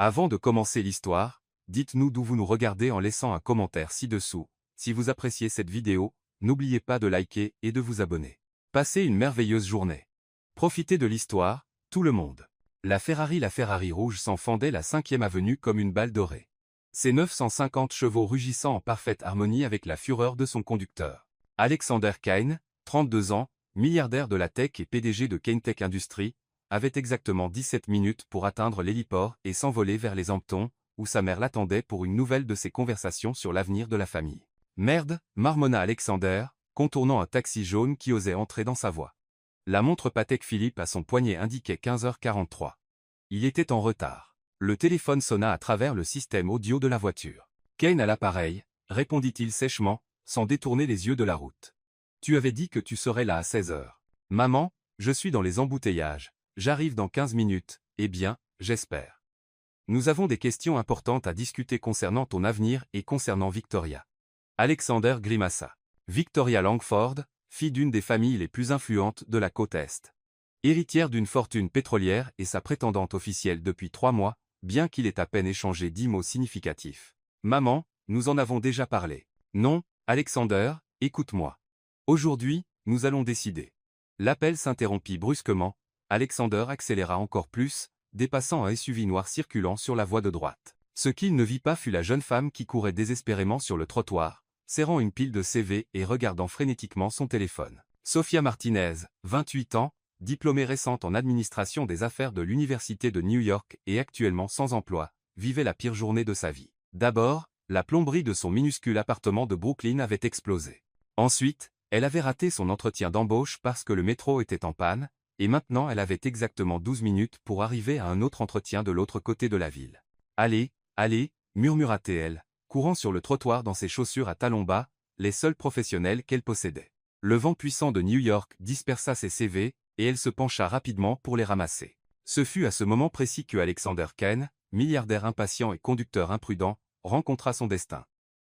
Avant de commencer l'histoire, dites-nous d'où vous nous regardez en laissant un commentaire ci-dessous. Si vous appréciez cette vidéo, n'oubliez pas de liker et de vous abonner. Passez une merveilleuse journée. Profitez de l'histoire, tout le monde. La Ferrari rouge s'enfendait la 5e avenue comme une balle dorée. Ses 950 chevaux rugissant en parfaite harmonie avec la fureur de son conducteur. Alexander Kane, 32 ans, milliardaire de la tech et PDG de Kane Industries, avait exactement 17 minutes pour atteindre l'héliport et s'envoler vers les Hamptons, où sa mère l'attendait pour une nouvelle de ses conversations sur l'avenir de la famille. Merde, marmonna Alexander, contournant un taxi jaune qui osait entrer dans sa voie. La montre Patek Philippe à son poignet indiquait 15h43. Il était en retard. Le téléphone sonna à travers le système audio de la voiture. Kane à l'appareil, répondit-il sèchement, sans détourner les yeux de la route. Tu avais dit que tu serais là à 16h. Maman, je suis dans les embouteillages. J'arrive dans 15 minutes, eh bien, j'espère. Nous avons des questions importantes à discuter concernant ton avenir et concernant Victoria. Alexander grimaça. Victoria Langford, fille d'une des familles les plus influentes de la côte Est. Héritière d'une fortune pétrolière et sa prétendante officielle depuis 3 mois, bien qu'il ait à peine échangé 10 mots significatifs. Maman, nous en avons déjà parlé. Non, Alexander, écoute-moi. Aujourd'hui, nous allons décider. L'appel s'interrompit brusquement. Alexander accéléra encore plus, dépassant un SUV noir circulant sur la voie de droite. Ce qu'il ne vit pas fut la jeune femme qui courait désespérément sur le trottoir, serrant une pile de CV et regardant frénétiquement son téléphone. Sophia Martinez, 28 ans, diplômée récente en administration des affaires de l'Université de New York et actuellement sans emploi, vivait la pire journée de sa vie. D'abord, la plomberie de son minuscule appartement de Brooklyn avait explosé. Ensuite, elle avait raté son entretien d'embauche parce que le métro était en panne, et maintenant elle avait exactement 12 minutes pour arriver à un autre entretien de l'autre côté de la ville. « Allez, allez » murmura-t-elle, courant sur le trottoir dans ses chaussures à talons bas, les seuls professionnels qu'elle possédait. Le vent puissant de New York dispersa ses CV, et elle se pencha rapidement pour les ramasser. Ce fut à ce moment précis que Alexander Kane, milliardaire impatient et conducteur imprudent, rencontra son destin.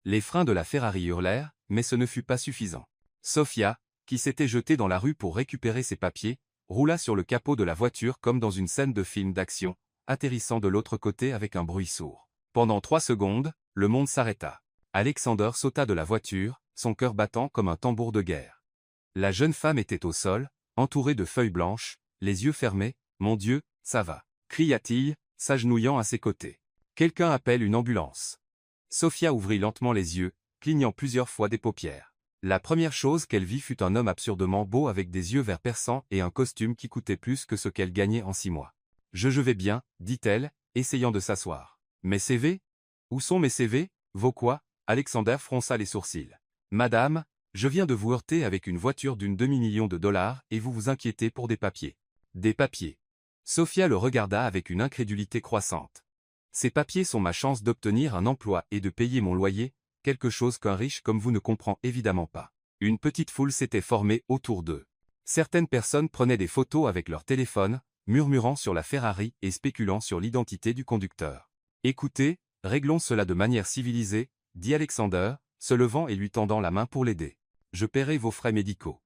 Les freins de la Ferrari hurlèrent, mais ce ne fut pas suffisant. Sophia, qui s'était jetée dans la rue pour récupérer ses papiers, roula sur le capot de la voiture comme dans une scène de film d'action, atterrissant de l'autre côté avec un bruit sourd. Pendant 3 secondes, le monde s'arrêta. Alexander sauta de la voiture, son cœur battant comme un tambour de guerre. La jeune femme était au sol, entourée de feuilles blanches, les yeux fermés. « Mon Dieu, ça va » cria-t-il, s'agenouillant à ses côtés. « Quelqu'un appelle une ambulance. » Sophia ouvrit lentement les yeux, clignant plusieurs fois des paupières. La première chose qu'elle vit fut un homme absurdement beau avec des yeux verts perçants et un costume qui coûtait plus que ce qu'elle gagnait en 6 mois. « Je vais bien, dit-elle, essayant de s'asseoir. « Mes CV ? Où sont mes CV ? Vos quoi ?» Alexander fronça les sourcils. « Madame, je viens de vous heurter avec une voiture d'une demi-million de dollars et vous vous inquiétez pour des papiers. » « Des papiers ?» Sophia le regarda avec une incrédulité croissante. « Ces papiers sont ma chance d'obtenir un emploi et de payer mon loyer, quelque chose qu'un riche comme vous ne comprend évidemment pas. » Une petite foule s'était formée autour d'eux. Certaines personnes prenaient des photos avec leur téléphone, murmurant sur la Ferrari et spéculant sur l'identité du conducteur. « Écoutez, réglons cela de manière civilisée, » dit Alexander, se levant et lui tendant la main pour l'aider. « Je paierai vos frais médicaux.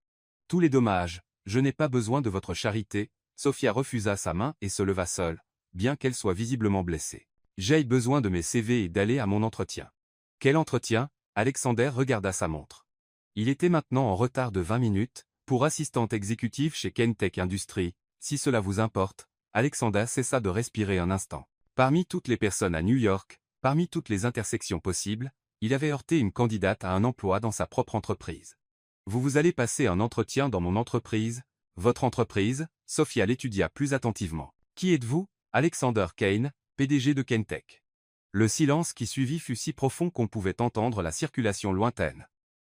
Tous les dommages, je n'ai pas besoin de votre charité. » Sophia refusa sa main et se leva seule, bien qu'elle soit visiblement blessée. « J'ai besoin de mes CV et d'aller à mon entretien. » « Quel entretien ?» Alexander regarda sa montre. Il était maintenant en retard de 20 minutes, pour assistante exécutive chez Kane Industries. Si cela vous importe, Alexander cessa de respirer un instant. Parmi toutes les personnes à New York, parmi toutes les intersections possibles, il avait heurté une candidate à un emploi dans sa propre entreprise. « Vous allez passer un entretien dans mon entreprise. Votre entreprise ?» Sophia l'étudia plus attentivement. « Qui êtes-vous ?» Alexander Kane, PDG de Kane. Le silence qui suivit fut si profond qu'on pouvait entendre la circulation lointaine.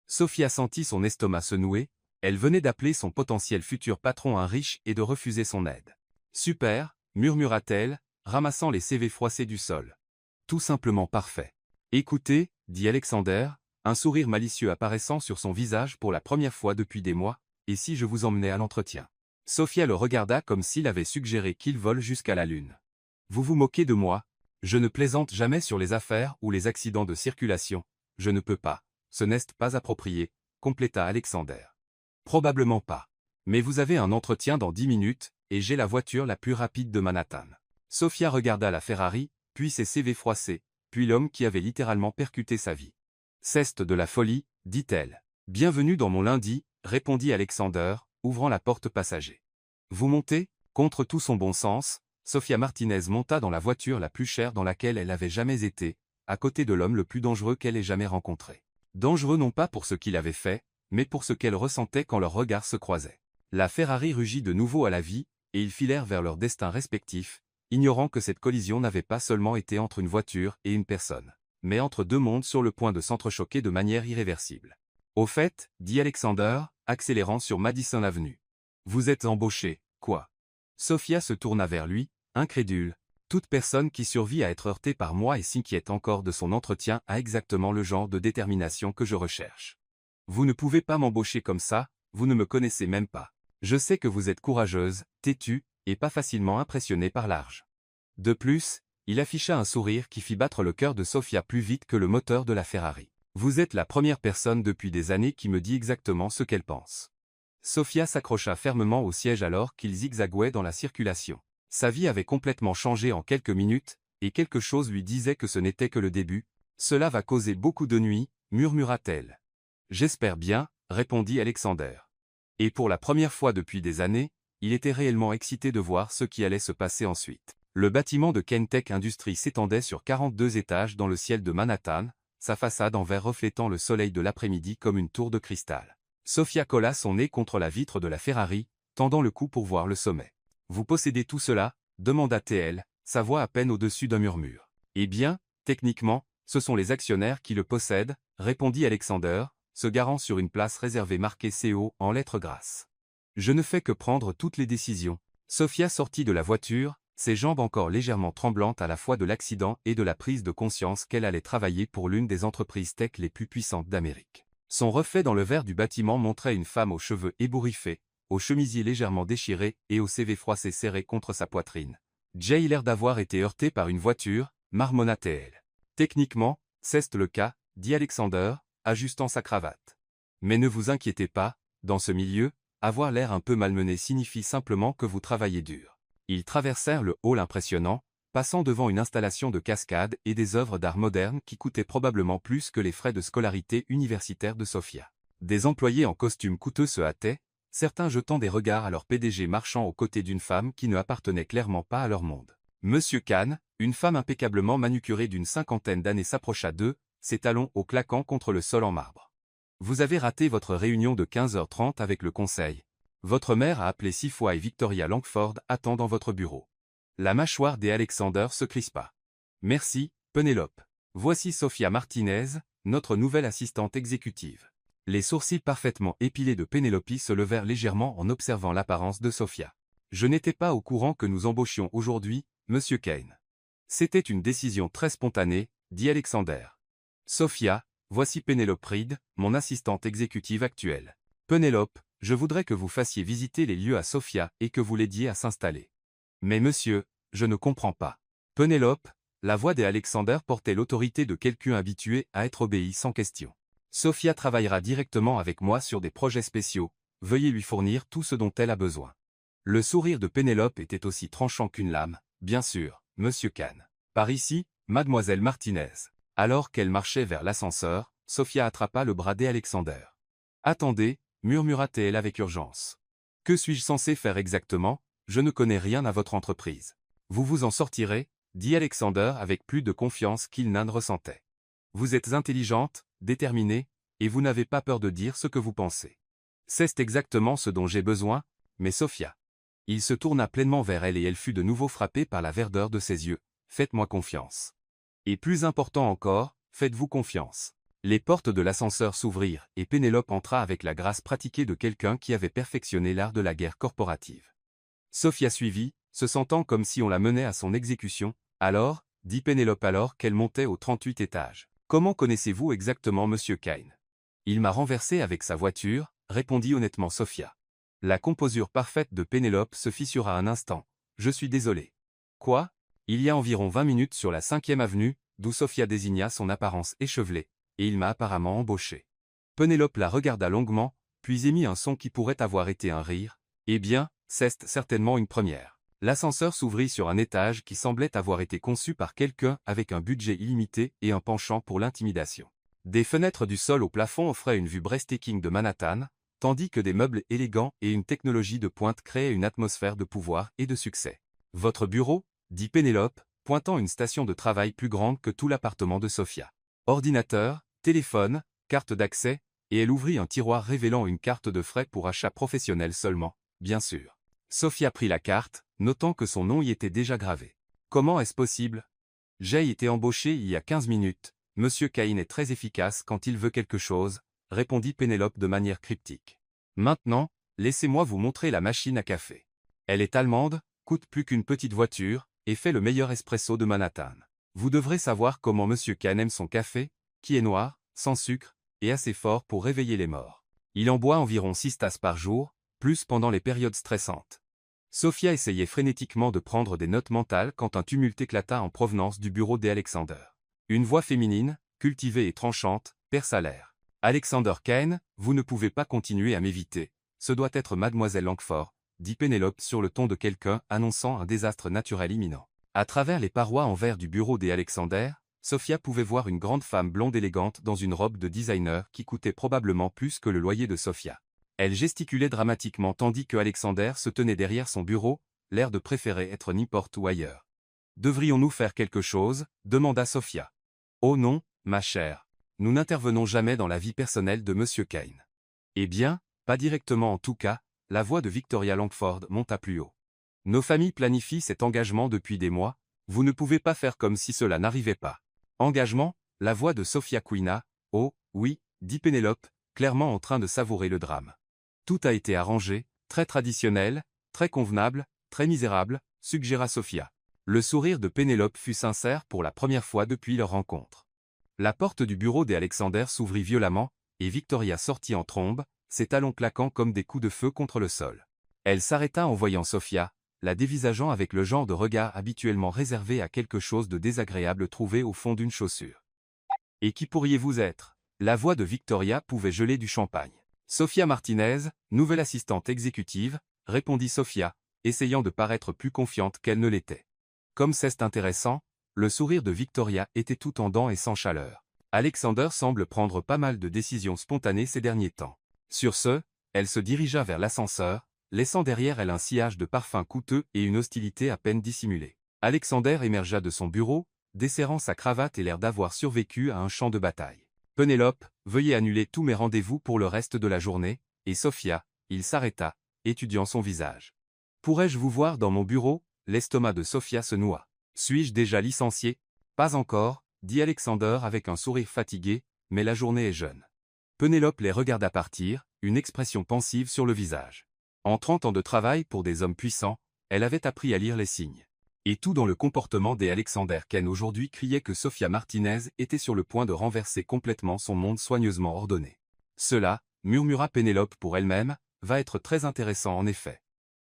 Sophia sentit son estomac se nouer, elle venait d'appeler son potentiel futur patron un riche et de refuser son aide. « Super » murmura-t-elle, ramassant les CV froissés du sol. « Tout simplement parfait. »« Écoutez » dit Alexander, un sourire malicieux apparaissant sur son visage pour la première fois depuis des mois, « et si je vous emmenais à l'entretien ?» Sophia le regarda comme s'il avait suggéré qu'il vole jusqu'à la lune. « Vous vous moquez de moi ? Je ne plaisante jamais sur les affaires ou les accidents de circulation. Je ne peux pas. Ce n'est pas approprié, » compléta Alexander. « Probablement pas. Mais vous avez un entretien dans 10 minutes, et j'ai la voiture la plus rapide de Manhattan. » Sophia regarda la Ferrari, puis ses CV froissés, puis l'homme qui avait littéralement percuté sa vie. C'est de la folie, dit-elle. Bienvenue dans mon lundi, répondit Alexander, ouvrant la porte passager. Vous montez? Contre tout son bon sens, Sofia Martinez monta dans la voiture la plus chère dans laquelle elle avait jamais été, à côté de l'homme le plus dangereux qu'elle ait jamais rencontré. Dangereux non pas pour ce qu'il avait fait, mais pour ce qu'elle ressentait quand leurs regards se croisaient. La Ferrari rugit de nouveau à la vie, et ils filèrent vers leurs destins respectifs, ignorant que cette collision n'avait pas seulement été entre une voiture et une personne, mais entre deux mondes sur le point de s'entrechoquer de manière irréversible. Au fait, dit Alexander, accélérant sur Madison Avenue. Vous êtes embauché, quoi? Sofia se tourna vers lui, incrédule. Toute personne qui survit à être heurtée par moi et s'inquiète encore de son entretien a exactement le genre de détermination que je recherche. Vous ne pouvez pas m'embaucher comme ça, vous ne me connaissez même pas. Je sais que vous êtes courageuse, têtue, et pas facilement impressionnée par l'âge. De plus, il afficha un sourire qui fit battre le cœur de Sofia plus vite que le moteur de la Ferrari. Vous êtes la première personne depuis des années qui me dit exactement ce qu'elle pense. Sofia s'accrocha fermement au siège alors qu'il zigzaguait dans la circulation. Sa vie avait complètement changé en quelques minutes, et quelque chose lui disait que ce n'était que le début. Cela va causer beaucoup de nuits, murmura-t-elle. J'espère bien, répondit Alexander. Et pour la première fois depuis des années, il était réellement excité de voir ce qui allait se passer ensuite. Le bâtiment de Kentech Industries s'étendait sur 42 étages dans le ciel de Manhattan, sa façade en verre reflétant le soleil de l'après-midi comme une tour de cristal. Sofia colla son nez contre la vitre de la Ferrari, tendant le cou pour voir le sommet. « Vous possédez tout cela ?» demanda-t-elle, sa voix à peine au-dessus d'un murmure. « Eh bien, techniquement, ce sont les actionnaires qui le possèdent, » répondit Alexander, se garant sur une place réservée marquée CO en lettres grasses. « Je ne fais que prendre toutes les décisions. » Sofia sortit de la voiture, ses jambes encore légèrement tremblantes à la fois de l'accident et de la prise de conscience qu'elle allait travailler pour l'une des entreprises tech les plus puissantes d'Amérique. Son reflet dans le verre du bâtiment montrait une femme aux cheveux ébouriffés, au chemisier légèrement déchiré et au CV froissé serré contre sa poitrine. Jay l'air d'avoir été heurté par une voiture, marmonna-t-elle. Techniquement, c'est le cas, dit Alexander, ajustant sa cravate. Mais ne vous inquiétez pas, dans ce milieu, avoir l'air un peu malmené signifie simplement que vous travaillez dur. Ils traversèrent le hall impressionnant, passant devant une installation de cascades et des œuvres d'art modernes qui coûtaient probablement plus que les frais de scolarité universitaire de Sofia. Des employés en costume coûteux se hâtaient, certains jetant des regards à leur PDG marchant aux côtés d'une femme qui ne appartenait clairement pas à leur monde. Monsieur Kahn, une femme impeccablement manucurée d'une cinquantaine d'années s'approcha d'eux, ses talons hauts claquant contre le sol en marbre. Vous avez raté votre réunion de 15h30 avec le conseil. Votre mère a appelé 6 fois et Victoria Langford attend dans votre bureau. La mâchoire des Alexander se crispa. Merci, Penélope. Voici Sofia Martinez, notre nouvelle assistante exécutive. Les sourcils parfaitement épilés de Penelope se levèrent légèrement en observant l'apparence de Sofia. Je n'étais pas au courant que nous embauchions aujourd'hui, Monsieur Kane. C'était une décision très spontanée, dit Alexander. Sofia, voici Penelope Reed, mon assistante exécutive actuelle. Penelope, je voudrais que vous fassiez visiter les lieux à Sofia et que vous l'aidiez à s'installer. Mais monsieur, je ne comprends pas. Penelope, la voix des Alexander portait l'autorité de quelqu'un habitué à être obéi sans question. Sofia travaillera directement avec moi sur des projets spéciaux, veuillez lui fournir tout ce dont elle a besoin. Le sourire de Penelope était aussi tranchant qu'une lame, bien sûr, monsieur Kahn. Par ici, mademoiselle Martinez. Alors qu'elle marchait vers l'ascenseur, Sofia attrapa le bras d'Alexander. Attendez, murmura-t-elle avec urgence. Que suis-je censé faire exactement? Je ne connais rien à votre entreprise. Vous vous en sortirez, dit Alexander avec plus de confiance qu'il n'en ressentait. Vous êtes intelligente, déterminée, et vous n'avez pas peur de dire ce que vous pensez. C'est exactement ce dont j'ai besoin, mais Sofia. Il se tourna pleinement vers elle et elle fut de nouveau frappée par la verdeur de ses yeux. Faites-moi confiance. Et plus important encore, faites-vous confiance. Les portes de l'ascenseur s'ouvrirent et Pénélope entra avec la grâce pratiquée de quelqu'un qui avait perfectionné l'art de la guerre corporative. Sofia suivit, se sentant comme si on la menait à son exécution. Alors, dit Pénélope alors qu'elle montait au 38 étage. Comment connaissez-vous exactement Monsieur Kane? Il m'a renversé avec sa voiture, répondit honnêtement Sofia. La composure parfaite de Pénélope se fissura un instant. Je suis désolé. Quoi? Il y a environ 20 minutes sur la 5e avenue, d'où Sofia désigna son apparence échevelée, et il m'a apparemment embauché. Pénélope la regarda longuement, puis émit un son qui pourrait avoir été un rire. Eh bien, c'est certainement une première. L'ascenseur s'ouvrit sur un étage qui semblait avoir été conçu par quelqu'un avec un budget illimité et un penchant pour l'intimidation. Des fenêtres du sol au plafond offraient une vue breathtaking de Manhattan, tandis que des meubles élégants et une technologie de pointe créaient une atmosphère de pouvoir et de succès. « Votre bureau » dit Pénélope, pointant une station de travail plus grande que tout l'appartement de Sophia. Ordinateur, téléphone, carte d'accès, et elle ouvrit un tiroir révélant une carte de frais pour achat professionnel seulement, bien sûr. Sophia prit la carte, notant que son nom y était déjà gravé. « Comment est-ce possible ? J'ai été embauché il y a 15 minutes. Monsieur Cain est très efficace quand il veut quelque chose, » répondit Pénélope de manière cryptique. « Maintenant, laissez-moi vous montrer la machine à café. Elle est allemande, coûte plus qu'une petite voiture, et fait le meilleur espresso de Manhattan. Vous devrez savoir comment Monsieur Cain aime son café, qui est noir, sans sucre, et assez fort pour réveiller les morts. Il en boit environ 6 tasses par jour, plus pendant les périodes stressantes. » Sophia essayait frénétiquement de prendre des notes mentales quand un tumulte éclata en provenance du bureau d'Alexander. Une voix féminine, cultivée et tranchante, perça l'air. « Alexander Cain, vous ne pouvez pas continuer à m'éviter. Ce doit être Mademoiselle Langford, » dit Pénélope sur le ton de quelqu'un annonçant un désastre naturel imminent. À travers les parois en verre du bureau d'Alexander, Sophia pouvait voir une grande femme blonde élégante dans une robe de designer qui coûtait probablement plus que le loyer de Sophia. Elle gesticulait dramatiquement tandis que Alexander se tenait derrière son bureau, l'air de préférer être n'importe où ailleurs. « Devrions-nous faire quelque chose ?» demanda Sophia. « Oh non, ma chère. Nous n'intervenons jamais dans la vie personnelle de Monsieur Cain. »« Eh bien, pas directement en tout cas », la voix de Victoria Langford monta plus haut. « Nos familles planifient cet engagement depuis des mois, vous ne pouvez pas faire comme si cela n'arrivait pas. »« Engagement ?» La voix de Sophia couina. « Oh, oui, » dit Pénélope, clairement en train de savourer le drame. « Tout a été arrangé, très traditionnel, très convenable, très misérable, » suggéra Sophia. Le sourire de Pénélope fut sincère pour la première fois depuis leur rencontre. La porte du bureau d'Alexander s'ouvrit violemment, et Victoria sortit en trombe, ses talons claquant comme des coups de feu contre le sol. Elle s'arrêta en voyant Sophia, la dévisageant avec le genre de regard habituellement réservé à quelque chose de désagréable trouvé au fond d'une chaussure. « Et qui pourriez-vous être ?» La voix de Victoria pouvait geler du champagne. « Sophia Martinez, nouvelle assistante exécutive, » répondit Sophia, essayant de paraître plus confiante qu'elle ne l'était. Comme c'est intéressant, le sourire de Victoria était tout en dents et sans chaleur. Alexander semble prendre pas mal de décisions spontanées ces derniers temps. Sur ce, elle se dirigea vers l'ascenseur, laissant derrière elle un sillage de parfums coûteux et une hostilité à peine dissimulée. Alexander émergea de son bureau, desserrant sa cravate et l'air d'avoir survécu à un champ de bataille. « Pénélope, veuillez annuler tous mes rendez-vous pour le reste de la journée, » et Sophia, il s'arrêta, étudiant son visage. « Pourrais-je vous voir dans mon bureau ?» L'estomac de Sophia se noua. « Suis-je déjà licencié ?»« Pas encore, » dit Alexander avec un sourire fatigué, « mais la journée est jeune. » Pénélope les regarda partir, une expression pensive sur le visage. En 30 ans de travail pour des hommes puissants, elle avait appris à lire les signes. Et tout dans le comportement d'Alexander Cain aujourd'hui criait que Sophia Martinez était sur le point de renverser complètement son monde soigneusement ordonné. « Cela, » murmura Pénélope pour elle-même, « va être très intéressant en effet. »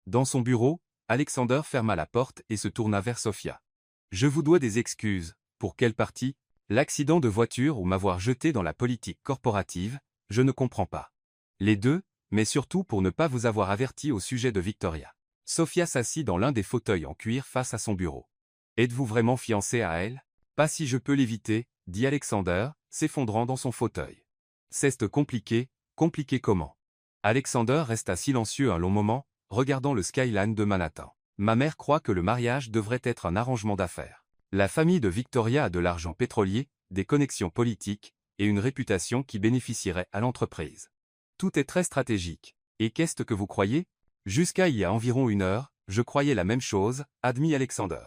Dans son bureau, Alexander ferma la porte et se tourna vers Sophia. « Je vous dois des excuses. Pour quelle partie ? L'accident de voiture ou m'avoir jeté dans la politique corporative, je ne comprends pas. Les deux, mais surtout pour ne pas vous avoir averti au sujet de Victoria. » Sophia s'assit dans l'un des fauteuils en cuir face à son bureau. « Êtes-vous vraiment fiancé à elle ? » « Pas si je peux l'éviter, » dit Alexander, s'effondrant dans son fauteuil. « C'est compliqué, compliqué comment ?» Alexander resta silencieux un long moment, regardant le skyline de Manhattan. « Ma mère croit que le mariage devrait être un arrangement d'affaires. La famille de Victoria a de l'argent pétrolier, des connexions politiques, et une réputation qui bénéficierait à l'entreprise. Tout est très stratégique. Et qu'est-ce que vous croyez ? Jusqu'à il y a environ 1 heure, je croyais la même chose, admit Alexander.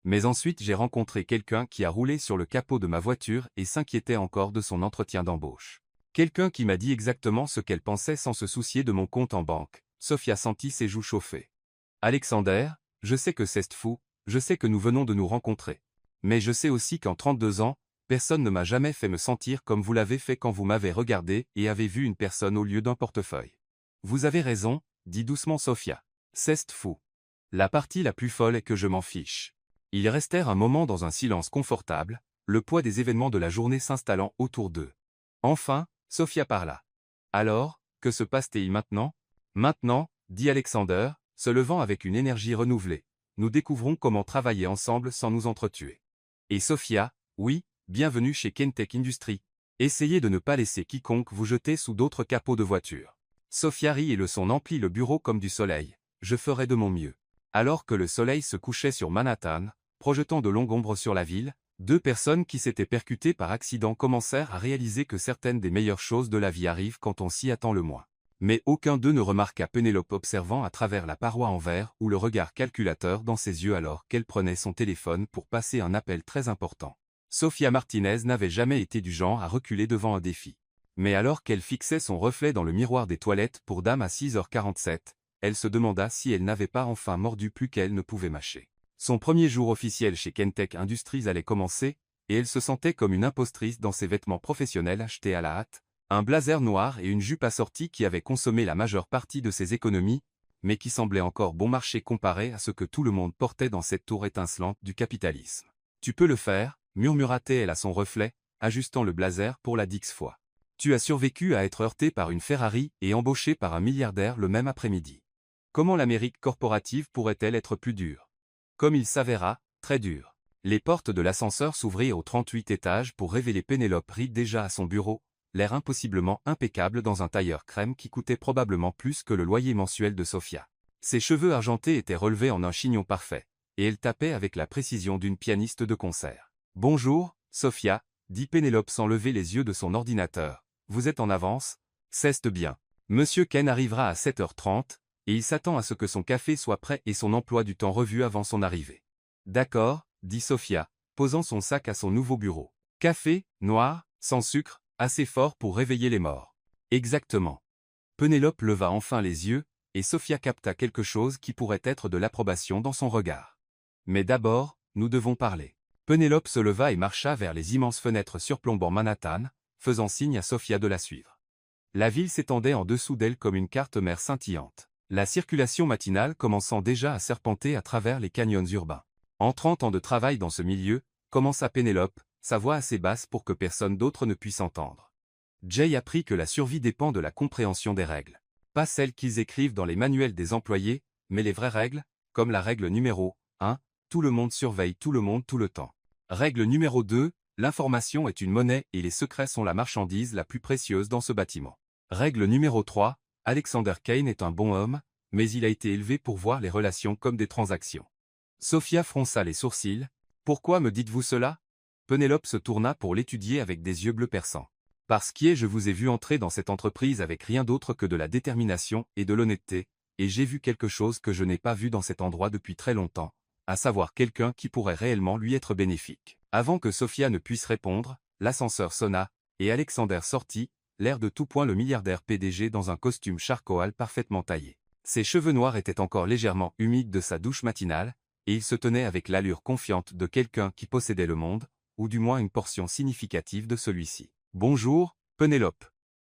Mais ensuite j'ai rencontré quelqu'un qui a roulé sur le capot de ma voiture et s'inquiétait encore de son entretien d'embauche. Quelqu'un qui m'a dit exactement ce qu'elle pensait sans se soucier de mon compte en banque. » Sophia sentit ses joues chauffer. « Alexander, je sais que c'est fou, je sais que nous venons de nous rencontrer. Mais je sais aussi qu'en 32 ans, personne ne m'a jamais fait me sentir comme vous l'avez fait quand vous m'avez regardé et avez vu une personne au lieu d'un portefeuille. » « Vous avez raison, » dit doucement Sophia. « C'est fou. La partie la plus folle est que je m'en fiche. » Ils restèrent un moment dans un silence confortable, le poids des événements de la journée s'installant autour d'eux. Enfin, Sophia parla. « Alors, que se passe-t-il maintenant ? » « Maintenant, » dit Alexander, se levant avec une énergie renouvelée. nous découvrons comment travailler ensemble sans nous entretuer. Et Sophia, oui, bienvenue chez Kentech Industries. Essayez de ne pas laisser quiconque vous jeter sous d'autres capots de voiture. Sophia rit et le son emplit le bureau comme du soleil. Je ferai de mon mieux. Alors que le soleil se couchait sur Manhattan, projetant de longues ombres sur la ville, deux personnes qui s'étaient percutées par accident commencèrent à réaliser que certaines des meilleures choses de la vie arrivent quand on s'y attend le moins. Mais aucun d'eux ne remarqua Pénélope observant à travers la paroi en verre ou le regard calculateur dans ses yeux alors qu'elle prenait son téléphone pour passer un appel très important. Sophia Martinez n'avait jamais été du genre à reculer devant un défi. Mais alors qu'elle fixait son reflet dans le miroir des toilettes pour dame à 6h47, elle se demanda si elle n'avait pas enfin mordu plus qu'elle ne pouvait mâcher. Son premier jour officiel chez Kentech Industries allait commencer, et elle se sentait comme une impostrice dans ses vêtements professionnels achetés à la hâte, un blazer noir et une jupe assortie qui avaient consommé la majeure partie de ses économies, mais qui semblaient encore bon marché comparé à ce que tout le monde portait dans cette tour étincelante du capitalisme. « Tu peux le faire » murmura-t-elle à son reflet, ajustant le blazer pour la 10e fois. « Tu as survécu à être heurté par une Ferrari et embauché par un milliardaire le même après-midi. Comment l'Amérique corporative pourrait-elle être plus dure ? Comme il s'avéra, très dure. » Les portes de l'ascenseur s'ouvrirent au 38 étage pour révéler Pénélope Reed déjà à son bureau, l'air impossiblement impeccable dans un tailleur crème qui coûtait probablement plus que le loyer mensuel de Sophia. Ses cheveux argentés étaient relevés en un chignon parfait, et elle tapait avec la précision d'une pianiste de concert. « Bonjour, Sophia, » dit Pénélope sans lever les yeux de son ordinateur. « Vous êtes en avance ? C'est bien. Monsieur Ken arrivera à 7h30, et il s'attend à ce que son café soit prêt et son emploi du temps revu avant son arrivée. »« D'accord, » dit Sophia, posant son sac à son nouveau bureau. « Café, noir, sans sucre, assez fort pour réveiller les morts. » Exactement. Pénélope leva enfin les yeux, et Sophia capta quelque chose qui pourrait être de l'approbation dans son regard. « Mais d'abord, nous devons parler. » Pénélope se leva et marcha vers les immenses fenêtres surplombant Manhattan, faisant signe à Sophia de la suivre. La ville s'étendait en dessous d'elle comme une carte-mer scintillante. La circulation matinale commençant déjà à serpenter à travers les canyons urbains. En 30 ans de travail dans ce milieu, commença Pénélope, sa voix assez basse pour que personne d'autre ne puisse entendre. Jay apprit que la survie dépend de la compréhension des règles. Pas celles qu'ils écrivent dans les manuels des employés, mais les vraies règles, comme la règle numéro 1, tout le monde surveille tout le monde tout le temps. Règle numéro 2, l'information est une monnaie et les secrets sont la marchandise la plus précieuse dans ce bâtiment. Règle numéro 3, Alexander Kane est un bon homme, mais il a été élevé pour voir les relations comme des transactions. Sophia fronça les sourcils. « Pourquoi me dites-vous cela ?» Pénélope se tourna pour l'étudier avec des yeux bleus perçants. « Parce que je vous ai vu entrer dans cette entreprise avec rien d'autre que de la détermination et de l'honnêteté, et j'ai vu quelque chose que je n'ai pas vu dans cet endroit depuis très longtemps, à savoir quelqu'un qui pourrait réellement lui être bénéfique. » Avant que Sophia ne puisse répondre, l'ascenseur sonna, et Alexander sortit, l'air de tout point le milliardaire PDG dans un costume charcoal parfaitement taillé. Ses cheveux noirs étaient encore légèrement humides de sa douche matinale, et il se tenait avec l'allure confiante de quelqu'un qui possédait le monde, ou du moins une portion significative de celui-ci. « Bonjour, Pénélope. »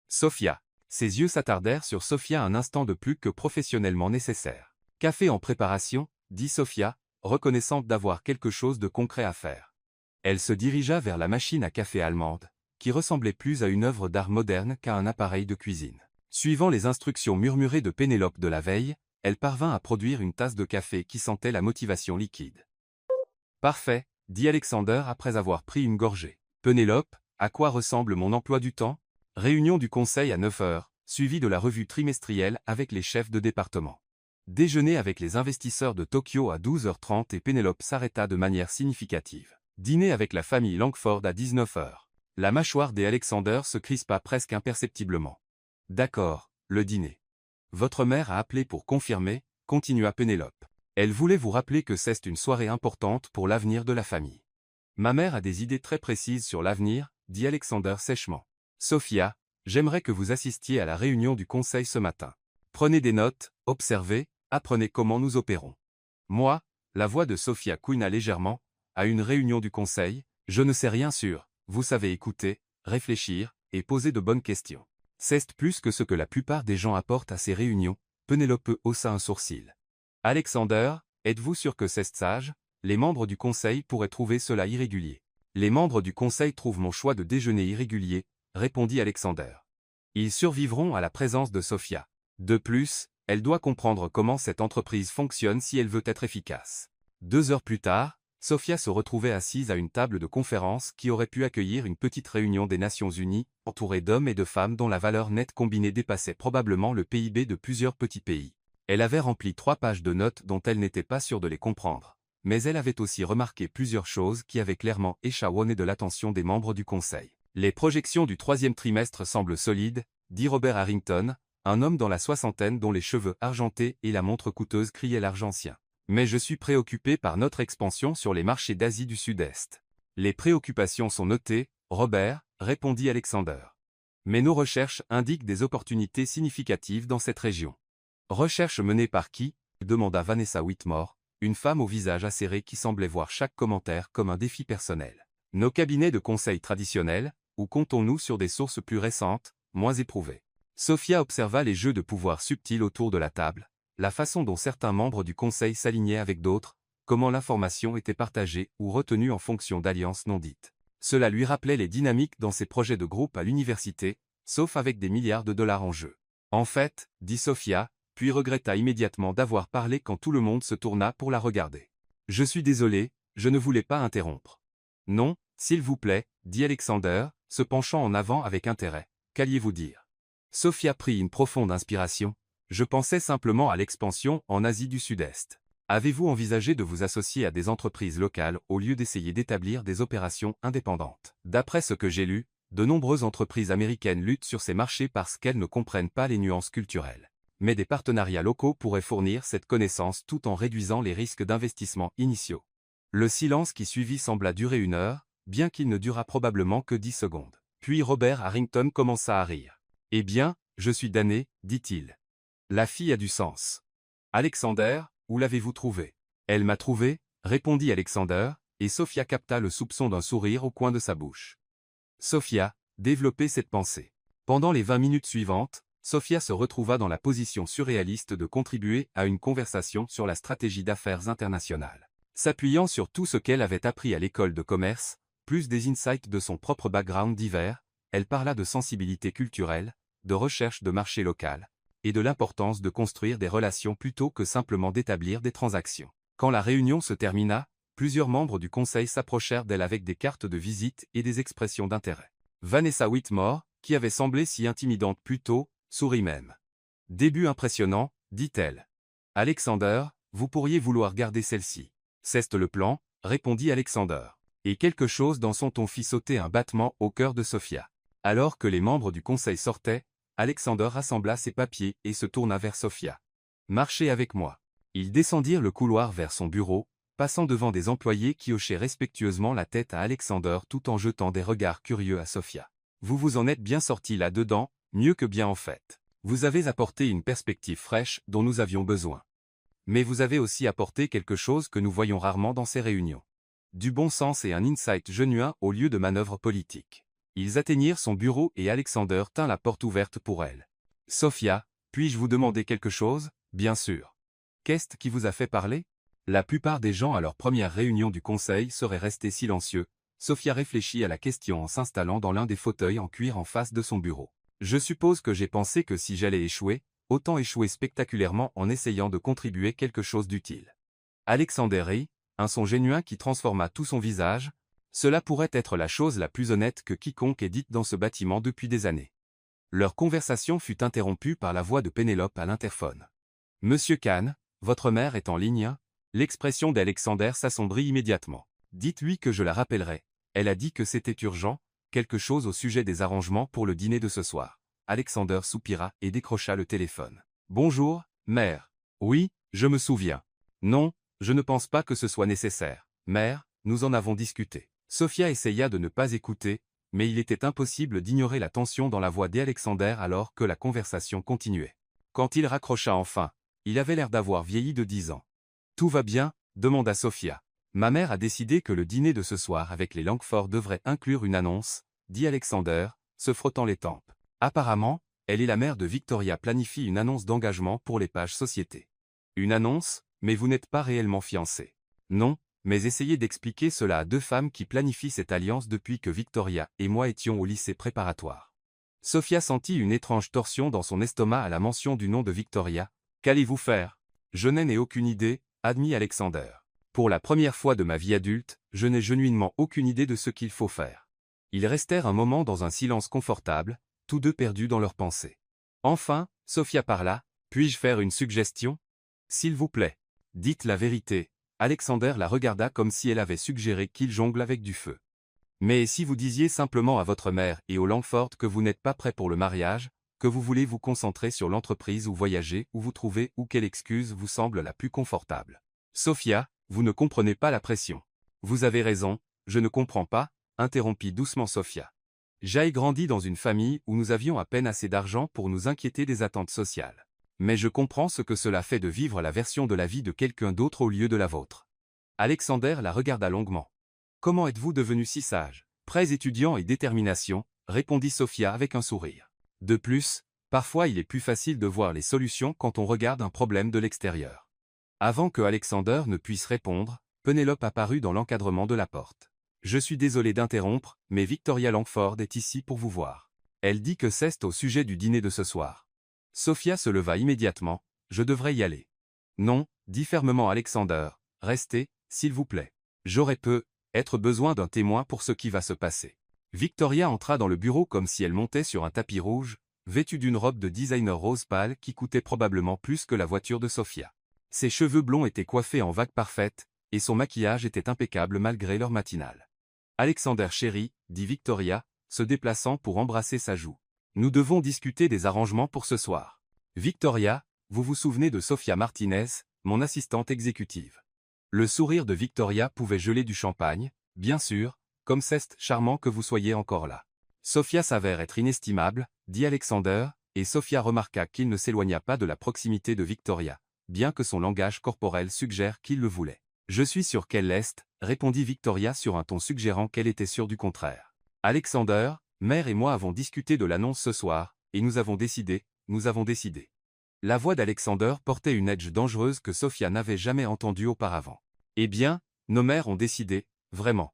Sophia. Ses yeux s'attardèrent sur Sophia un instant de plus que professionnellement nécessaire. « Café en préparation, » dit Sophia, reconnaissante d'avoir quelque chose de concret à faire. Elle se dirigea vers la machine à café allemande, qui ressemblait plus à une œuvre d'art moderne qu'à un appareil de cuisine. Suivant les instructions murmurées de Pénélope de la veille, elle parvint à produire une tasse de café qui sentait la motivation liquide. « Parfait, » dit Alexander après avoir pris une gorgée. « Pénélope, à quoi ressemble mon emploi du temps ? Réunion du conseil à 9h, suivie de la revue trimestrielle avec les chefs de département. Déjeuner avec les investisseurs de Tokyo à 12h30 et Pénélope s'arrêta de manière significative. Dîner avec la famille Langford à 19h. La mâchoire des Alexander se crispa presque imperceptiblement. « D'accord, le dîner. Votre mère a appelé pour confirmer, » continua Pénélope. « Elle voulait vous rappeler que c'est une soirée importante pour l'avenir de la famille. »« Ma mère a des idées très précises sur l'avenir, » dit Alexander sèchement. « Sophia, j'aimerais que vous assistiez à la réunion du conseil ce matin. Prenez des notes, observez, apprenez comment nous opérons. » Moi, la voix de Sophia couina légèrement, à une réunion du conseil, je ne sais rien sur, vous savez écouter, réfléchir, et poser de bonnes questions. C'est plus que ce que la plupart des gens apportent à ces réunions, Pénélope haussa un sourcil. Alexander, êtes-vous sûr que c'est sage? Les membres du conseil pourraient trouver cela irrégulier. Les membres du conseil trouvent mon choix de déjeuner irrégulier, répondit Alexander. Ils survivront à la présence de Sophia. De plus, elle doit comprendre comment cette entreprise fonctionne si elle veut être efficace. 2 heures plus tard, Sofia se retrouvait assise à une table de conférence qui aurait pu accueillir une petite réunion des Nations Unies, entourée d'hommes et de femmes dont la valeur nette combinée dépassait probablement le PIB de plusieurs petits pays. Elle avait rempli 3 pages de notes dont elle n'était pas sûre de les comprendre, mais elle avait aussi remarqué plusieurs choses qui avaient clairement échaoué de l'attention des membres du Conseil. Les projections du 3e trimestre semblent solides, dit Robert Harrington, un homme dans la soixantaine dont les cheveux argentés et la montre coûteuse criaient l'argentien. Mais je suis préoccupé par notre expansion sur les marchés d'Asie du Sud-Est. Les préoccupations sont notées, Robert, répondit Alexander. Mais nos recherches indiquent des opportunités significatives dans cette région. Recherche menée par qui? Demanda Vanessa Whitmore, une femme au visage acéré qui semblait voir chaque commentaire comme un défi personnel. Nos cabinets de conseil traditionnels, ou comptons-nous sur des sources plus récentes, moins éprouvées? Sofia observa les jeux de pouvoir subtils autour de la table, la façon dont certains membres du conseil s'alignaient avec d'autres, comment l'information était partagée ou retenue en fonction d'alliances non dites. Cela lui rappelait les dynamiques dans ses projets de groupe à l'université, sauf avec des milliards de dollars en jeu. En fait, dit Sofia, puis regretta immédiatement d'avoir parlé quand tout le monde se tourna pour la regarder. Je suis désolé, je ne voulais pas interrompre. Non, s'il vous plaît, dit Alexander, se penchant en avant avec intérêt. Qu'alliez-vous dire? Sofia prit une profonde inspiration. Je pensais simplement à l'expansion en Asie du Sud-Est. Avez-vous envisagé de vous associer à des entreprises locales au lieu d'essayer d'établir des opérations indépendantes? D'après ce que j'ai lu, de nombreuses entreprises américaines luttent sur ces marchés parce qu'elles ne comprennent pas les nuances culturelles. Mais des partenariats locaux pourraient fournir cette connaissance tout en réduisant les risques d'investissement initiaux. Le silence qui suivit sembla durer 1 heure, bien qu'il ne durât probablement que 10 secondes. Puis Robert Harrington commença à rire. « Eh bien, je suis damné, dit-il. La fille a du sens. Alexander, où l'avez-vous trouvée? Elle m'a trouvé, répondit Alexander, et Sofia capta le soupçon d'un sourire au coin de sa bouche. Sofia, développez cette pensée. Pendant les 20 minutes suivantes, Sofia se retrouva dans la position surréaliste de contribuer à une conversation sur la stratégie d'affaires internationale. S'appuyant sur tout ce qu'elle avait appris à l'école de commerce, plus des insights de son propre background divers, elle parla de sensibilité culturelle, de recherche de marché local, et de l'importance de construire des relations plutôt que simplement d'établir des transactions. Quand la réunion se termina, plusieurs membres du conseil s'approchèrent d'elle avec des cartes de visite et des expressions d'intérêt. Vanessa Whitmore, qui avait semblé si intimidante plus tôt, sourit même. « Début impressionnant, dit-elle. Alexander, vous pourriez vouloir garder celle-ci. C'est le plan, répondit Alexander. Et quelque chose dans son ton fit sauter un battement au cœur de Sofia. Alors que les membres du conseil sortaient, Alexander rassembla ses papiers et se tourna vers Sofia. « Marchez avec moi. » Ils descendirent le couloir vers son bureau, passant devant des employés qui hochaient respectueusement la tête à Alexander tout en jetant des regards curieux à Sofia. « Vous vous en êtes bien sorti là-dedans, mieux que bien en fait. Vous avez apporté une perspective fraîche dont nous avions besoin. Mais vous avez aussi apporté quelque chose que nous voyons rarement dans ces réunions. Du bon sens et un insight genuin au lieu de manœuvres politiques. » Ils atteignirent son bureau et Alexander tint la porte ouverte pour elle. « Sofia, puis-je vous demander quelque chose? Bien sûr. Qu'est-ce qui vous a fait parler? » La plupart des gens à leur première réunion du conseil seraient restés silencieux. Sofia réfléchit à la question en s'installant dans l'un des fauteuils en cuir en face de son bureau. « Je suppose que j'ai pensé que si j'allais échouer, autant échouer spectaculairement en essayant de contribuer quelque chose d'utile. » Alexander rit, un son genuin qui transforma tout son visage. Cela pourrait être la chose la plus honnête que quiconque ait dite dans ce bâtiment depuis des années. Leur conversation fut interrompue par la voix de Pénélope à l'interphone. « Monsieur Kahn, votre mère est en ligne ?» L'expression d'Alexander s'assombrit immédiatement. « Dites-lui que je la rappellerai. Elle a dit que c'était urgent, quelque chose au sujet des arrangements pour le dîner de ce soir. » Alexander soupira et décrocha le téléphone. « Bonjour, mère. Oui, je me souviens. Non, je ne pense pas que ce soit nécessaire. Mère, nous en avons discuté. » Sofia essaya de ne pas écouter, mais il était impossible d'ignorer la tension dans la voix d'Alexander alors que la conversation continuait. Quand il raccrocha enfin, il avait l'air d'avoir vieilli de 10 ans. « Tout va bien ?» demanda Sofia. « Ma mère a décidé que le dîner de ce soir avec les Langford devrait inclure une annonce, dit Alexander, se frottant les tempes. Apparemment, elle et la mère de Victoria planifient une annonce d'engagement pour les pages société. Une annonce, mais vous n'êtes pas réellement fiancés. Non, mais essayez d'expliquer cela à 2 femmes qui planifient cette alliance depuis que Victoria et moi étions au lycée préparatoire. » Sofia sentit une étrange torsion dans son estomac à la mention du nom de Victoria. « Qu'allez-vous faire? Je n'en ai aucune idée, admit Alexander. Pour la première fois de ma vie adulte, je n'ai genuinement aucune idée de ce qu'il faut faire. Ils restèrent un moment dans un silence confortable, tous deux perdus dans leurs pensées. Enfin, Sophia parla. Puis-je faire une suggestion? S'il vous plaît. Dites la vérité. Alexander la regarda comme si elle avait suggéré qu'il jongle avec du feu. Mais si vous disiez simplement à votre mère et au Langford que vous n'êtes pas prêt pour le mariage, que vous voulez vous concentrer sur l'entreprise ou voyager ou vous trouver ou quelle excuse vous semble la plus confortable. Sophia, vous ne comprenez pas la pression. Vous avez raison, je ne comprends pas, interrompit doucement Sophia. J'ai grandi dans une famille où nous avions à peine assez d'argent pour nous inquiéter des attentes sociales. Mais je comprends ce que cela fait de vivre la version de la vie de quelqu'un d'autre au lieu de la vôtre. Alexander la regarda longuement. Comment êtes-vous devenu si sage? Prêts étudiant et détermination, répondit Sophia avec un sourire. De plus, parfois il est plus facile de voir les solutions quand on regarde un problème de l'extérieur. Avant que Alexander ne puisse répondre, Penelope apparut dans l'encadrement de la porte. Je suis désolé d'interrompre, mais Victoria Langford est ici pour vous voir. Elle dit que c'est au sujet du dîner de ce soir. Sophia se leva immédiatement. Je devrais y aller. Non, dit fermement Alexander. Restez, s'il vous plaît. J'aurais être besoin d'un témoin pour ce qui va se passer. Victoria entra dans le bureau comme si elle montait sur un tapis rouge, vêtue d'une robe de designer rose pâle qui coûtait probablement plus que la voiture de Sophia. Ses cheveux blonds étaient coiffés en vagues parfaites, et son maquillage était impeccable malgré l'heure matinale. Alexander chéri, dit Victoria, se déplaçant pour embrasser sa joue. Nous devons discuter des arrangements pour ce soir. Victoria, vous vous souvenez de Sophia Martinez, mon assistante exécutive. Le sourire de Victoria pouvait geler du champagne, bien sûr, comme c'est charmant que vous soyez encore là. Sophia s'avère être inestimable, dit Alexander, et Sophia remarqua qu'il ne s'éloigna pas de la proximité de Victoria, bien que son langage corporel suggère qu'il le voulait. Je suis sûr qu'elle l'est, répondit Victoria sur un ton suggérant qu'elle était sûre du contraire. Alexander, mère et moi avons discuté de l'annonce ce soir, et nous avons décidé. La voix d'Alexander portait une edge dangereuse que Sophia n'avait jamais entendue auparavant. Eh bien, nos mères ont décidé, vraiment.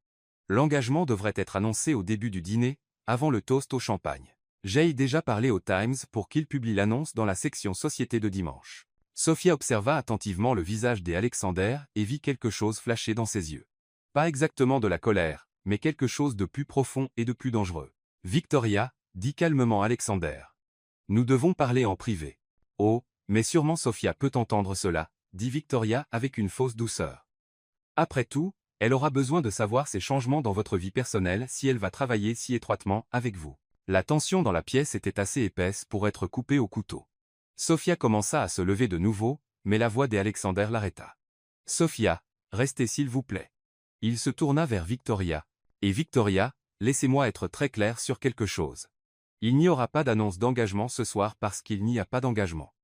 L'engagement devrait être annoncé au début du dîner, avant le toast au champagne. J'ai déjà parlé au Times pour qu'il publie l'annonce dans la section Société de dimanche. Sophia observa attentivement le visage d'Alexander et vit quelque chose flasher dans ses yeux. Pas exactement de la colère, mais quelque chose de plus profond et de plus dangereux. Victoria, dit calmement Alexander. Nous devons parler en privé. Oh, mais sûrement Sophia peut entendre cela, dit Victoria avec une fausse douceur. Après tout, elle aura besoin de savoir ces changements dans votre vie personnelle si elle va travailler si étroitement avec vous. La tension dans la pièce était assez épaisse pour être coupée au couteau. Sophia commença à se lever de nouveau, mais la voix d'Alexander l'arrêta. Sophia, restez s'il vous plaît. Il se tourna vers Victoria. Et Victoria, laissez-moi être très clair sur quelque chose. Il n'y aura pas d'annonce d'engagement ce soir parce qu'il n'y a pas d'engagement.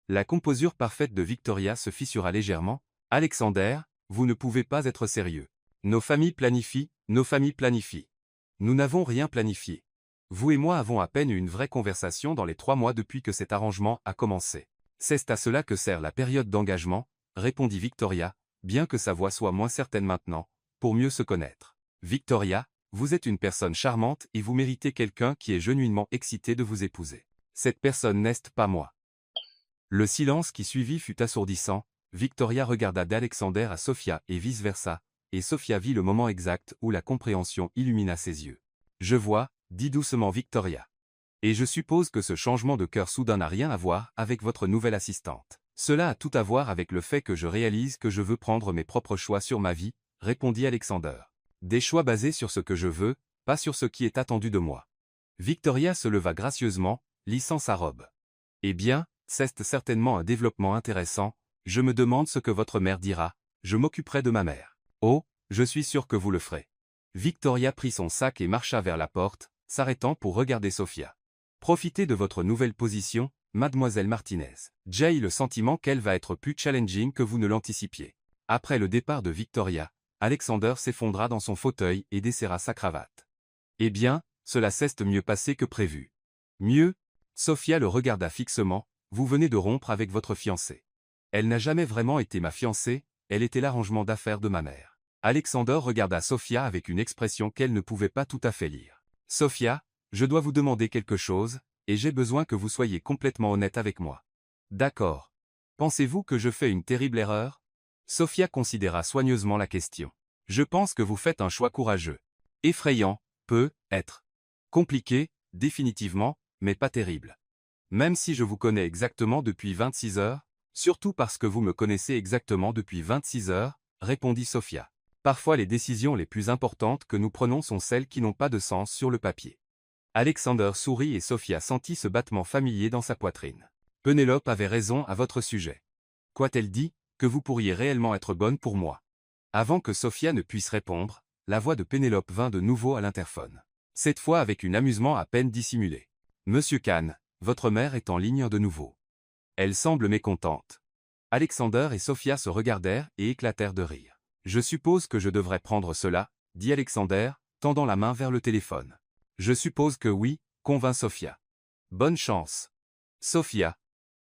La composure parfaite de Victoria se fissura légèrement. Alexander, vous ne pouvez pas être sérieux. Nos familles planifient. Nous n'avons rien planifié. Vous et moi avons à peine eu une vraie conversation dans les 3 mois depuis que cet arrangement a commencé. C'est à cela que sert la période d'engagement, répondit Victoria, bien que sa voix soit moins certaine maintenant, pour mieux se connaître. Victoria, vous êtes une personne charmante et vous méritez quelqu'un qui est genuinement excité de vous épouser. Cette personne n'est pas moi. Le silence qui suivit fut assourdissant. Victoria regarda d'Alexander à Sophia et vice-versa, et Sophia vit le moment exact où la compréhension illumina ses yeux. Je vois, dit doucement Victoria. Et je suppose que ce changement de cœur soudain n'a rien à voir avec votre nouvelle assistante. Cela a tout à voir avec le fait que je réalise que je veux prendre mes propres choix sur ma vie, répondit Alexander. Des choix basés sur ce que je veux, pas sur ce qui est attendu de moi. Victoria se leva gracieusement, lissant sa robe. Eh bien, c'est certainement un développement intéressant. Je me demande ce que votre mère dira. Je m'occuperai de ma mère. Oh, je suis sûr que vous le ferez. Victoria prit son sac et marcha vers la porte, s'arrêtant pour regarder Sophia. Profitez de votre nouvelle position, mademoiselle Martinez. J'ai le sentiment qu'elle va être plus challenging que vous ne l'anticipiez. Après le départ de Victoria, Alexander s'effondra dans son fauteuil et desserra sa cravate. Eh bien, cela s'est mieux passé que prévu. Mieux? Sophia le regarda fixement. Vous venez de rompre avec votre fiancée. Elle n'a jamais vraiment été ma fiancée, elle était l'arrangement d'affaires de ma mère. Alexander regarda Sophia avec une expression qu'elle ne pouvait pas tout à fait lire. Sophia, je dois vous demander quelque chose, et j'ai besoin que vous soyez complètement honnête avec moi. D'accord. Pensez-vous que je fais une terrible erreur? Sophia considéra soigneusement la question. Je pense que vous faites un choix courageux. Effrayant, peut être. Compliqué, définitivement, mais pas terrible. Même si je vous connais exactement depuis 26 heures, surtout parce que vous me connaissez exactement depuis 26 heures, répondit Sophia. Parfois les décisions les plus importantes que nous prenons sont celles qui n'ont pas de sens sur le papier. Alexander sourit et Sophia sentit ce battement familier dans sa poitrine. Pénélope avait raison à votre sujet. Qu'a-t-elle dit? Que vous pourriez réellement être bonne pour moi. Avant que Sophia ne puisse répondre, la voix de Pénélope vint de nouveau à l'interphone. Cette fois avec un amusement à peine dissimulé. Monsieur Kahn, votre mère est en ligne de nouveau. Elle semble mécontente. Alexander et Sophia se regardèrent et éclatèrent de rire. Je suppose que je devrais prendre cela, dit Alexander, tendant la main vers le téléphone. Je suppose que oui, convint Sophia. Bonne chance. Sophia.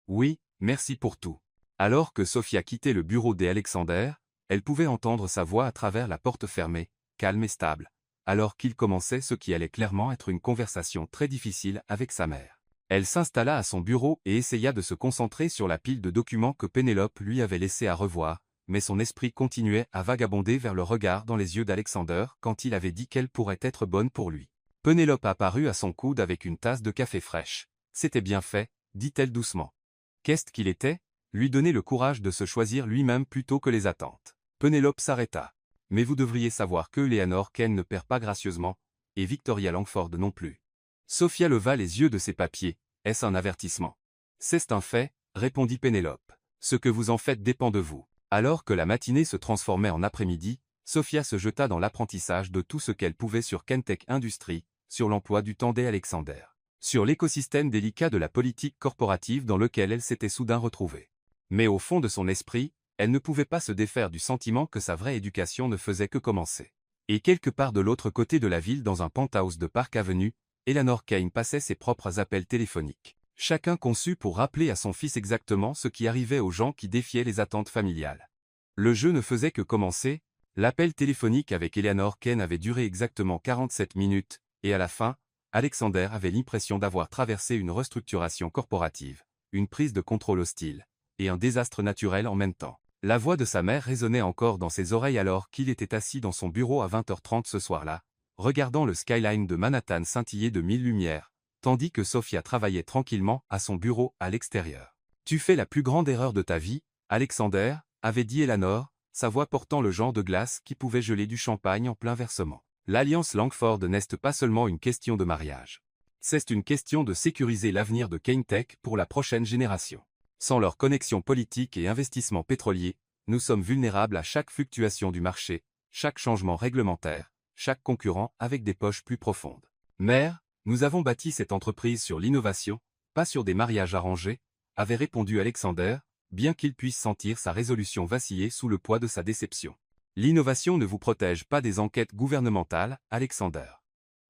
Oui, merci pour tout. Alors que Sophia quittait le bureau d'Alexander, elle pouvait entendre sa voix à travers la porte fermée, calme et stable, alors qu'il commençait ce qui allait clairement être une conversation très difficile avec sa mère. Elle s'installa à son bureau et essaya de se concentrer sur la pile de documents que Pénélope lui avait laissé à revoir, mais son esprit continuait à vagabonder vers le regard dans les yeux d'Alexander quand il avait dit qu'elle pourrait être bonne pour lui. Pénélope apparut à son coude avec une tasse de café fraîche. C'était bien fait, dit-elle doucement. Qu'est-ce qu'il était? Lui donner le courage de se choisir lui-même plutôt que les attentes. Pénélope s'arrêta. Mais vous devriez savoir que Eleanor Kahn ne perd pas gracieusement, et Victoria Langford non plus. Sophia leva les yeux de ses papiers. Est-ce un avertissement? C'est un fait, répondit Pénélope. Ce que vous en faites dépend de vous. Alors que la matinée se transformait en après-midi, Sophia se jeta dans l'apprentissage de tout ce qu'elle pouvait sur Kentech Industries, sur l'emploi du temps d'Alexander, sur l'écosystème délicat de la politique corporative dans lequel elle s'était soudain retrouvée. Mais au fond de son esprit, elle ne pouvait pas se défaire du sentiment que sa vraie éducation ne faisait que commencer. Et quelque part de l'autre côté de la ville dans un penthouse de Park Avenue, Eleanor Kahn passait ses propres appels téléphoniques. Chacun conçu pour rappeler à son fils exactement ce qui arrivait aux gens qui défiaient les attentes familiales. Le jeu ne faisait que commencer, l'appel téléphonique avec Eleanor Kahn avait duré exactement 47 minutes, et à la fin, Alexander avait l'impression d'avoir traversé une restructuration corporative, une prise de contrôle hostile, et un désastre naturel en même temps. La voix de sa mère résonnait encore dans ses oreilles alors qu'il était assis dans son bureau à 20h30 ce soir-là, regardant le skyline de Manhattan scintiller de 1000 lumières, tandis que Sophia travaillait tranquillement à son bureau à l'extérieur. « Tu fais la plus grande erreur de ta vie, Alexander », avait dit Eleanor, sa voix portant le genre de glace qui pouvait geler du champagne en plein versement. L'alliance Langford n'est pas seulement une question de mariage. C'est une question de sécuriser l'avenir de Kentech pour la prochaine génération. Sans leur connexion politique et investissement pétrolier, nous sommes vulnérables à chaque fluctuation du marché, chaque changement réglementaire, chaque concurrent avec des poches plus profondes. Mère, nous avons bâti cette entreprise sur l'innovation, pas sur des mariages arrangés, avait répondu Alexander, bien qu'il puisse sentir sa résolution vaciller sous le poids de sa déception. L'innovation ne vous protège pas des enquêtes gouvernementales, Alexander.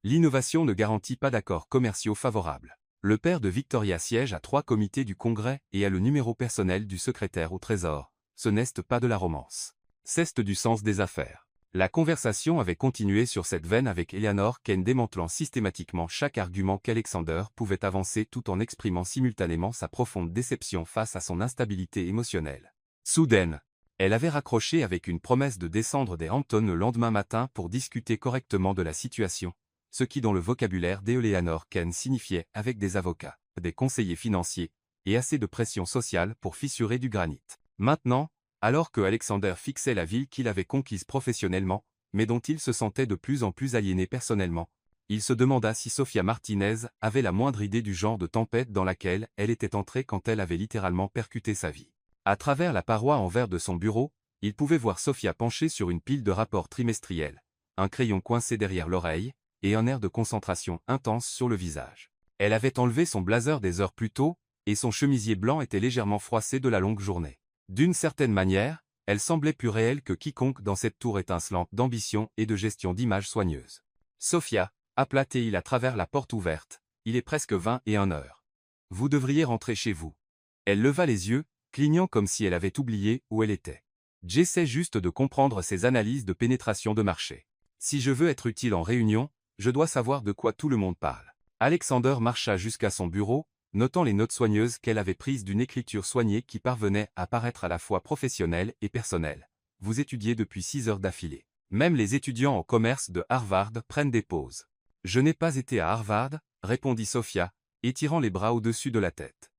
L'innovation ne garantit pas d'accords commerciaux favorables. Le père de Victoria siège à 3 comités du Congrès et a le numéro personnel du secrétaire au Trésor. Ce n'est pas de la romance. C'est du sens des affaires. La conversation avait continué sur cette veine avec Eleanor Kahn démantelant systématiquement chaque argument qu'Alexander pouvait avancer tout en exprimant simultanément sa profonde déception face à son instabilité émotionnelle. Soudaine, elle avait raccroché avec une promesse de descendre des Hamptons le lendemain matin pour discuter correctement de la situation, ce qui dans le vocabulaire d'Eleanor Kahn signifiait avec des avocats, des conseillers financiers, et assez de pression sociale pour fissurer du granit. Maintenant, alors que Alexander fixait la ville qu'il avait conquise professionnellement, mais dont il se sentait de plus en plus aliéné personnellement, il se demanda si Sophia Martinez avait la moindre idée du genre de tempête dans laquelle elle était entrée quand elle avait littéralement percuté sa vie. À travers la paroi en verre de son bureau, il pouvait voir Sophia penchée sur une pile de rapports trimestriels, un crayon coincé derrière l'oreille, et un air de concentration intense sur le visage. Elle avait enlevé son blazer des heures plus tôt, et son chemisier blanc était légèrement froissé de la longue journée. D'une certaine manière, elle semblait plus réelle que quiconque dans cette tour étincelante d'ambition et de gestion d'image soigneuse. Sophia, appela-t-il à travers la porte ouverte, il est presque 21h. Vous devriez rentrer chez vous. Elle leva les yeux, clignant comme si elle avait oublié où elle était. J'essaie juste de comprendre ces analyses de pénétration de marché. Si je veux être utile en réunion, je dois savoir de quoi tout le monde parle. Alexander marcha jusqu'à son bureau, notant les notes soigneuses qu'elle avait prises d'une écriture soignée qui parvenait à paraître à la fois professionnelle et personnelle. Vous étudiez depuis 6 heures d'affilée. Même les étudiants en commerce de Harvard prennent des pauses. Je n'ai pas été à Harvard, répondit Sophia, étirant les bras au-dessus de la tête.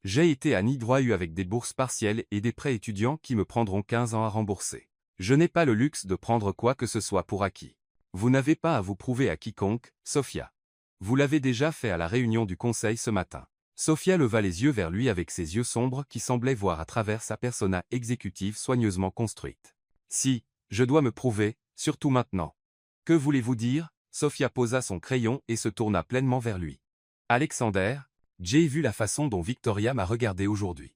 J'ai été à NYU avec des bourses partielles et des prêts étudiants qui me prendront 15 ans à rembourser. Je n'ai pas le luxe de prendre quoi que ce soit pour acquis. Vous n'avez pas à vous prouver à quiconque, Sophia. Vous l'avez déjà fait à la réunion du conseil ce matin. Sophia leva les yeux vers lui avec ses yeux sombres qui semblaient voir à travers sa persona exécutive soigneusement construite. Si, je dois me prouver, surtout maintenant. Que voulez-vous dire? Sophia posa son crayon et se tourna pleinement vers lui. Alexander, j'ai vu la façon dont Victoria m'a regardé aujourd'hui.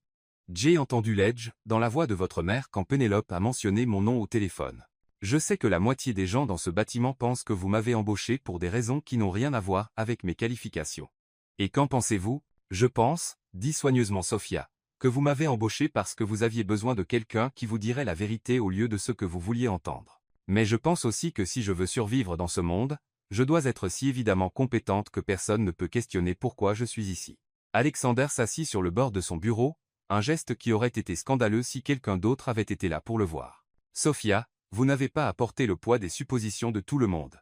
J'ai entendu l'edge dans la voix de votre mère quand Pénélope a mentionné mon nom au téléphone. Je sais que la moitié des gens dans ce bâtiment pensent que vous m'avez embauché pour des raisons qui n'ont rien à voir avec mes qualifications. Et qu'en pensez-vous? Je pense, dit soigneusement Sophia, que vous m'avez embauché parce que vous aviez besoin de quelqu'un qui vous dirait la vérité au lieu de ce que vous vouliez entendre. Mais je pense aussi que si je veux survivre dans ce monde, je dois être si évidemment compétente que personne ne peut questionner pourquoi je suis ici. Alexander s'assit sur le bord de son bureau, un geste qui aurait été scandaleux si quelqu'un d'autre avait été là pour le voir. Sophia, vous n'avez pas à porter le poids des suppositions de tout le monde.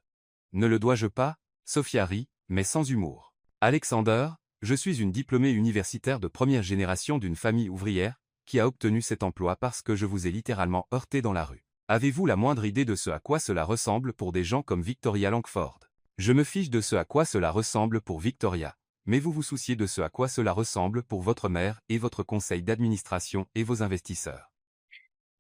Ne le dois-je pas? Sophia rit, mais sans humour. Alexander, je suis une diplômée universitaire de première génération d'une famille ouvrière, qui a obtenu cet emploi parce que je vous ai littéralement heurté dans la rue. Avez-vous la moindre idée de ce à quoi cela ressemble pour des gens comme Victoria Langford? Je me fiche de ce à quoi cela ressemble pour Victoria, mais vous vous souciez de ce à quoi cela ressemble pour votre mère et votre conseil d'administration et vos investisseurs.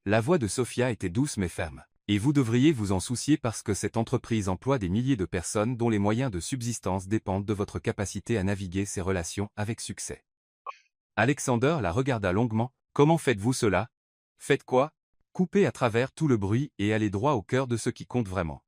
La voix de Sophia était douce mais ferme. Et vous devriez vous en soucier parce que cette entreprise emploie des milliers de personnes dont les moyens de subsistance dépendent de votre capacité à naviguer ces relations avec succès. Alexander la regarda longuement. Comment faites-vous cela? Faites quoi? Coupez à travers tout le bruit et allez droit au cœur de ce qui compte vraiment.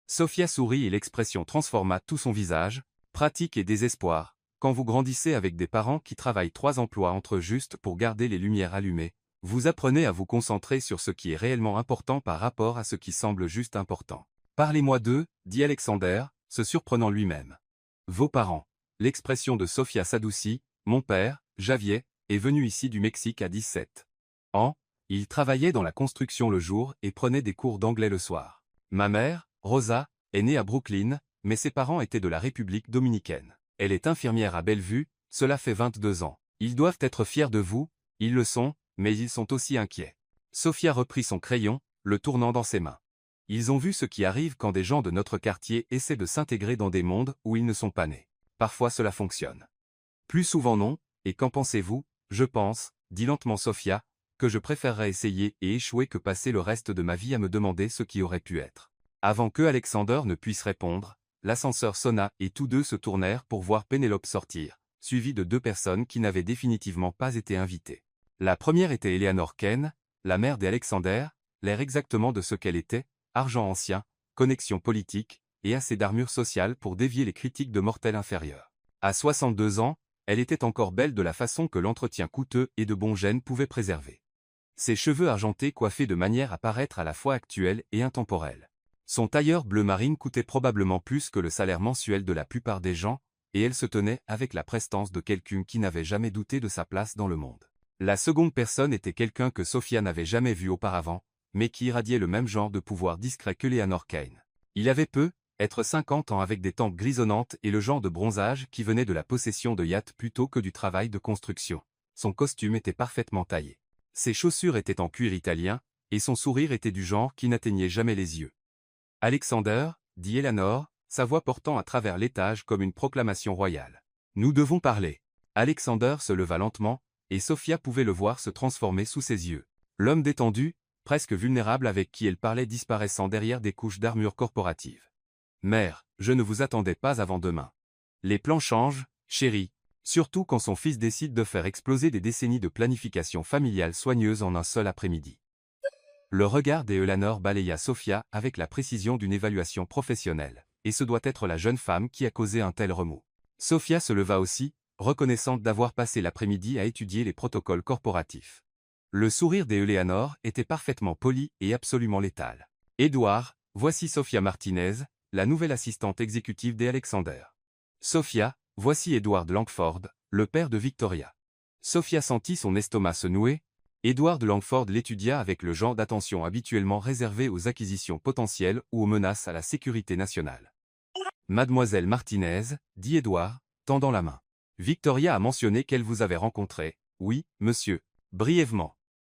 Sophia sourit et l'expression transforma tout son visage, pratique et désespoir. Quand vous grandissez avec des parents qui travaillent 3 emplois entre eux juste pour garder les lumières allumées, vous apprenez à vous concentrer sur ce qui est réellement important par rapport à ce qui semble juste important. Parlez-moi d'eux, dit Alexander, se surprenant lui-même. Vos parents. L'expression de Sophia s'adoucit. Mon père, Javier, est venu ici du Mexique à 17 ans. Il travaillait dans la construction le jour et prenait des cours d'anglais le soir. Ma mère, Rosa, est née à Brooklyn, mais ses parents étaient de la République dominicaine. Elle est infirmière à Bellevue, cela fait 22 ans. Ils doivent être fiers de vous, ils le sont, mais ils sont aussi inquiets. Sophia reprit son crayon, le tournant dans ses mains. Ils ont vu ce qui arrive quand des gens de notre quartier essaient de s'intégrer dans des mondes où ils ne sont pas nés. Parfois cela fonctionne. Plus souvent non, et qu'en pensez-vous? Je pense, dit lentement Sophia, que je préférerais essayer et échouer que passer le reste de ma vie à me demander ce qui aurait pu être. Avant que Alexander ne puisse répondre, l'ascenseur sonna et tous deux se tournèrent pour voir Pénélope sortir, suivie de 2 personnes qui n'avaient définitivement pas été invitées. La première était Eleanor Kane, la mère d'Alexander, l'air exactement de ce qu'elle était, argent ancien, connexion politique, et assez d'armure sociale pour dévier les critiques de mortels inférieurs. À 62 ans, elle était encore belle de la façon que l'entretien coûteux et de bon gène pouvait préserver. Ses cheveux argentés coiffés de manière à paraître à la fois actuels et intemporels. Son tailleur bleu marine coûtait probablement plus que le salaire mensuel de la plupart des gens, et elle se tenait avec la prestance de quelqu'un qui n'avait jamais douté de sa place dans le monde. La seconde personne était quelqu'un que Sophia n'avait jamais vu auparavant, mais qui irradiait le même genre de pouvoir discret que Eleanor Kane. Il avait peu, être 50 ans avec des tempes grisonnantes et le genre de bronzage qui venait de la possession de yachts plutôt que du travail de construction. Son costume était parfaitement taillé. Ses chaussures étaient en cuir italien, et son sourire était du genre qui n'atteignait jamais les yeux. Alexander, dit Eleanor, sa voix portant à travers l'étage comme une proclamation royale. Nous devons parler. Alexander se leva lentement, et Sophia pouvait le voir se transformer sous ses yeux. L'homme détendu, presque vulnérable avec qui elle parlait disparaissant derrière des couches d'armure corporative. Mère, je ne vous attendais pas avant demain. Les plans changent, chérie, surtout quand son fils décide de faire exploser des décennies de planification familiale soigneuse en un seul après-midi. Le regard d'Eleanor balaya Sophia avec la précision d'une évaluation professionnelle, et ce doit être la jeune femme qui a causé un tel remous. Sophia se leva aussi, reconnaissante d'avoir passé l'après-midi à étudier les protocoles corporatifs. Le sourire d'Eleanor était parfaitement poli et absolument létal. Édouard, voici Sophia Martinez, la nouvelle assistante exécutive d'Alexander. Sophia, voici Edward Langford, le père de Victoria. Sophia sentit son estomac se nouer. Edward Langford l'étudia avec le genre d'attention habituellement réservé aux acquisitions potentielles ou aux menaces à la sécurité nationale. Mademoiselle Martinez, dit Edward, tendant la main. Victoria a mentionné qu'elle vous avait rencontré. Oui, monsieur. Brièvement.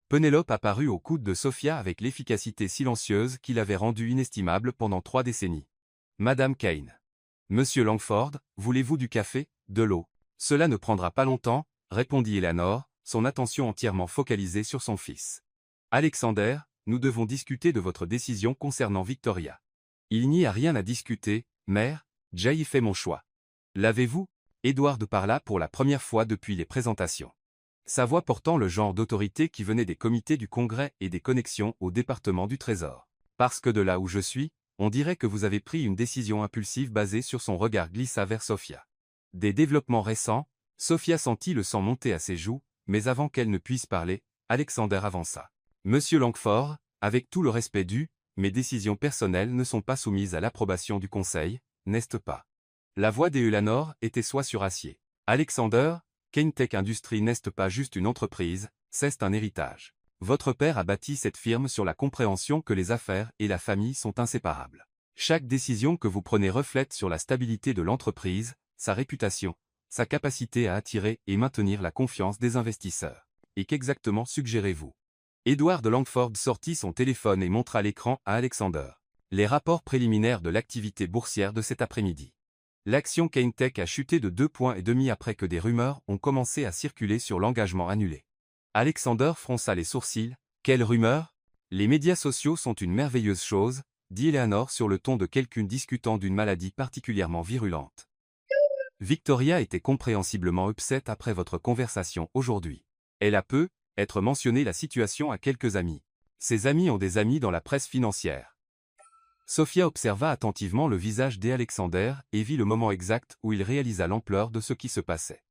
Penélope apparut au coude de Sophia avec l'efficacité silencieuse qui l'avait rendue inestimable pendant 3 décennies. Madame Kane. Monsieur Langford, voulez-vous du café, de l'eau? Cela ne prendra pas longtemps, répondit Eleanor, son attention entièrement focalisée sur son fils. Alexander, nous devons discuter de votre décision concernant Victoria. Il n'y a rien à discuter, mère, j'ai fait mon choix. L'avez-vous? Edward parla pour la première fois depuis les présentations. Sa voix portant le genre d'autorité qui venait des comités du Congrès et des connexions au département du Trésor. Parce que de là où je suis, on dirait que vous avez pris une décision impulsive basée sur son regard glissa vers Sophia. Des développements récents, Sophia sentit le sang monter à ses joues, mais avant qu'elle ne puisse parler, Alexander avança. Monsieur Langford, avec tout le respect dû, mes décisions personnelles ne sont pas soumises à l'approbation du Conseil, n'est-ce pas? La voix d'Eleanor était soie sur acier. Alexander, Kaintech Industries n'est pas juste une entreprise, c'est un héritage. Votre père a bâti cette firme sur la compréhension que les affaires et la famille sont inséparables. Chaque décision que vous prenez reflète sur la stabilité de l'entreprise, sa réputation, sa capacité à attirer et maintenir la confiance des investisseurs. Et qu'exactement suggérez-vous? Edward Langford sortit son téléphone et montra l'écran à Alexander. Les rapports préliminaires de l'activité boursière de cet après-midi. L'action Kaintech a chuté de 2,5 points après que des rumeurs ont commencé à circuler sur l'engagement annulé. Alexander fronça les sourcils. Quelles rumeurs? Les médias sociaux sont une merveilleuse chose, dit Eleanor sur le ton de quelqu'un discutant d'une maladie particulièrement virulente. Victoria était compréhensiblement upset après votre conversation aujourd'hui. Elle a être mentionné la situation à quelques amis. Ses amis ont des amis dans la presse financière. Sophia observa attentivement le visage d'Alexander et vit le moment exact où il réalisa l'ampleur de ce qui se passait.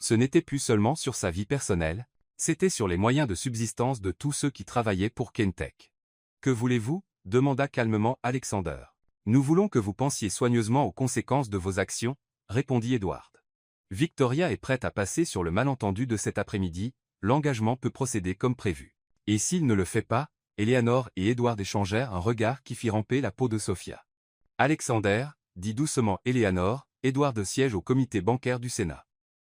Ce n'était plus seulement sur sa vie personnelle, c'était sur les moyens de subsistance de tous ceux qui travaillaient pour Kaintech. Que voulez-vous? Demanda calmement Alexander. Nous voulons que vous pensiez soigneusement aux conséquences de vos actions, répondit Edward. Victoria est prête à passer sur le malentendu de cet après-midi, l'engagement peut procéder comme prévu. Et s'il ne le fait pas? Eleanor et Edward échangèrent un regard qui fit ramper la peau de Sophia. Alexander, dit doucement Eleanor, Edward siège au comité bancaire du Sénat.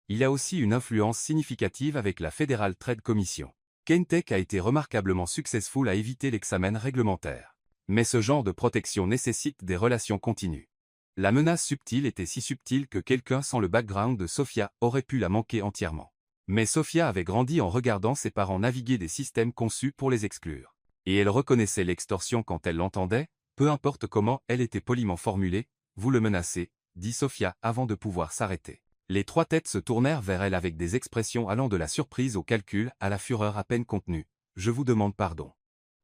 Il a aussi une influence significative avec la Federal Trade Commission. Kaintech a été remarquablement successful à éviter l'examen réglementaire. Mais ce genre de protection nécessite des relations continues. La menace subtile était si subtile que quelqu'un sans le background de Sophia aurait pu la manquer entièrement. Mais Sophia avait grandi en regardant ses parents naviguer des systèmes conçus pour les exclure. Et elle reconnaissait l'extorsion quand elle l'entendait, peu importe comment elle était poliment formulée. Vous le menacez, dit Sophia avant de pouvoir s'arrêter. Les 3 têtes se tournèrent vers elle avec des expressions allant de la surprise au calcul à la fureur à peine contenue. Je vous demande pardon.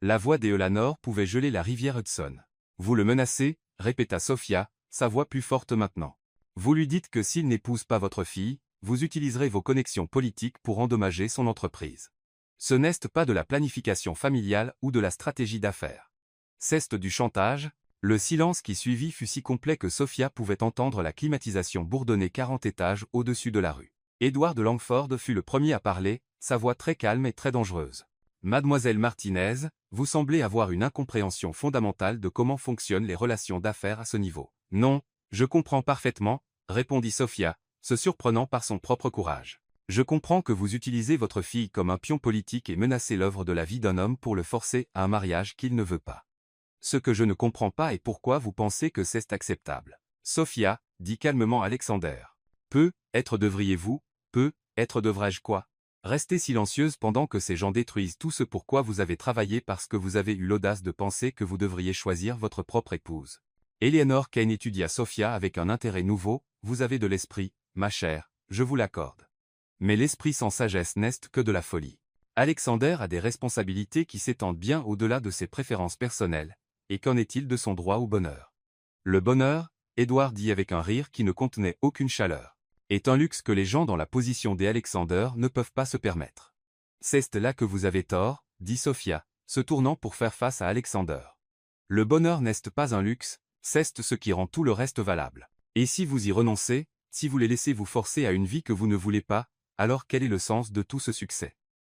La voix d'Eleanor pouvait geler la rivière Hudson. Vous le menacez, répéta Sophia, sa voix plus forte maintenant. Vous lui dites que s'il n'épouse pas votre fille, vous utiliserez vos connexions politiques pour endommager son entreprise. Ce n'est pas de la planification familiale ou de la stratégie d'affaires. C'est du chantage. Le silence qui suivit fut si complet que Sophia pouvait entendre la climatisation bourdonner 40 étages au-dessus de la rue. Edward Langford fut le premier à parler, sa voix très calme et très dangereuse. Mademoiselle Martinez, vous semblez avoir une incompréhension fondamentale de comment fonctionnent les relations d'affaires à ce niveau. Non, je comprends parfaitement, répondit Sophia, se surprenant par son propre courage. Je comprends que vous utilisez votre fille comme un pion politique et menacez l'œuvre de la vie d'un homme pour le forcer à un mariage qu'il ne veut pas. Ce que je ne comprends pas est pourquoi vous pensez que c'est acceptable. Sophia, dit calmement Alexander. Être devriez-vous, être devrais-je quoi? Restez silencieuse pendant que ces gens détruisent tout ce pourquoi vous avez travaillé parce que vous avez eu l'audace de penser que vous devriez choisir votre propre épouse. Eleanor Kane étudia Sophia avec un intérêt nouveau. Vous avez de l'esprit, ma chère, je vous l'accorde. Mais l'esprit sans sagesse n'est que de la folie. Alexander a des responsabilités qui s'étendent bien au-delà de ses préférences personnelles. Et qu'en est-il de son droit au bonheur? Le bonheur, Edward dit avec un rire qui ne contenait aucune chaleur, est un luxe que les gens dans la position d'Alexander ne peuvent pas se permettre. C'est là que vous avez tort, dit Sophia, se tournant pour faire face à Alexander. Le bonheur n'est pas un luxe, c'est ce qui rend tout le reste valable. Et si vous y renoncez, Si vous les laissez vous forcer à une vie que vous ne voulez pas, alors quel est le sens de tout ce succès?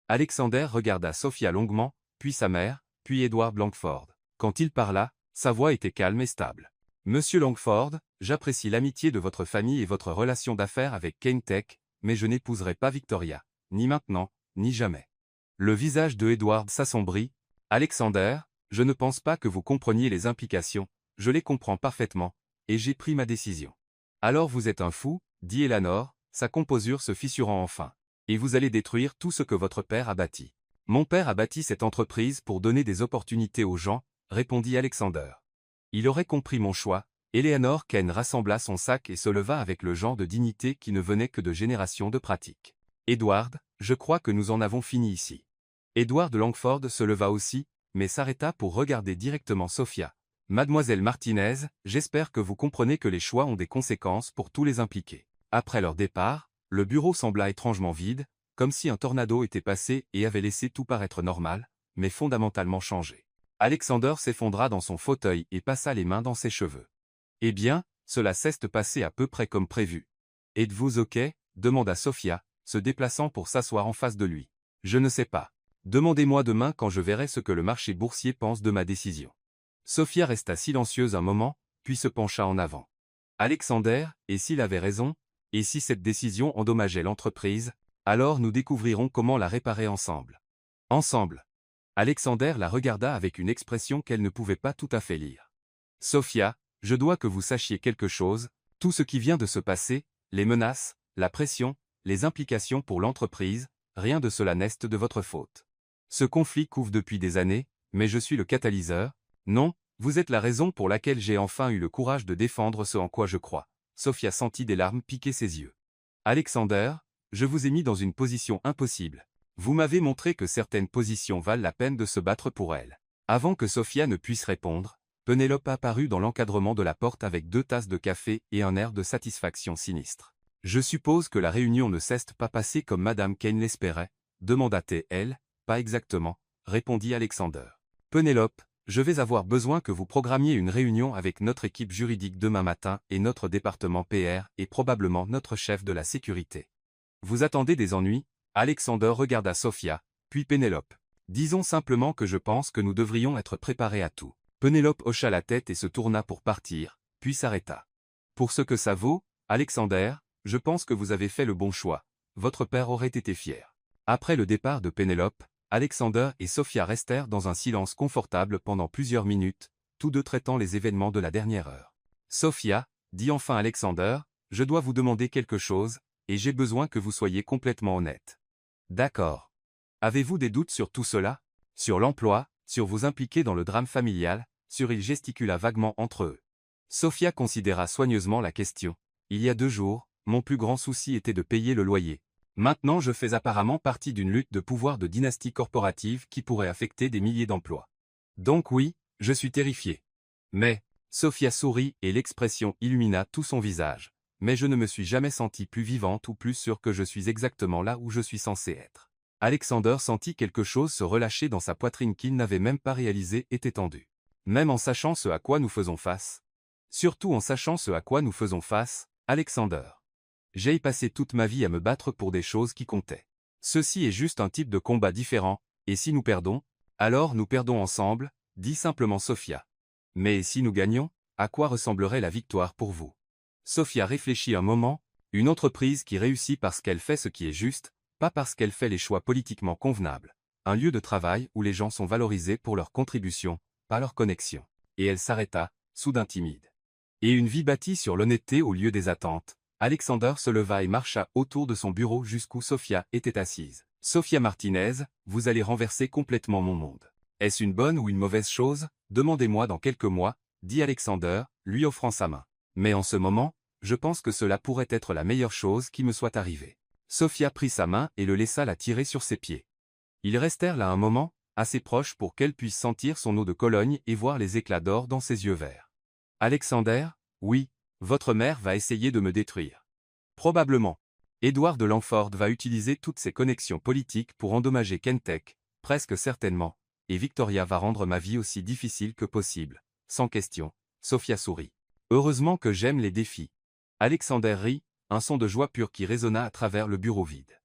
Alexander regarda Sophia longuement, puis sa mère, puis Edward Langford. Quand il parla, sa voix était calme et stable. Monsieur Langford, j'apprécie l'amitié de votre famille et votre relation d'affaires avec Kentek, mais je n'épouserai pas Victoria, ni maintenant, ni jamais. Le visage de Edward s'assombrit. Alexander, je ne pense pas que vous compreniez les implications, je les comprends parfaitement, et j'ai pris ma décision. Alors vous êtes un fou, dit Eleanor, sa composure se fissurant enfin. Et vous allez détruire tout ce que votre père a bâti. Mon père a bâti cette entreprise pour donner des opportunités aux gens, répondit Alexander. Il aurait compris mon choix. Eleanor Kane rassembla son sac et se leva avec le genre de dignité qui ne venait que de générations de pratique. Edward, je crois que nous en avons fini ici. Edward Langford se leva aussi, mais s'arrêta pour regarder directement Sophia. Mademoiselle Martinez, j'espère que vous comprenez que les choix ont des conséquences pour tous les impliqués. Après leur départ, le bureau sembla étrangement vide, comme si un tornado était passé et avait laissé tout paraître normal, mais fondamentalement changé. Alexander s'effondra dans son fauteuil et passa les mains dans ses cheveux. Eh bien, cela s'est passé à peu près comme prévu. Êtes-vous OK? Demanda Sophia, se déplaçant pour s'asseoir en face de lui. Je ne sais pas. Demandez-moi demain quand je verrai ce que le marché boursier pense de ma décision. Sophia resta silencieuse un moment, puis se pencha en avant. Alexander, et s'il avait raison, et si cette décision endommageait l'entreprise, alors nous découvrirons comment la réparer ensemble. Ensemble. Alexander la regarda avec une expression qu'elle ne pouvait pas tout à fait lire. Sophia, je dois que vous sachiez quelque chose, tout ce qui vient de se passer, les menaces, la pression, les implications pour l'entreprise, rien de cela n'est de votre faute. Ce conflit couve depuis des années, mais je suis le catalyseur. Non, vous êtes la raison pour laquelle j'ai enfin eu le courage de défendre ce en quoi je crois. Sophia sentit des larmes piquer ses yeux. Alexander, je vous ai mis dans une position impossible. Vous m'avez montré que certaines positions valent la peine de se battre pour elles. Avant que Sophia ne puisse répondre, Penélope apparut dans l'encadrement de la porte avec 2 tasses de café et un air de satisfaction sinistre. Je suppose que la réunion ne s'est pas passée comme Madame Kane l'espérait, demanda-t-elle. Pas exactement, répondit Alexander. Penélope, je vais avoir besoin que vous programmiez une réunion avec notre équipe juridique demain matin et notre département PR et probablement notre chef de la sécurité. Vous attendez des ennuis? Alexander regarda Sophia, puis Pénélope. Disons simplement que je pense que nous devrions être préparés à tout. Pénélope hocha la tête et se tourna pour partir, puis s'arrêta. Pour ce que ça vaut, Alexander, je pense que vous avez fait le bon choix. Votre père aurait été fier. Après le départ de Pénélope, Alexander et Sophia restèrent dans un silence confortable pendant plusieurs minutes, tous deux traitant les événements de la dernière heure. Sophia, dit enfin Alexander, je dois vous demander quelque chose, et j'ai besoin que vous soyez complètement honnête. D'accord. Avez-vous des doutes sur tout cela? Sur l'emploi, sur vous impliquer dans le drame familial, sur il gesticula vaguement entre eux. Sophia considéra soigneusement la question. Il y a 2 jours, mon plus grand souci était de payer le loyer. Maintenant je fais apparemment partie d'une lutte de pouvoir de dynastie corporative qui pourrait affecter des milliers d'emplois. Donc oui, je suis terrifié. Mais, Sophia sourit et l'expression illumina tout son visage. Mais je ne me suis jamais sentie plus vivante ou plus sûre que je suis exactement là où je suis censé être. Alexander sentit quelque chose se relâcher dans sa poitrine qu'il n'avait même pas réalisé était tendue. Même en sachant ce à quoi nous faisons face. Surtout en sachant ce à quoi nous faisons face, Alexander. J'ai passé toute ma vie à me battre pour des choses qui comptaient. Ceci est juste un type de combat différent, et si nous perdons, alors nous perdons ensemble, dit simplement Sophia. Mais si nous gagnons, à quoi ressemblerait la victoire pour vous? Sophia réfléchit un moment, une entreprise qui réussit parce qu'elle fait ce qui est juste, pas parce qu'elle fait les choix politiquement convenables. Un lieu de travail où les gens sont valorisés pour leur contribution, pas leur connexion. Et elle s'arrêta, soudain timide. Et une vie bâtie sur l'honnêteté au lieu des attentes. Alexander se leva et marcha autour de son bureau jusqu'où Sophia était assise. Sophia Martinez, vous allez renverser complètement mon monde. Est-ce une bonne ou une mauvaise chose? Demandez-moi dans quelques mois, dit Alexander, lui offrant sa main. Mais en ce moment, je pense que cela pourrait être la meilleure chose qui me soit arrivée. Sophia prit sa main et le laissa la tirer sur ses pieds. Ils restèrent là un moment, assez proches pour qu'elle puisse sentir son eau de Cologne et voir les éclats d'or dans ses yeux verts. Alexander, oui, votre mère va essayer de me détruire. Probablement. Edward Langford va utiliser toutes ses connexions politiques pour endommager Kentek, presque certainement, et Victoria va rendre ma vie aussi difficile que possible. Sans question, Sophia sourit. Heureusement que j'aime les défis. Alexander rit, un son de joie pure qui résonna à travers le bureau vide.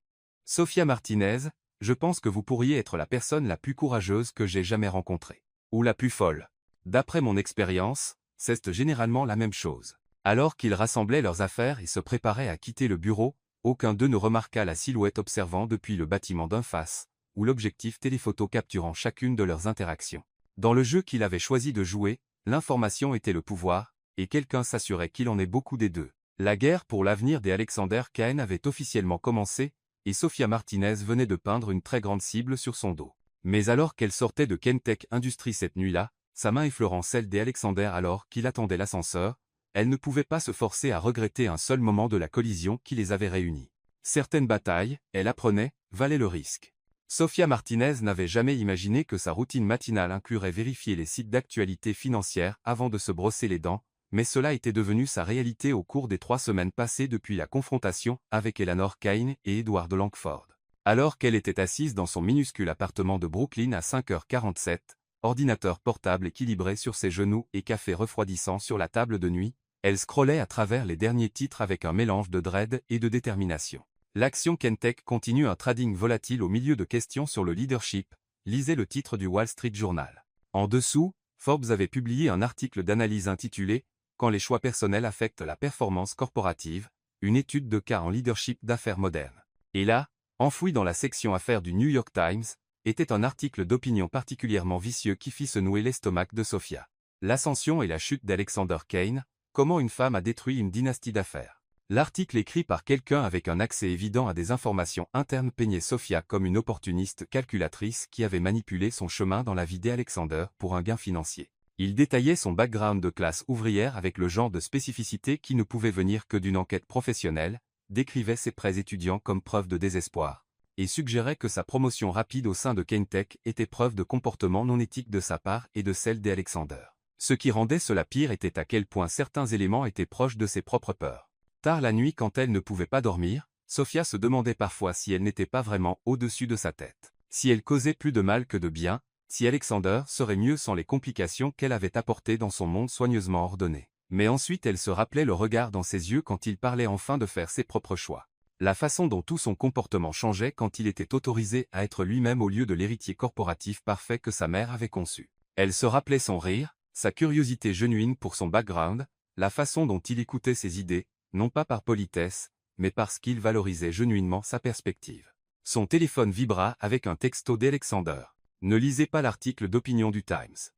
Sofia Martinez, je pense que vous pourriez être la personne la plus courageuse que j'ai jamais rencontrée. Ou la plus folle. D'après mon expérience, c'est généralement la même chose. Alors qu'ils rassemblaient leurs affaires et se préparaient à quitter le bureau, aucun d'eux ne remarqua la silhouette observant depuis le bâtiment d'un face, ou l'objectif téléphoto capturant chacune de leurs interactions. Dans le jeu qu'il avait choisi de jouer, l'information était le pouvoir, et quelqu'un s'assurait qu'il en ait beaucoup des deux. La guerre pour l'avenir des Alexander Kane avait officiellement commencé, et Sofia Martinez venait de peindre une très grande cible sur son dos. Mais alors qu'elle sortait de Kentech Industries cette nuit-là, sa main effleurant celle des Alexander alors qu'il attendait l'ascenseur, elle ne pouvait pas se forcer à regretter un seul moment de la collision qui les avait réunis. Certaines batailles, elle apprenait, valaient le risque. Sofia Martinez n'avait jamais imaginé que sa routine matinale inclurait vérifier les sites d'actualité financière avant de se brosser les dents, mais cela était devenu sa réalité au cours des 3 semaines passées depuis la confrontation avec Eleanor Kane et Edward Langford. Alors qu'elle était assise dans son minuscule appartement de Brooklyn à 5h47, ordinateur portable équilibré sur ses genoux et café refroidissant sur la table de nuit, elle scrollait à travers les derniers titres avec un mélange de dread et de détermination. L'action Kentech continue un trading volatile au milieu de questions sur le leadership, lisez le titre du Wall Street Journal. En dessous, Forbes avait publié un article d'analyse intitulé « Quand les choix personnels affectent la performance corporative, une étude de cas en leadership d'affaires moderne ». Et là, enfoui dans la section affaires du New York Times, était un article d'opinion particulièrement vicieux qui fit se nouer l'estomac de Sofia. L'ascension et la chute d'Alexander Kane, comment une femme a détruit une dynastie d'affaires. L'article écrit par quelqu'un avec un accès évident à des informations internes peignait Sofia comme une opportuniste calculatrice qui avait manipulé son chemin dans la vie d'Alexander pour un gain financier. Il détaillait son background de classe ouvrière avec le genre de spécificité qui ne pouvait venir que d'une enquête professionnelle, décrivait ses prêts étudiants comme preuve de désespoir, et suggérait que sa promotion rapide au sein de Kentech était preuve de comportement non éthique de sa part et de celle d'Alexander. Ce qui rendait cela pire était à quel point certains éléments étaient proches de ses propres peurs. Tard la nuit quand elle ne pouvait pas dormir, Sofia se demandait parfois si elle n'était pas vraiment au-dessus de sa tête. Si elle causait plus de mal que de bien, si Alexander serait mieux sans les complications qu'elle avait apportées dans son monde soigneusement ordonné. Mais ensuite elle se rappelait le regard dans ses yeux quand il parlait enfin de faire ses propres choix. La façon dont tout son comportement changeait quand il était autorisé à être lui-même au lieu de l'héritier corporatif parfait que sa mère avait conçu. Elle se rappelait son rire, sa curiosité genuine pour son background, la façon dont il écoutait ses idées, non pas par politesse, mais parce qu'il valorisait genuinement sa perspective. Son téléphone vibra avec un texto d'Alexander. Ne lisez pas l'article d'opinion du Times.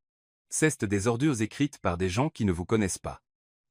C'est des ordures écrites par des gens qui ne vous connaissent pas.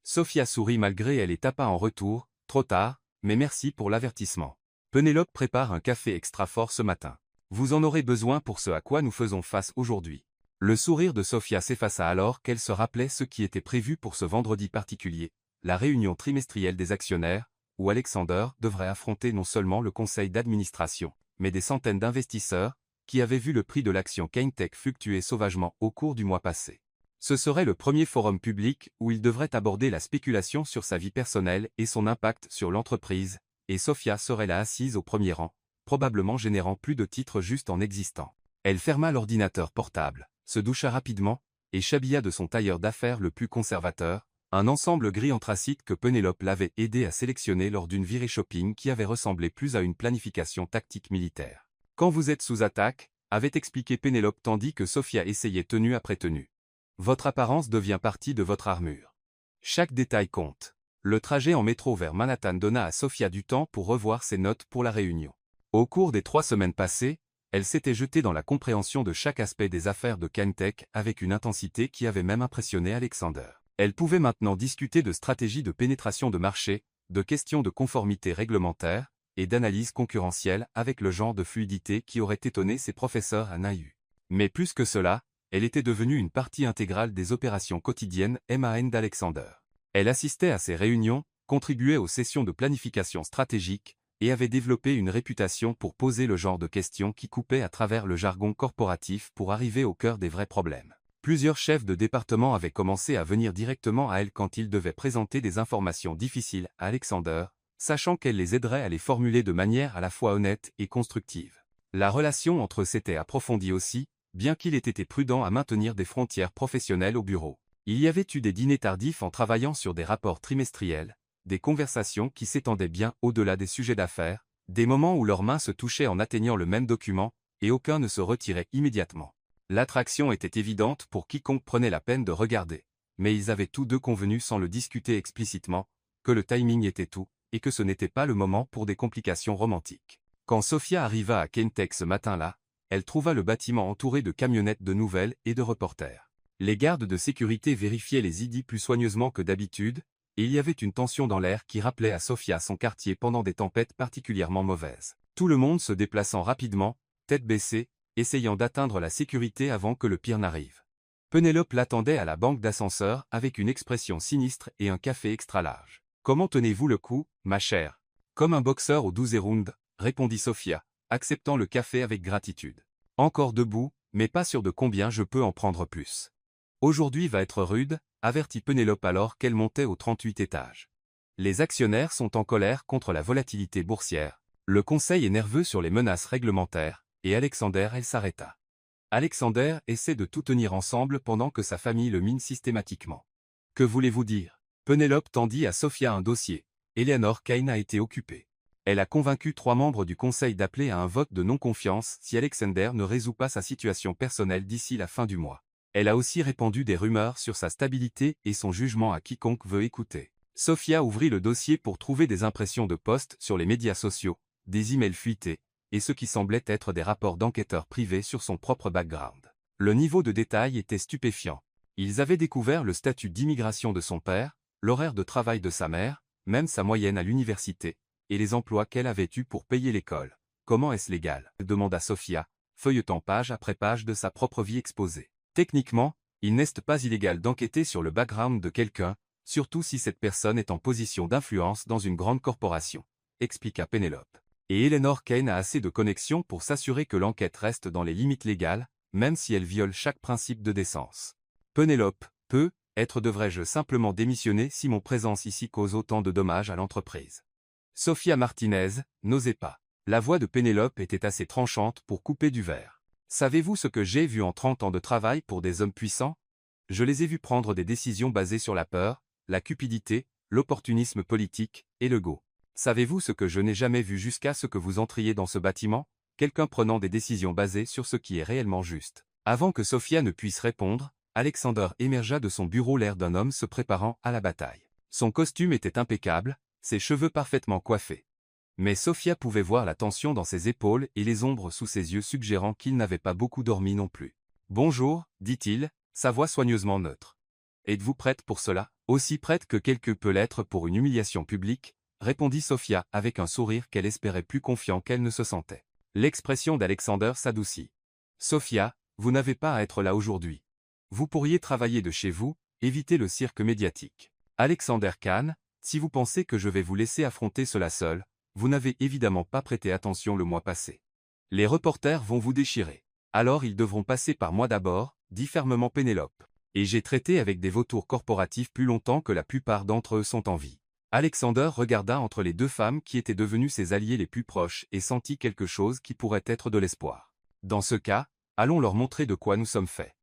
Sofia sourit malgré elle et tapa en retour, trop tard, mais merci pour l'avertissement. Penelope prépare un café extra fort ce matin. Vous en aurez besoin pour ce à quoi nous faisons face aujourd'hui. Le sourire de Sofia s'effaça alors qu'elle se rappelait ce qui était prévu pour ce vendredi particulier, la réunion trimestrielle des actionnaires, où Alexander devrait affronter non seulement le conseil d'administration, mais des centaines d'investisseurs, qui avaient vu le prix de l'action Kentech fluctuer sauvagement au cours du mois passé. Ce serait le premier forum public où il devrait aborder la spéculation sur sa vie personnelle et son impact sur l'entreprise, et Sofia serait là assise au premier rang, probablement générant plus de titres juste en existant. Elle ferma l'ordinateur portable, se doucha rapidement, et s'habilla de son tailleur d'affaires le plus conservateur, un ensemble gris anthracite que Penelope l'avait aidé à sélectionner lors d'une virée shopping qui avait ressemblé plus à une planification tactique militaire. Quand vous êtes sous attaque, avait expliqué Penelope tandis que Sofia essayait tenue après tenue. Votre apparence devient partie de votre armure. Chaque détail compte. Le trajet en métro vers Manhattan donna à Sofia du temps pour revoir ses notes pour la réunion. Au cours des 3 semaines passées, elle s'était jetée dans la compréhension de chaque aspect des affaires de Kentech avec une intensité qui avait même impressionné Alexander. Elle pouvait maintenant discuter de stratégies de pénétration de marché, de questions de conformité réglementaire, et d'analyse concurrentielle avec le genre de fluidité qui aurait étonné ses professeurs à NYU. Mais plus que cela, elle était devenue une partie intégrale des opérations quotidiennes MAN d'Alexander. Elle assistait à ses réunions, contribuait aux sessions de planification stratégique, et avait développé une réputation pour poser le genre de questions qui coupaient à travers le jargon corporatif pour arriver au cœur des vrais problèmes. Plusieurs chefs de département avaient commencé à venir directement à elle quand ils devaient présenter des informations difficiles à Alexander, sachant qu'elle les aiderait à les formuler de manière à la fois honnête et constructive. La relation entre eux s'était approfondie aussi, bien qu'il ait été prudent à maintenir des frontières professionnelles au bureau. Il y avait eu des dîners tardifs en travaillant sur des rapports trimestriels, des conversations qui s'étendaient bien au-delà des sujets d'affaires, des moments où leurs mains se touchaient en atteignant le même document, et aucun ne se retirait immédiatement. L'attraction était évidente pour quiconque prenait la peine de regarder, mais ils avaient tous deux convenu sans le discuter explicitement, que le timing était tout, et que ce n'était pas le moment pour des complications romantiques. Quand Sophia arriva à Kentek ce matin-là, elle trouva le bâtiment entouré de camionnettes de nouvelles et de reporters. Les gardes de sécurité vérifiaient les ID plus soigneusement que d'habitude, et il y avait une tension dans l'air qui rappelait à Sophia son quartier pendant des tempêtes particulièrement mauvaises. Tout le monde se déplaçant rapidement, tête baissée, essayant d'atteindre la sécurité avant que le pire n'arrive. Penelope l'attendait à la banque d'ascenseur avec une expression sinistre et un café extra large. « Comment tenez-vous le coup, ma chère ?»« Comme un boxeur au 12e round, » répondit Sophia, acceptant le café avec gratitude. « Encore debout, mais pas sûr de combien je peux en prendre plus. »« Aujourd'hui va être rude, » avertit Penelope alors qu'elle montait au 38 étage. Les actionnaires sont en colère contre la volatilité boursière, le conseil est nerveux sur les menaces réglementaires, et Alexander elle s'arrêta. Alexander essaie de tout tenir ensemble pendant que sa famille le mine systématiquement. « Que voulez-vous dire ?» Penelope tendit à Sophia un dossier. Eleanor Kane a été occupée. Elle a convaincu 3 membres du conseil d'appeler à un vote de non-confiance si Alexander ne résout pas sa situation personnelle d'ici la fin du mois. Elle a aussi répandu des rumeurs sur sa stabilité et son jugement à quiconque veut écouter. Sophia ouvrit le dossier pour trouver des impressions de posts sur les médias sociaux, des emails fuités, et ce qui semblait être des rapports d'enquêteurs privés sur son propre background. Le niveau de détail était stupéfiant. Ils avaient découvert le statut d'immigration de son père, l'horaire de travail de sa mère, même sa moyenne à l'université, et les emplois qu'elle avait eus pour payer l'école. « Comment est-ce légal ?» demanda Sophia, feuilletant page après page de sa propre vie exposée. Techniquement, il n'est pas illégal d'enquêter sur le background de quelqu'un, surtout si cette personne est en position d'influence dans une grande corporation, expliqua Penelope. Et Eleanor Kane a assez de connexions pour s'assurer que l'enquête reste dans les limites légales, même si elle viole chaque principe de décence. Penelope, devrais-je simplement démissionner si mon présence ici cause autant de dommages à l'entreprise? Sophia Martinez, n'osez pas. La voix de Penelope était assez tranchante pour couper du verre. Savez-vous ce que j'ai vu en 30 ans de travail pour des hommes puissants? Je les ai vus prendre des décisions basées sur la peur, la cupidité, l'opportunisme politique et le go. Savez-vous ce que je n'ai jamais vu jusqu'à ce que vous entriez dans ce bâtiment? Quelqu'un prenant des décisions basées sur ce qui est réellement juste. Avant que Sophia ne puisse répondre, Alexander émergea de son bureau l'air d'un homme se préparant à la bataille. Son costume était impeccable, ses cheveux parfaitement coiffés. Mais Sophia pouvait voir la tension dans ses épaules et les ombres sous ses yeux suggérant qu'il n'avait pas beaucoup dormi non plus. « Bonjour, dit-il, sa voix soigneusement neutre. « Êtes-vous prête pour cela? Aussi prête que quelque peut l'être pour une humiliation publique ?» répondit Sophia avec un sourire qu'elle espérait plus confiant qu'elle ne se sentait. L'expression d'Alexander s'adoucit. « Sophia, vous n'avez pas à être là aujourd'hui. Vous pourriez travailler de chez vous, éviter le cirque médiatique. Alexander Kane, si vous pensez que je vais vous laisser affronter cela seul, vous n'avez évidemment pas prêté attention le mois passé. Les reporters vont vous déchirer. Alors ils devront passer par moi d'abord, dit fermement Penelope. Et j'ai traité avec des vautours corporatifs plus longtemps que la plupart d'entre eux sont en vie. » Alexander regarda entre les 2 femmes qui étaient devenues ses alliés les plus proches et sentit quelque chose qui pourrait être de l'espoir. « Dans ce cas, allons leur montrer de quoi nous sommes faits. »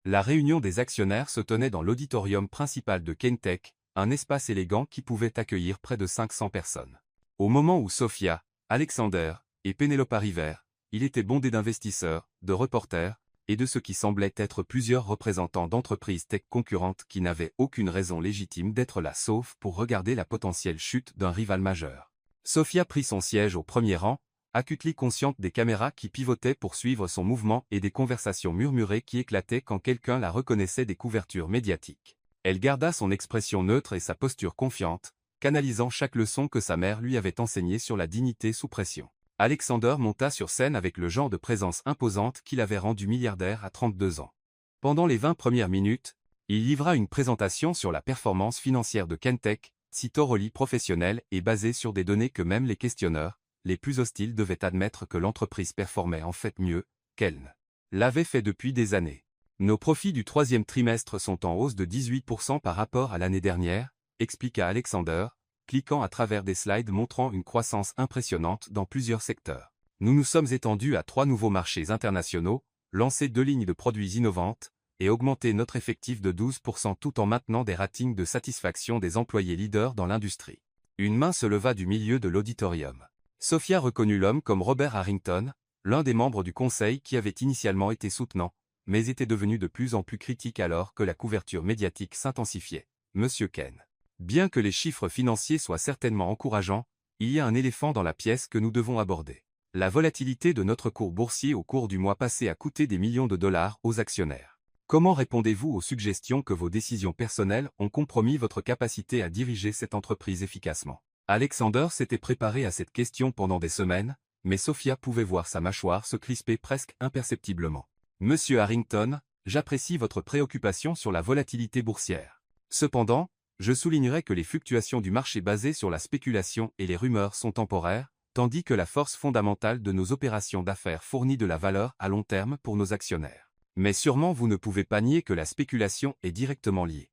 La réunion des actionnaires se tenait dans l'auditorium principal de Kentek, un espace élégant qui pouvait accueillir près de 500 personnes. Au moment où Sophia, Alexander et Penelope arrivèrent, il était bondé d'investisseurs, de reporters, et de ce qui semblait être plusieurs représentants d'entreprises tech concurrentes qui n'avaient aucune raison légitime d'être là sauf pour regarder la potentielle chute d'un rival majeur. Sophia prit son siège au premier rang, acutely consciente des caméras qui pivotaient pour suivre son mouvement et des conversations murmurées qui éclataient quand quelqu'un la reconnaissait des couvertures médiatiques. Elle garda son expression neutre et sa posture confiante, canalisant chaque leçon que sa mère lui avait enseignée sur la dignité sous pression. Alexander monta sur scène avec le genre de présence imposante qui l'avait rendu milliardaire à 32 ans. Pendant les 20 premières minutes, il livra une présentation sur la performance financière de Kentek, site thoroughly professionnel et basé sur des données que même les questionneurs, les plus hostiles devaient admettre que l'entreprise performait en fait mieux qu'elle ne l'avait fait depuis des années. Nos profits du 3e trimestre sont en hausse de 18% par rapport à l'année dernière, expliqua Alexander, cliquant à travers des slides montrant une croissance impressionnante dans plusieurs secteurs. Nous nous sommes étendus à 3 nouveaux marchés internationaux, lancé 2 lignes de produits innovantes, et augmenté notre effectif de 12% tout en maintenant des ratings de satisfaction des employés leaders dans l'industrie. Une main se leva du milieu de l'auditorium. Sophia reconnut l'homme comme Robert Harrington, l'un des membres du conseil qui avait initialement été soutenant, mais était devenu de plus en plus critique alors que la couverture médiatique s'intensifiait. Monsieur Kane. Bien que les chiffres financiers soient certainement encourageants, il y a un éléphant dans la pièce que nous devons aborder. La volatilité de notre cours boursier au cours du mois passé a coûté des millions de dollars aux actionnaires. Comment répondez-vous aux suggestions que vos décisions personnelles ont compromis votre capacité à diriger cette entreprise efficacement? Alexander s'était préparé à cette question pendant des semaines, mais Sophia pouvait voir sa mâchoire se crisper presque imperceptiblement. Monsieur Harrington, j'apprécie votre préoccupation sur la volatilité boursière. Cependant, je soulignerai que les fluctuations du marché basées sur la spéculation et les rumeurs sont temporaires, tandis que la force fondamentale de nos opérations d'affaires fournit de la valeur à long terme pour nos actionnaires. Mais sûrement vous ne pouvez pas nier que la spéculation est directement liée.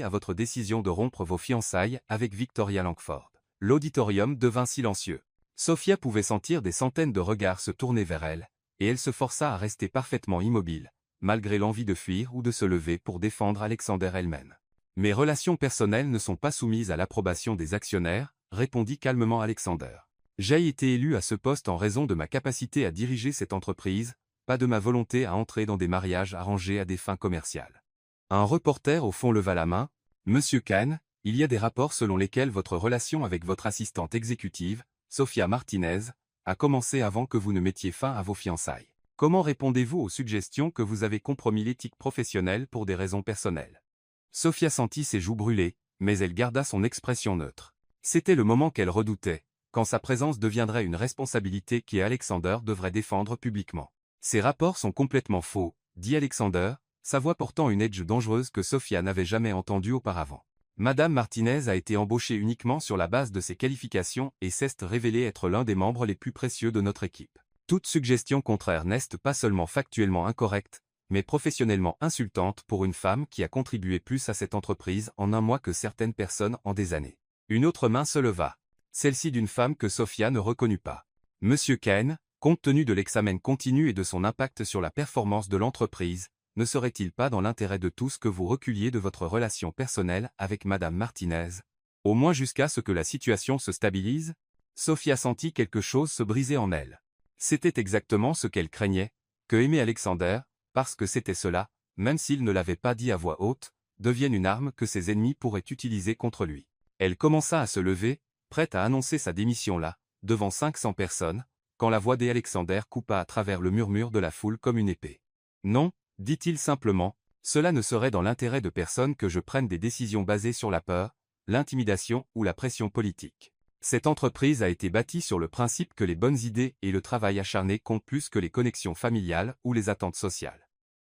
à votre décision de rompre vos fiançailles avec Victoria Langford. L'auditorium devint silencieux. Sophia pouvait sentir des centaines de regards se tourner vers elle, et elle se força à rester parfaitement immobile, malgré l'envie de fuir ou de se lever pour défendre Alexander elle-même. Mes relations personnelles ne sont pas soumises à l'approbation des actionnaires, répondit calmement Alexander. J'ai été élu à ce poste en raison de ma capacité à diriger cette entreprise, pas de ma volonté à entrer dans des mariages arrangés à des fins commerciales. Un reporter au fond leva la main. Monsieur Kane, il y a des rapports selon lesquels votre relation avec votre assistante exécutive, Sophia Martinez, a commencé avant que vous ne mettiez fin à vos fiançailles. Comment répondez-vous aux suggestions que vous avez compromis l'éthique professionnelle pour des raisons personnelles? Sophia sentit ses joues brûler, mais elle garda son expression neutre. C'était le moment qu'elle redoutait, quand sa présence deviendrait une responsabilité qu'Alexander devrait défendre publiquement. Ces rapports sont complètement faux, dit Alexander, sa voix portant une edge dangereuse que Sophia n'avait jamais entendue auparavant. Madame Martinez a été embauchée uniquement sur la base de ses qualifications et s'est révélée être l'un des membres les plus précieux de notre équipe. Toute suggestion contraire n'est pas seulement factuellement incorrecte, mais professionnellement insultante pour une femme qui a contribué plus à cette entreprise en un mois que certaines personnes en des années. Une autre main se leva. Celle-ci d'une femme que Sophia ne reconnut pas. Monsieur Kane, compte tenu de l'examen continu et de son impact sur la performance de l'entreprise, ne serait-il pas dans l'intérêt de tous que vous reculiez de votre relation personnelle avec Madame Martinez, au moins jusqu'à ce que la situation se stabilise? Sophia sentit quelque chose se briser en elle. C'était exactement ce qu'elle craignait, que aimer Alexander, parce que c'était cela, même s'il ne l'avait pas dit à voix haute, devienne une arme que ses ennemis pourraient utiliser contre lui. Elle commença à se lever, prête à annoncer sa démission là, devant 500 personnes, quand la voix d'Alexander coupa à travers le murmure de la foule comme une épée. Non, dit-il simplement, cela ne serait dans l'intérêt de personne que je prenne des décisions basées sur la peur, l'intimidation ou la pression politique. Cette entreprise a été bâtie sur le principe que les bonnes idées et le travail acharné comptent plus que les connexions familiales ou les attentes sociales.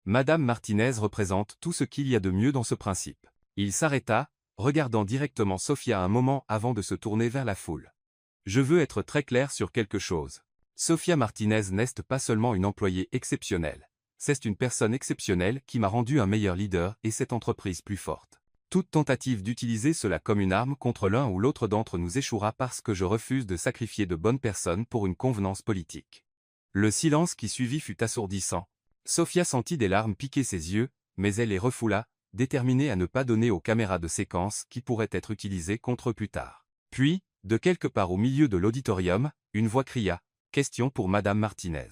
Madame Martinez représente tout ce qu'il y a de mieux dans ce principe. Il s'arrêta, regardant directement Sophia un moment avant de se tourner vers la foule. Je veux être très clair sur quelque chose. Sophia Martinez n'est pas seulement une employée exceptionnelle. C'est une personne exceptionnelle qui m'a rendu un meilleur leader et cette entreprise plus forte. Toute tentative d'utiliser cela comme une arme contre l'un ou l'autre d'entre nous échouera parce que je refuse de sacrifier de bonnes personnes pour une convenance politique. Le silence qui suivit fut assourdissant. Sophia sentit des larmes piquer ses yeux, mais elle les refoula, déterminée à ne pas donner aux caméras de séquence qui pourraient être utilisées contre eux plus tard. Puis, de quelque part au milieu de l'auditorium, une voix cria « Question pour Madame Martinez ».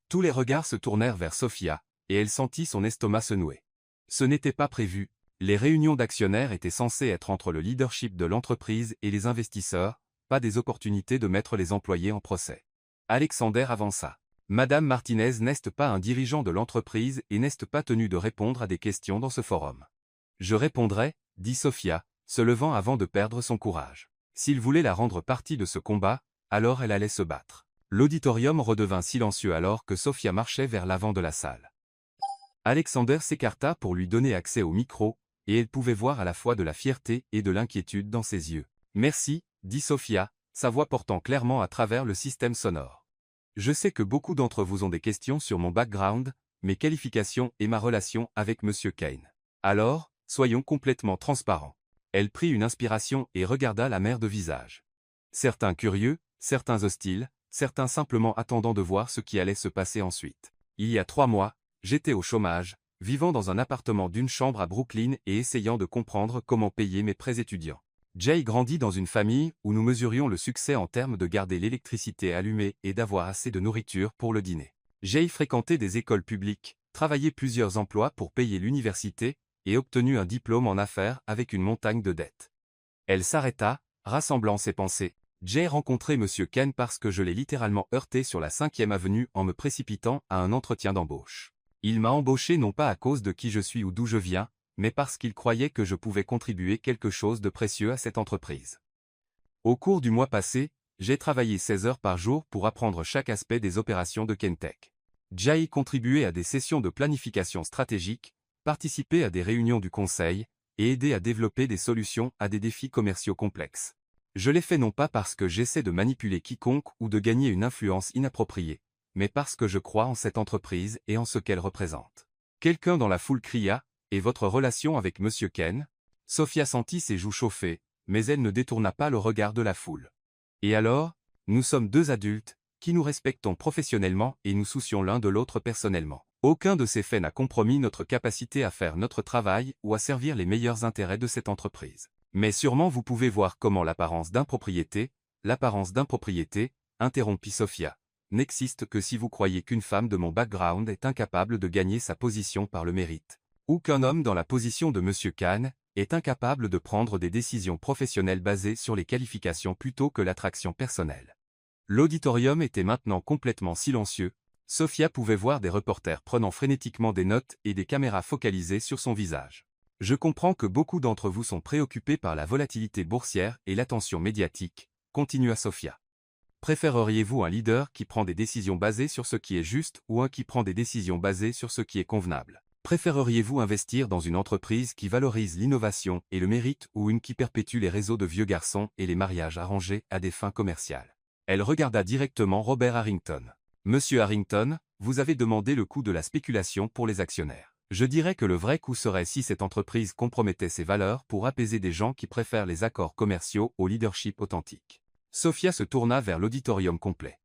Tous les regards se tournèrent vers Sophia, et elle sentit son estomac se nouer. Ce n'était pas prévu. Les réunions d'actionnaires étaient censées être entre le leadership de l'entreprise et les investisseurs, pas des opportunités de mettre les employés en procès. Alexander avança. Madame Martinez n'est pas un dirigeant de l'entreprise et n'est pas tenue de répondre à des questions dans ce forum. Je répondrai, dit Sophia, se levant avant de perdre son courage. S'il voulait la rendre partie de ce combat, alors elle allait se battre. L'auditorium redevint silencieux alors que Sophia marchait vers l'avant de la salle. Alexander s'écarta pour lui donner accès au micro, et elle pouvait voir à la fois de la fierté et de l'inquiétude dans ses yeux. Merci, dit Sophia, sa voix portant clairement à travers le système sonore. Je sais que beaucoup d'entre vous ont des questions sur mon background, mes qualifications et ma relation avec Monsieur Kane. Alors, soyons complètement transparents. Elle prit une inspiration et regarda la mère de visage. Certains curieux, certains hostiles, certains simplement attendant de voir ce qui allait se passer ensuite. Il y a 3 mois, j'étais au chômage, vivant dans un appartement d'une chambre à Brooklyn et essayant de comprendre comment payer mes prêts étudiants. Jay grandit dans une famille où nous mesurions le succès en termes de garder l'électricité allumée et d'avoir assez de nourriture pour le dîner. Jay fréquentait des écoles publiques, travaillait plusieurs emplois pour payer l'université et obtenu un diplôme en affaires avec une montagne de dettes. Elle s'arrêta, rassemblant ses pensées. Jay rencontrait Monsieur Ken parce que je l'ai littéralement heurté sur la 5e avenue en me précipitant à un entretien d'embauche. Il m'a embauché non pas à cause de qui je suis ou d'où je viens, mais parce qu'il croyait que je pouvais contribuer quelque chose de précieux à cette entreprise. Au cours du mois passé, j'ai travaillé 16 heures par jour pour apprendre chaque aspect des opérations de Kentech. Jay contribuait à des sessions de planification stratégique, participait à des réunions du conseil, et aidait à développer des solutions à des défis commerciaux complexes. Je l'ai fait non pas parce que j'essaie de manipuler quiconque ou de gagner une influence inappropriée, mais parce que je crois en cette entreprise et en ce qu'elle représente. Quelqu'un dans la foule cria, « Et votre relation avec Monsieur Ken ?» Sophia sentit ses joues chauffer, mais elle ne détourna pas le regard de la foule. Et alors, nous sommes deux adultes, qui nous respectons professionnellement et nous soucions l'un de l'autre personnellement. Aucun de ces faits n'a compromis notre capacité à faire notre travail ou à servir les meilleurs intérêts de cette entreprise. Mais sûrement vous pouvez voir comment l'apparence d'impropriété, interrompit Sophia, n'existe que si vous croyez qu'une femme de mon background est incapable de gagner sa position par le mérite, ou qu'un homme dans la position de Monsieur Khan est incapable de prendre des décisions professionnelles basées sur les qualifications plutôt que l'attraction personnelle. L'auditorium était maintenant complètement silencieux. Sophia pouvait voir des reporters prenant frénétiquement des notes et des caméras focalisées sur son visage. Je comprends que beaucoup d'entre vous sont préoccupés par la volatilité boursière et l'attention médiatique, continua Sophia. Préféreriez-vous un leader qui prend des décisions basées sur ce qui est juste ou un qui prend des décisions basées sur ce qui est convenable? Préféreriez-vous investir dans une entreprise qui valorise l'innovation et le mérite ou une qui perpétue les réseaux de vieux garçons et les mariages arrangés à des fins commerciales? Elle regarda directement Robert Harrington. Monsieur Harrington, vous avez demandé le coût de la spéculation pour les actionnaires. Je dirais que le vrai coût serait si cette entreprise compromettait ses valeurs pour apaiser des gens qui préfèrent les accords commerciaux au leadership authentique. Sophia se tourna vers l'auditorium complet.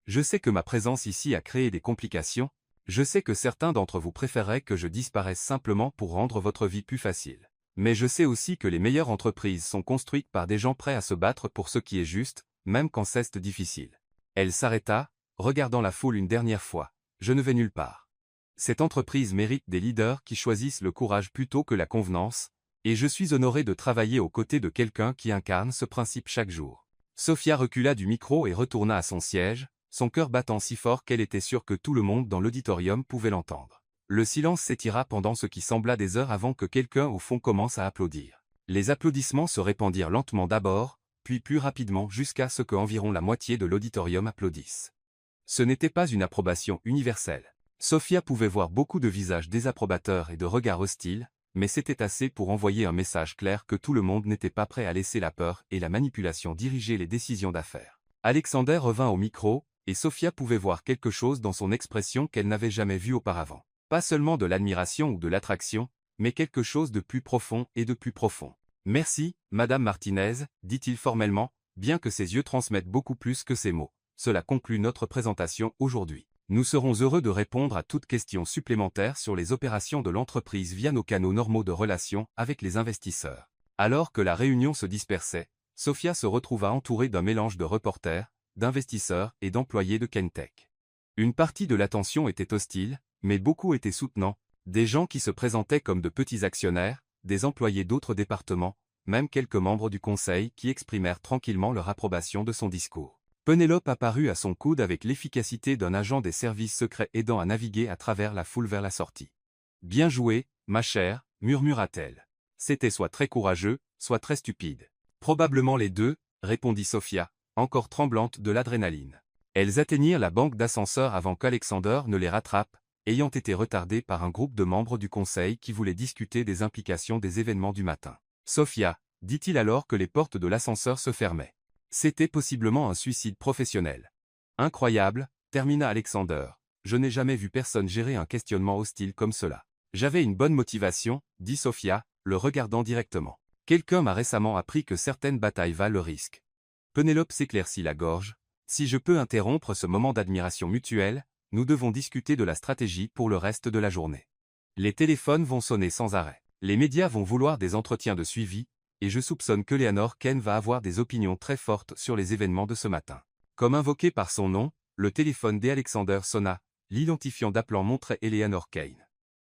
Je sais que ma présence ici a créé des complications, je sais que certains d'entre vous préféreraient que je disparaisse simplement pour rendre votre vie plus facile. Mais je sais aussi que les meilleures entreprises sont construites par des gens prêts à se battre pour ce qui est juste, même quand c'est difficile. Elle s'arrêta, regardant la foule une dernière fois. Je ne vais nulle part. Cette entreprise mérite des leaders qui choisissent le courage plutôt que la convenance, et je suis honoré de travailler aux côtés de quelqu'un qui incarne ce principe chaque jour. Sophia recula du micro et retourna à son siège, son cœur battant si fort qu'elle était sûre que tout le monde dans l'auditorium pouvait l'entendre. Le silence s'étira pendant ce qui sembla des heures avant que quelqu'un au fond commence à applaudir. Les applaudissements se répandirent lentement d'abord, puis plus rapidement jusqu'à ce que environ la moitié de l'auditorium applaudisse. Ce n'était pas une approbation universelle. Sophia pouvait voir beaucoup de visages désapprobateurs et de regards hostiles, mais c'était assez pour envoyer un message clair que tout le monde n'était pas prêt à laisser la peur et la manipulation diriger les décisions d'affaires. Alexander revint au micro, et Sophia pouvait voir quelque chose dans son expression qu'elle n'avait jamais vu auparavant. Pas seulement de l'admiration ou de l'attraction, mais quelque chose de plus profond et de plus profond. « Merci, Madame Martinez, dit-il formellement, bien que ses yeux transmettent beaucoup plus que ses mots. Cela conclut notre présentation aujourd'hui. Nous serons heureux de répondre à toute question supplémentaire sur les opérations de l'entreprise via nos canaux normaux de relations avec les investisseurs. » Alors que la réunion se dispersait, Sophia se retrouva entourée d'un mélange de reporters, d'investisseurs et d'employés de Kentech. Une partie de l'attention était hostile, mais beaucoup étaient soutenants, des gens qui se présentaient comme de petits actionnaires, des employés d'autres départements, même quelques membres du conseil qui exprimèrent tranquillement leur approbation de son discours. Penélope apparut à son coude avec l'efficacité d'un agent des services secrets aidant à naviguer à travers la foule vers la sortie. « Bien joué, ma chère, murmura-t-elle. C'était soit très courageux, soit très stupide. Probablement les deux, répondit Sophia, encore tremblante de l'adrénaline. Elles atteignirent la banque d'ascenseur avant qu'Alexander ne les rattrape, ayant été retardés par un groupe de membres du conseil qui voulaient discuter des implications des événements du matin. « Sophia, dit-il alors que les portes de l'ascenseur se fermaient. C'était possiblement un suicide professionnel. Incroyable, termina Alexander. Je n'ai jamais vu personne gérer un questionnement hostile comme cela. J'avais une bonne motivation, dit Sophia, le regardant directement. Quelqu'un m'a récemment appris que certaines batailles valent le risque. Penélope s'éclaircit la gorge. Si je peux interrompre ce moment d'admiration mutuelle, nous devons discuter de la stratégie pour le reste de la journée. Les téléphones vont sonner sans arrêt. Les médias vont vouloir des entretiens de suivi, et je soupçonne que Eleanor Kane va avoir des opinions très fortes sur les événements de ce matin. Comme invoqué par son nom, le téléphone d'Alexander sonna, l'identifiant d'appelant montrait Eleanor Kane.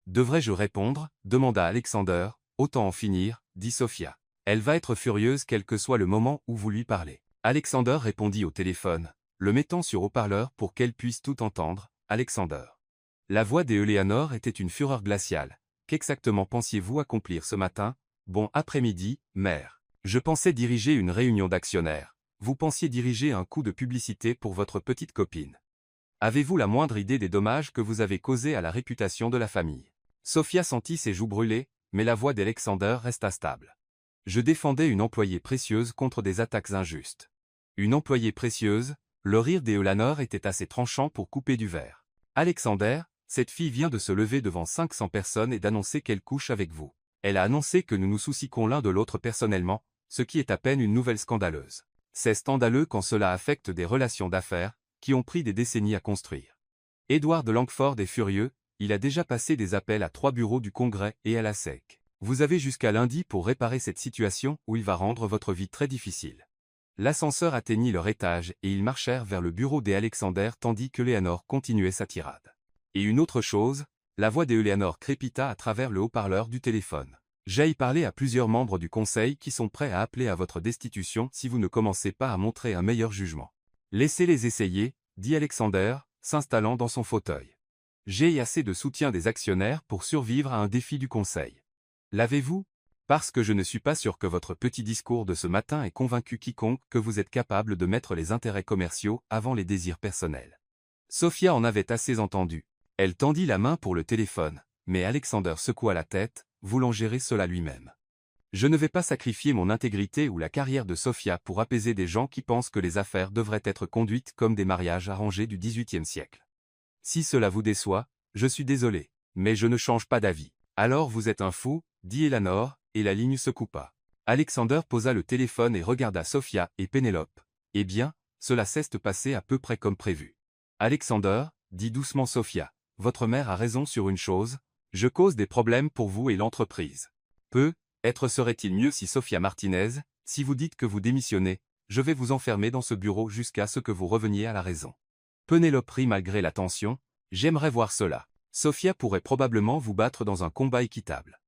Devrais-je répondre demanda Alexander. Autant en finir, dit Sophia. Elle va être furieuse quel que soit le moment où vous lui parlez. Alexander répondit au téléphone, le mettant sur haut-parleur pour qu'elle puisse tout entendre. Alexander. La voix d'Eleanor était une fureur glaciale. Qu'exactement pensiez-vous accomplir ce matin? Bon après-midi, mère. Je pensais diriger une réunion d'actionnaires. Vous pensiez diriger un coup de publicité pour votre petite copine. Avez-vous la moindre idée des dommages que vous avez causés à la réputation de la famille? Sophia sentit ses joues brûler, mais la voix d'Alexander resta stable. Je défendais une employée précieuse contre des attaques injustes. Une employée précieuse? Le rire d'Eleanor était assez tranchant pour couper du verre. Alexander, cette fille vient de se lever devant 500 personnes et d'annoncer qu'elle couche avec vous. Elle a annoncé que nous nous soucions l'un de l'autre personnellement, ce qui est à peine une nouvelle scandaleuse. C'est scandaleux quand cela affecte des relations d'affaires, qui ont pris des décennies à construire. Edward Langford est furieux, il a déjà passé des appels à 3 bureaux du Congrès et à la SEC. Vous avez jusqu'à lundi pour réparer cette situation où il va rendre votre vie très difficile. L'ascenseur atteignit leur étage et ils marchèrent vers le bureau d'Alexander tandis que Eleanor continuait sa tirade. Et une autre chose, la voix d'Eleanor crépita à travers le haut-parleur du téléphone. J'ai parlé à plusieurs membres du conseil qui sont prêts à appeler à votre destitution si vous ne commencez pas à montrer un meilleur jugement. Laissez-les essayer, dit Alexander, s'installant dans son fauteuil. J'ai assez de soutien des actionnaires pour survivre à un défi du conseil. L'avez-vous? Parce que je ne suis pas sûr que votre petit discours de ce matin ait convaincu quiconque que vous êtes capable de mettre les intérêts commerciaux avant les désirs personnels. Sophia en avait assez entendu. Elle tendit la main pour le téléphone, mais Alexander secoua la tête, voulant gérer cela lui-même. Je ne vais pas sacrifier mon intégrité ou la carrière de Sophia pour apaiser des gens qui pensent que les affaires devraient être conduites comme des mariages arrangés du XVIIIe siècle. Si cela vous déçoit, je suis désolé, mais je ne change pas d'avis. Alors vous êtes un fou, dit Eleanor, et la ligne se coupa. Alexander posa le téléphone et regarda Sophia et Pénélope. Eh bien, cela s'est passé à peu près comme prévu. Alexander, dit doucement Sophia, votre mère a raison sur une chose, je cause des problèmes pour vous et l'entreprise. Être serait-il mieux si Sophia Martinez, si vous dites que vous démissionnez, je vais vous enfermer dans ce bureau jusqu'à ce que vous reveniez à la raison. Pénélope rit malgré la tension, j'aimerais voir cela. Sophia pourrait probablement vous battre dans un combat équitable.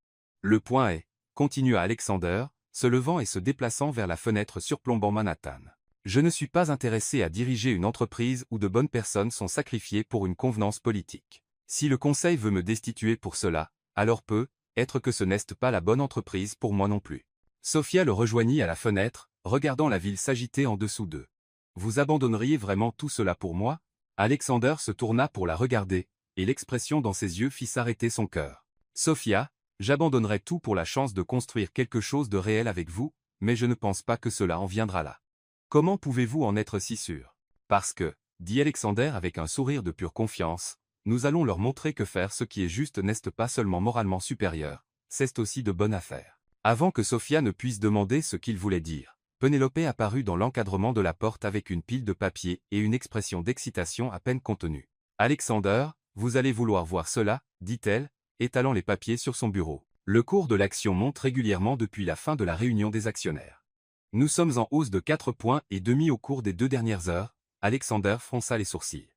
Le point est, continua Alexander, se levant et se déplaçant vers la fenêtre surplombant Manhattan. Je ne suis pas intéressé à diriger une entreprise où de bonnes personnes sont sacrifiées pour une convenance politique. Si le conseil veut me destituer pour cela, alors être que ce n'est pas la bonne entreprise pour moi non plus. Sophia le rejoignit à la fenêtre, regardant la ville s'agiter en dessous d'eux. Vous abandonneriez vraiment tout cela pour moi? Alexander se tourna pour la regarder, et l'expression dans ses yeux fit s'arrêter son cœur. Sophia, j'abandonnerai tout pour la chance de construire quelque chose de réel avec vous, mais je ne pense pas que cela en viendra là. Comment pouvez-vous en être si sûr? Parce que, dit Alexander avec un sourire de pure confiance, nous allons leur montrer que faire ce qui est juste n'est pas seulement moralement supérieur, c'est aussi de bonne affaire. Avant que Sophia ne puisse demander ce qu'il voulait dire, Pénélope apparut dans l'encadrement de la porte avec une pile de papier et une expression d'excitation à peine contenue. Alexander, vous allez vouloir voir cela, dit-elle, étalant les papiers sur son bureau. Le cours de l'action monte régulièrement depuis la fin de la réunion des actionnaires. Nous sommes en hausse de 4,5 points au cours des 2 dernières heures, Alexander fronça les sourcils.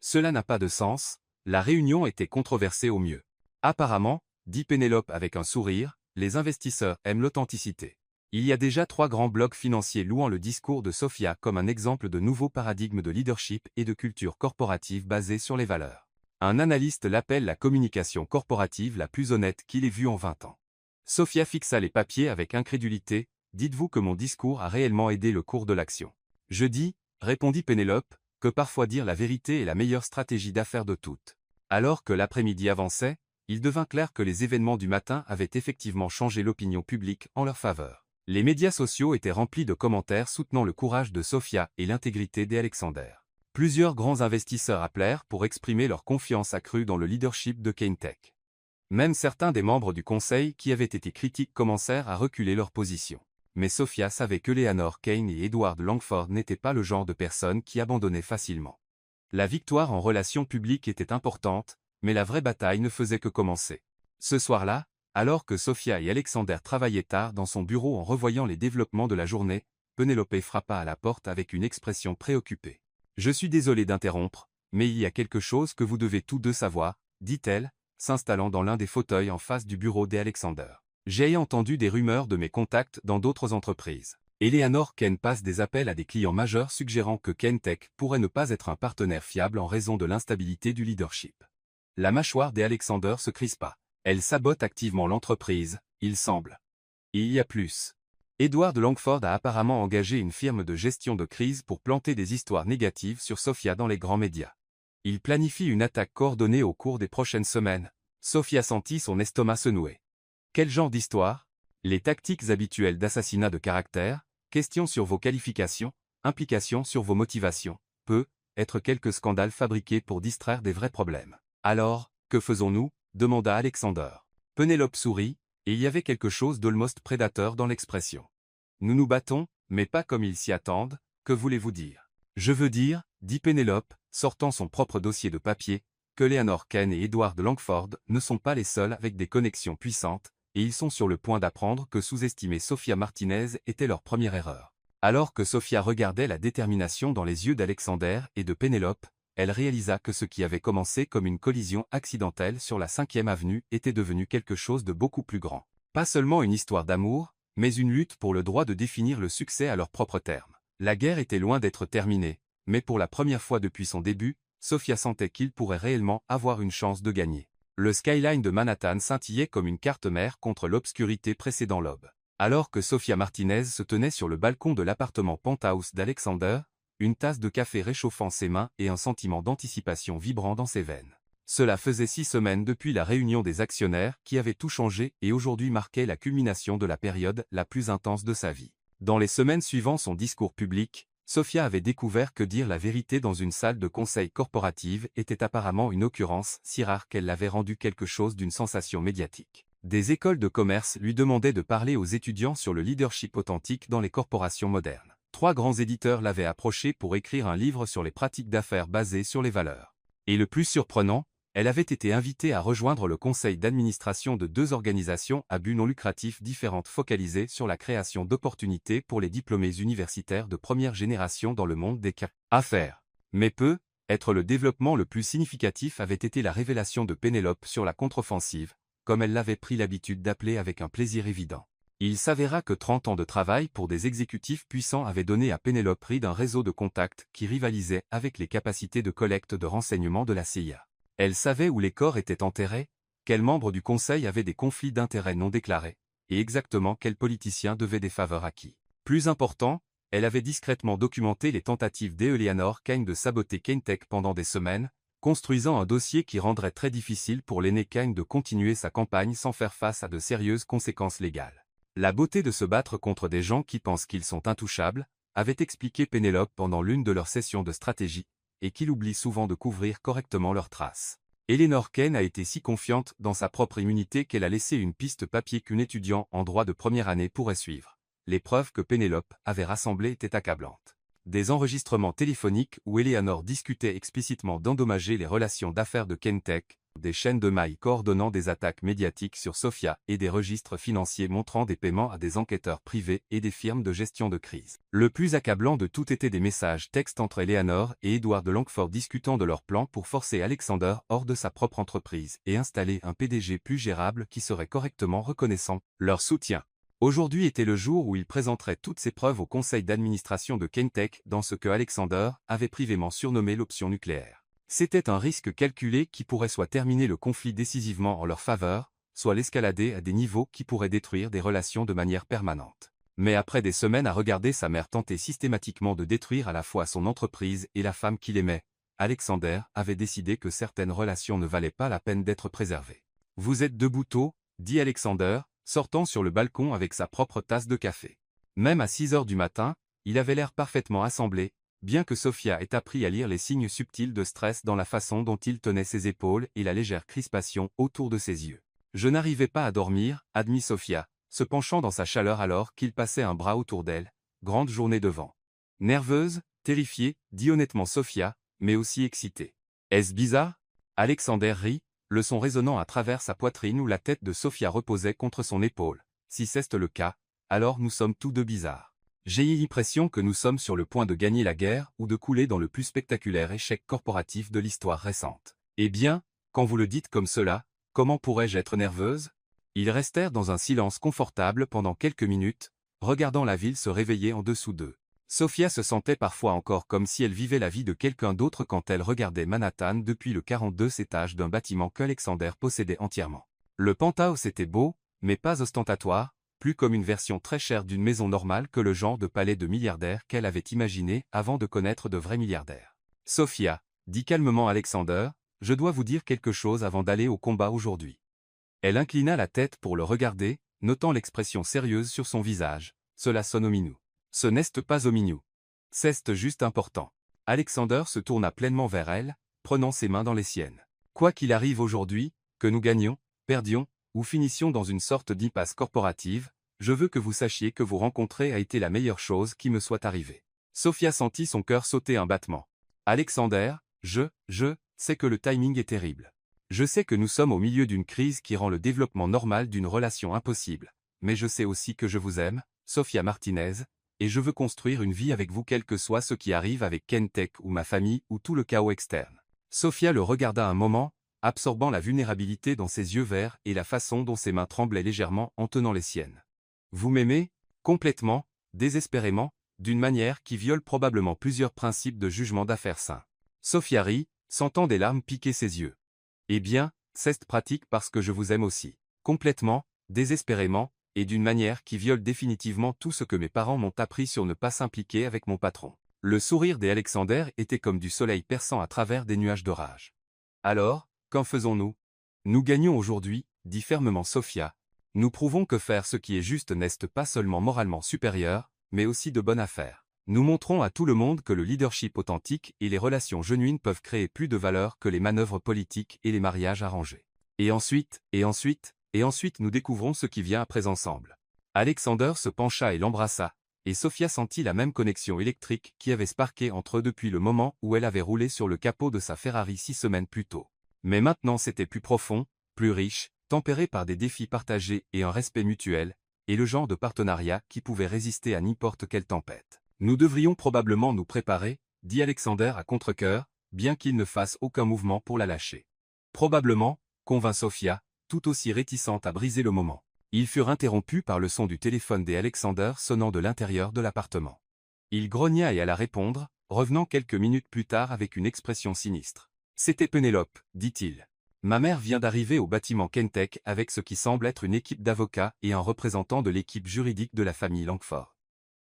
Cela n'a pas de sens, la réunion était controversée au mieux. Apparemment, dit Pénélope avec un sourire, les investisseurs aiment l'authenticité. Il y a déjà 3 grands blocs financiers louant le discours de Sophia comme un exemple de nouveau paradigme de leadership et de culture corporative basée sur les valeurs. Un analyste l'appelle la communication corporative la plus honnête qu'il ait vue en 20 ans. Sophia fixa les papiers avec incrédulité, dites-vous que mon discours a réellement aidé le cours de l'action? Je dis, répondit Pénélope, que parfois dire la vérité est la meilleure stratégie d'affaires de toutes. Alors que l'après-midi avançait, il devint clair que les événements du matin avaient effectivement changé l'opinion publique en leur faveur. Les médias sociaux étaient remplis de commentaires soutenant le courage de Sophia et l'intégrité d'Alexander. Plusieurs grands investisseurs appelèrent pour exprimer leur confiance accrue dans le leadership de KaneTech. Même certains des membres du conseil qui avaient été critiques commencèrent à reculer leur position. Mais Sophia savait que Eleanor Kane et Edward Langford n'étaient pas le genre de personnes qui abandonnaient facilement. La victoire en relations publiques était importante, mais la vraie bataille ne faisait que commencer. Ce soir-là, alors que Sofia et Alexander travaillaient tard dans son bureau en revoyant les développements de la journée, Pénélope frappa à la porte avec une expression préoccupée. « Je suis désolé d'interrompre, mais il y a quelque chose que vous devez tous deux savoir, » dit-elle, s'installant dans l'un des fauteuils en face du bureau d'Alexander. « J'ai entendu des rumeurs de mes contacts dans d'autres entreprises. Eleanor Kane passe des appels à des clients majeurs suggérant que Kentek pourrait ne pas être un partenaire fiable en raison de l'instabilité du leadership. » La mâchoire d'Alexander se crispa. Elle sabote activement l'entreprise, il semble. Il y a plus. Edward Langford a apparemment engagé une firme de gestion de crise pour planter des histoires négatives sur Sofia dans les grands médias. Il planifie une attaque coordonnée au cours des prochaines semaines. Sofia sentit son estomac se nouer. Quel genre d'histoire? Les tactiques habituelles d'assassinat de caractère, questions sur vos qualifications, implications sur vos motivations, peut être quelques scandales fabriqués pour distraire des vrais problèmes. Alors, que faisons-nous? Demanda Alexander. Pénélope sourit, et il y avait quelque chose d'almost prédateur dans l'expression. Nous nous battons, mais pas comme ils s'y attendent, que voulez-vous dire? Je veux dire, dit Pénélope, sortant son propre dossier de papier, que Eleanor Kane et Edward Langford ne sont pas les seuls avec des connexions puissantes, et ils sont sur le point d'apprendre que sous-estimer Sofia Martinez était leur première erreur. Alors que Sofia regardait la détermination dans les yeux d'Alexander et de Pénélope, elle réalisa que ce qui avait commencé comme une collision accidentelle sur la 5e avenue était devenu quelque chose de beaucoup plus grand. Pas seulement une histoire d'amour, mais une lutte pour le droit de définir le succès à leurs propres termes. La guerre était loin d'être terminée, mais pour la première fois depuis son début, Sofia sentait qu'il pourrait réellement avoir une chance de gagner. Le skyline de Manhattan scintillait comme une carte mère contre l'obscurité précédant l'aube. Alors que Sofia Martinez se tenait sur le balcon de l'appartement penthouse d'Alexander, une tasse de café réchauffant ses mains et un sentiment d'anticipation vibrant dans ses veines. Cela faisait 6 semaines depuis la réunion des actionnaires qui avait tout changé et aujourd'hui marquait la culmination de la période la plus intense de sa vie. Dans les semaines suivant son discours public, Sofia avait découvert que dire la vérité dans une salle de conseil corporative était apparemment une occurrence si rare qu'elle l'avait rendu quelque chose d'une sensation médiatique. Des écoles de commerce lui demandaient de parler aux étudiants sur le leadership authentique dans les corporations modernes. 3 grands éditeurs l'avaient approché pour écrire un livre sur les pratiques d'affaires basées sur les valeurs. Et le plus surprenant, elle avait été invitée à rejoindre le conseil d'administration de 2 organisations à but non lucratif différentes focalisées sur la création d'opportunités pour les diplômés universitaires de première génération dans le monde des affaires. Mais être le développement le plus significatif avait été la révélation de Pénélope sur la contre-offensive, comme elle l'avait pris l'habitude d'appeler avec un plaisir évident. Il s'avéra que 30 ans de travail pour des exécutifs puissants avaient donné à Pénélope Reed un réseau de contacts qui rivalisait avec les capacités de collecte de renseignements de la CIA. Elle savait où les corps étaient enterrés, quels membres du conseil avaient des conflits d'intérêts non déclarés, et exactement quels politiciens devaient des faveurs à qui. Plus important, elle avait discrètement documenté les tentatives d'Eleanor Kane de saboter Kentek pendant des semaines, construisant un dossier qui rendrait très difficile pour l'aîné Kane de continuer sa campagne sans faire face à de sérieuses conséquences légales. La beauté de se battre contre des gens qui pensent qu'ils sont intouchables, avait expliqué Pénélope pendant l'une de leurs sessions de stratégie, et qu'ils oublient souvent de couvrir correctement leurs traces. Eleanor Kane a été si confiante dans sa propre immunité qu'elle a laissé une piste papier qu'un étudiant en droit de première année pourrait suivre. Les preuves que Pénélope avait rassemblées étaient accablantes. Des enregistrements téléphoniques où Eleanor discutait explicitement d'endommager les relations d'affaires de Kentek, des chaînes de mailles coordonnant des attaques médiatiques sur Sofia et des registres financiers montrant des paiements à des enquêteurs privés et des firmes de gestion de crise. Le plus accablant de tout était des messages textes entre Eleanor et Edward Langford discutant de leur plan pour forcer Alexander hors de sa propre entreprise et installer un PDG plus gérable qui serait correctement reconnaissant leur soutien. Aujourd'hui était le jour où il présenterait toutes ses preuves au conseil d'administration de Kentek dans ce que Alexander avait privément surnommé l'option nucléaire. C'était un risque calculé qui pourrait soit terminer le conflit décisivement en leur faveur, soit l'escalader à des niveaux qui pourraient détruire des relations de manière permanente. Mais après des semaines à regarder sa mère tenter systématiquement de détruire à la fois son entreprise et la femme qu'il aimait, Alexander avait décidé que certaines relations ne valaient pas la peine d'être préservées. « Vous êtes debout tôt » dit Alexander, sortant sur le balcon avec sa propre tasse de café. Même à 6 heures du matin, il avait l'air parfaitement assemblé, bien que Sofia ait appris à lire les signes subtils de stress dans la façon dont il tenait ses épaules et la légère crispation autour de ses yeux. « Je n'arrivais pas à dormir » admit Sofia, se penchant dans sa chaleur alors qu'il passait un bras autour d'elle, grande journée devant. Nerveuse, terrifiée, dit honnêtement Sofia, mais aussi excitée. « Est-ce bizarre » Alexander rit, le son résonnant à travers sa poitrine où la tête de Sophia reposait contre son épaule. Si c'est le cas, alors nous sommes tous deux bizarres. J'ai l'impression que nous sommes sur le point de gagner la guerre ou de couler dans le plus spectaculaire échec corporatif de l'histoire récente. Eh bien, quand vous le dites comme cela, comment pourrais-je être nerveuse? Ils restèrent dans un silence confortable pendant quelques minutes, regardant la ville se réveiller en dessous d'eux. Sophia se sentait parfois encore comme si elle vivait la vie de quelqu'un d'autre quand elle regardait Manhattan depuis le 42e étage d'un bâtiment qu'Alexander possédait entièrement. Le penthouse était beau, mais pas ostentatoire, plus comme une version très chère d'une maison normale que le genre de palais de milliardaire qu'elle avait imaginé avant de connaître de vrais milliardaires. « Sophia, » dit calmement Alexander, « je dois vous dire quelque chose avant d'aller au combat aujourd'hui. » Elle inclina la tête pour le regarder, notant l'expression sérieuse sur son visage. Cela sonne omineux. Ce n'est pas omineux. C'est juste important. Alexander se tourna pleinement vers elle, prenant ses mains dans les siennes. Quoi qu'il arrive aujourd'hui, que nous gagnions, perdions, ou finissions dans une sorte d'impasse corporative, je veux que vous sachiez que vous rencontrer a été la meilleure chose qui me soit arrivée. Sophia sentit son cœur sauter un battement. Alexander, je sais que le timing est terrible. Je sais que nous sommes au milieu d'une crise qui rend le développement normal d'une relation impossible, mais je sais aussi que je vous aime, Sophia Martinez, et je veux construire une vie avec vous quel que soit ce qui arrive avec Kentek ou ma famille ou tout le chaos externe. Sophia le regarda un moment, absorbant la vulnérabilité dans ses yeux verts et la façon dont ses mains tremblaient légèrement en tenant les siennes. Vous m'aimez, complètement, désespérément, d'une manière qui viole probablement plusieurs principes de jugement d'affaires sains. Sophia rit, sentant des larmes piquer ses yeux. Eh bien, c'est pratique parce que je vous aime aussi. Complètement, désespérément, et d'une manière qui viole définitivement tout ce que mes parents m'ont appris sur ne pas s'impliquer avec mon patron. Le sourire des Alexander était comme du soleil perçant à travers des nuages d'orage. Alors, qu'en faisons-nous? Nous gagnons aujourd'hui, dit fermement Sophia. Nous prouvons que faire ce qui est juste n'est pas seulement moralement supérieur, mais aussi de bonne affaire. Nous montrons à tout le monde que le leadership authentique et les relations genuines peuvent créer plus de valeur que les manœuvres politiques et les mariages arrangés. Et ensuite, nous découvrons ce qui vient après ensemble. Alexander se pencha et l'embrassa, et Sophia sentit la même connexion électrique qui avait sparké entre eux depuis le moment où elle avait roulé sur le capot de sa Ferrari 6 semaines plus tôt. Mais maintenant c'était plus profond, plus riche, tempéré par des défis partagés et un respect mutuel, et le genre de partenariat qui pouvait résister à n'importe quelle tempête. Nous devrions probablement nous préparer, dit Alexander à contre-cœur, bien qu'il ne fasse aucun mouvement pour la lâcher. Probablement, convint Sophia, tout aussi réticente à briser le moment. Ils furent interrompus par le son du téléphone des Alexander sonnant de l'intérieur de l'appartement. Il grogna et alla répondre, revenant quelques minutes plus tard avec une expression sinistre. C'était Pénélope, dit-il. Ma mère vient d'arriver au bâtiment Kentek avec ce qui semble être une équipe d'avocats et un représentant de l'équipe juridique de la famille Langford.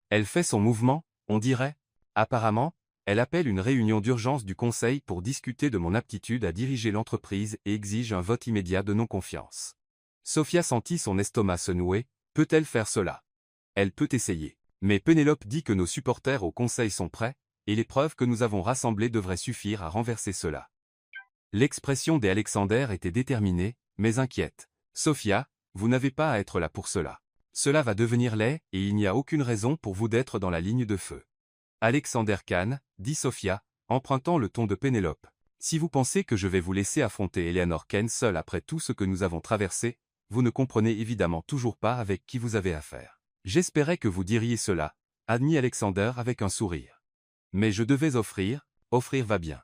Elle fait son mouvement, on dirait. Apparemment, elle appelle une réunion d'urgence du conseil pour discuter de mon aptitude à diriger l'entreprise et exige un vote immédiat de non-confiance. Sophia sentit son estomac se nouer. Peut-elle faire cela? Elle peut essayer. Mais Pénélope dit que nos supporters au conseil sont prêts, et les preuves que nous avons rassemblées devraient suffire à renverser cela. L'expression des Alexander était déterminée, mais inquiète. Sophia, vous n'avez pas à être là pour cela. Cela va devenir laid, et il n'y a aucune raison pour vous d'être dans la ligne de feu. Alexander Kahn, dit Sophia, empruntant le ton de Pénélope. Si vous pensez que je vais vous laisser affronter Eleanor Kahn seule après tout ce que nous avons traversé, vous ne comprenez évidemment toujours pas avec qui vous avez affaire. J'espérais que vous diriez cela, admit Alexander avec un sourire. Mais je devais offrir va bien.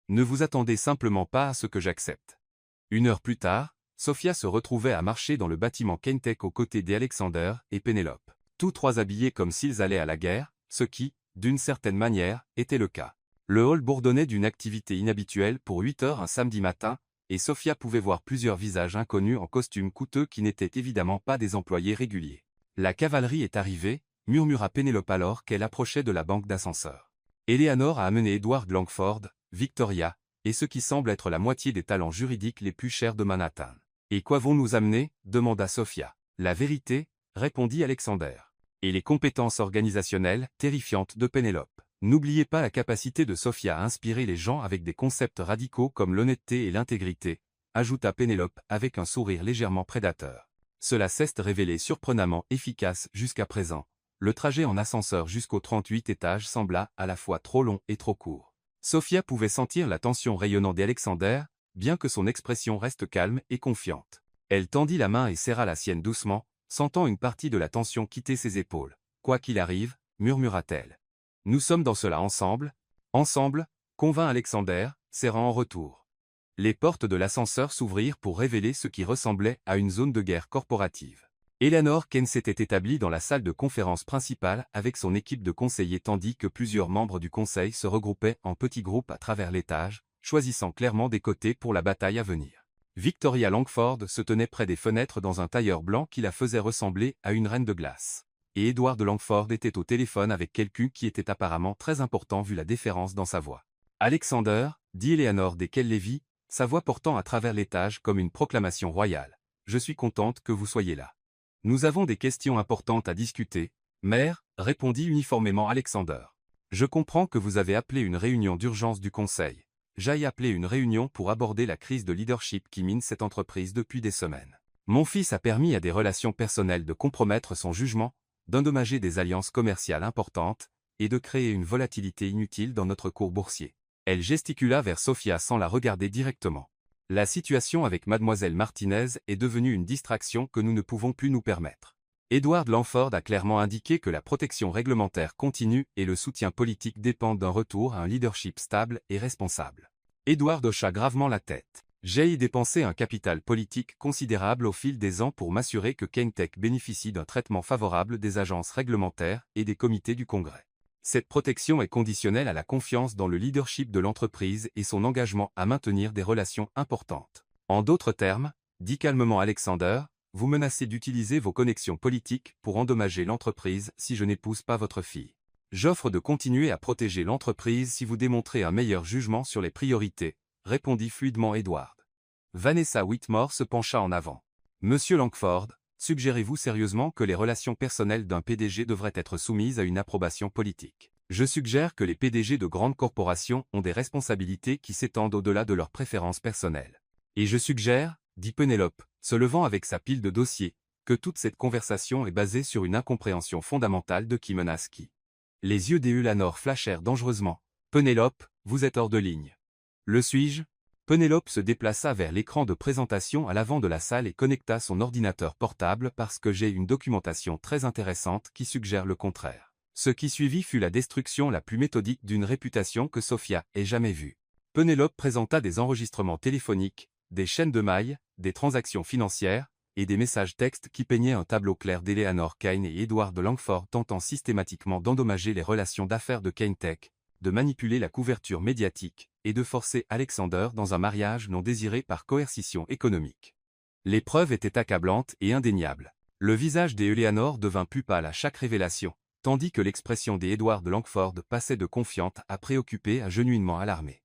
Ne vous attendez simplement pas à ce que j'accepte. Une heure plus tard, Sophia se retrouvait à marcher dans le bâtiment Kentek aux côtés d'Alexander et Pénélope. Tous trois habillés comme s'ils allaient à la guerre, ce qui, d'une certaine manière, était le cas. Le hall bourdonnait d'une activité inhabituelle pour 8 heures un samedi matin, et Sophia pouvait voir plusieurs visages inconnus en costumes coûteux qui n'étaient évidemment pas des employés réguliers. La cavalerie est arrivée, murmura Pénélope alors qu'elle approchait de la banque d'ascenseur. Eleanor a amené Edward Langford, Victoria, et ce qui semble être la moitié des talents juridiques les plus chers de Manhattan. Et quoi vont nous amener? Demanda Sophia. La vérité, répondit Alexander. Et les compétences organisationnelles, terrifiantes de Pénélope. N'oubliez pas la capacité de Sophia à inspirer les gens avec des concepts radicaux comme l'honnêteté et l'intégrité, ajouta Pénélope avec un sourire légèrement prédateur. Cela s'est révélé surprenamment efficace jusqu'à présent. Le trajet en ascenseur jusqu'aux 38 étages sembla à la fois trop long et trop court. Sophia pouvait sentir la tension rayonnant d'Alexander, bien que son expression reste calme et confiante. Elle tendit la main et serra la sienne doucement, sentant une partie de la tension quitter ses épaules. « Quoi qu'il arrive, murmura-t-elle. Nous sommes dans cela ensemble. Ensemble, convint Alexander, serrant en retour. Les portes de l'ascenseur s'ouvrirent pour révéler ce qui ressemblait à une zone de guerre corporative. Eleanor Kane s'était établie dans la salle de conférence principale avec son équipe de conseillers tandis que plusieurs membres du conseil se regroupaient en petits groupes à travers l'étage, choisissant clairement des côtés pour la bataille à venir. Victoria Langford se tenait près des fenêtres dans un tailleur blanc qui la faisait ressembler à une reine de glace. Et Edward Langford était au téléphone avec quelqu'un qui était apparemment très important vu la déférence dans sa voix. « Alexander, dit Eleanor dès qu'elle les vit, sa voix portant à travers l'étage comme une proclamation royale. Je suis contente que vous soyez là. Nous avons des questions importantes à discuter, mère, répondit uniformément Alexander. Je comprends que vous avez appelé une réunion d'urgence du conseil. J'ai appelé une réunion pour aborder la crise de leadership qui mine cette entreprise depuis des semaines. Mon fils a permis à des relations personnelles de compromettre son jugement, d'endommager des alliances commerciales importantes, et de créer une volatilité inutile dans notre cours boursier. Elle gesticula vers Sophia sans la regarder directement. La situation avec mademoiselle Martinez est devenue une distraction que nous ne pouvons plus nous permettre. Edward Langford a clairement indiqué que la protection réglementaire continue et le soutien politique dépendent d'un retour à un leadership stable et responsable. Edward hocha gravement la tête. J'ai dépensé un capital politique considérable au fil des ans pour m'assurer que KaneTech bénéficie d'un traitement favorable des agences réglementaires et des comités du Congrès. Cette protection est conditionnelle à la confiance dans le leadership de l'entreprise et son engagement à maintenir des relations importantes. En d'autres termes, dit calmement Alexander, vous menacez d'utiliser vos connexions politiques pour endommager l'entreprise si je n'épouse pas votre fille. J'offre de continuer à protéger l'entreprise si vous démontrez un meilleur jugement sur les priorités, répondit fluidement Edward. Vanessa Whitmore se pencha en avant. Monsieur Langford, suggérez-vous sérieusement que les relations personnelles d'un PDG devraient être soumises à une approbation politique? Je suggère que les PDG de grandes corporations ont des responsabilités qui s'étendent au-delà de leurs préférences personnelles. Et je suggère, dit Penelope, se levant avec sa pile de dossiers, que toute cette conversation est basée sur une incompréhension fondamentale de qui menace qui. Les yeux d'Eleanor flashèrent dangereusement. Penelope, vous êtes hors de ligne. Le suis-je? Penelope se déplaça vers l'écran de présentation à l'avant de la salle et connecta son ordinateur portable parce que j'ai une documentation très intéressante qui suggère le contraire. Ce qui suivit fut la destruction la plus méthodique d'une réputation que Sophia ait jamais vue. Penelope présenta des enregistrements téléphoniques, des chaînes de mailles, des transactions financières, et des messages textes qui peignaient un tableau clair d'Eleanor Kane et Edward Langford tentant systématiquement d'endommager les relations d'affaires de KaneTech, de manipuler la couverture médiatique, et de forcer Alexander dans un mariage non désiré par coercition économique. Les preuves étaient accablantes et indéniables. Le visage d'Eleanor devint plus pâle à chaque révélation, tandis que l'expression d'Edward Langford passait de confiante à préoccupée à genuinement alarmée.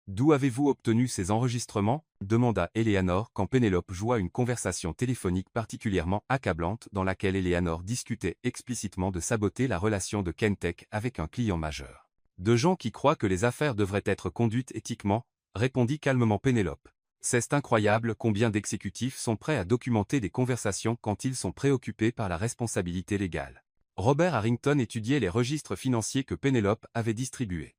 « D'où avez-vous obtenu ces enregistrements » demanda Eleanor quand Penelope joua une conversation téléphonique particulièrement accablante dans laquelle Eleanor discutait explicitement de saboter la relation de KaneTech avec un client majeur. De gens qui croient que les affaires devraient être conduites éthiquement, répondit calmement Penelope. C'est incroyable combien d'exécutifs sont prêts à documenter des conversations quand ils sont préoccupés par la responsabilité légale. Robert Harrington étudiait les registres financiers que Penelope avait distribués.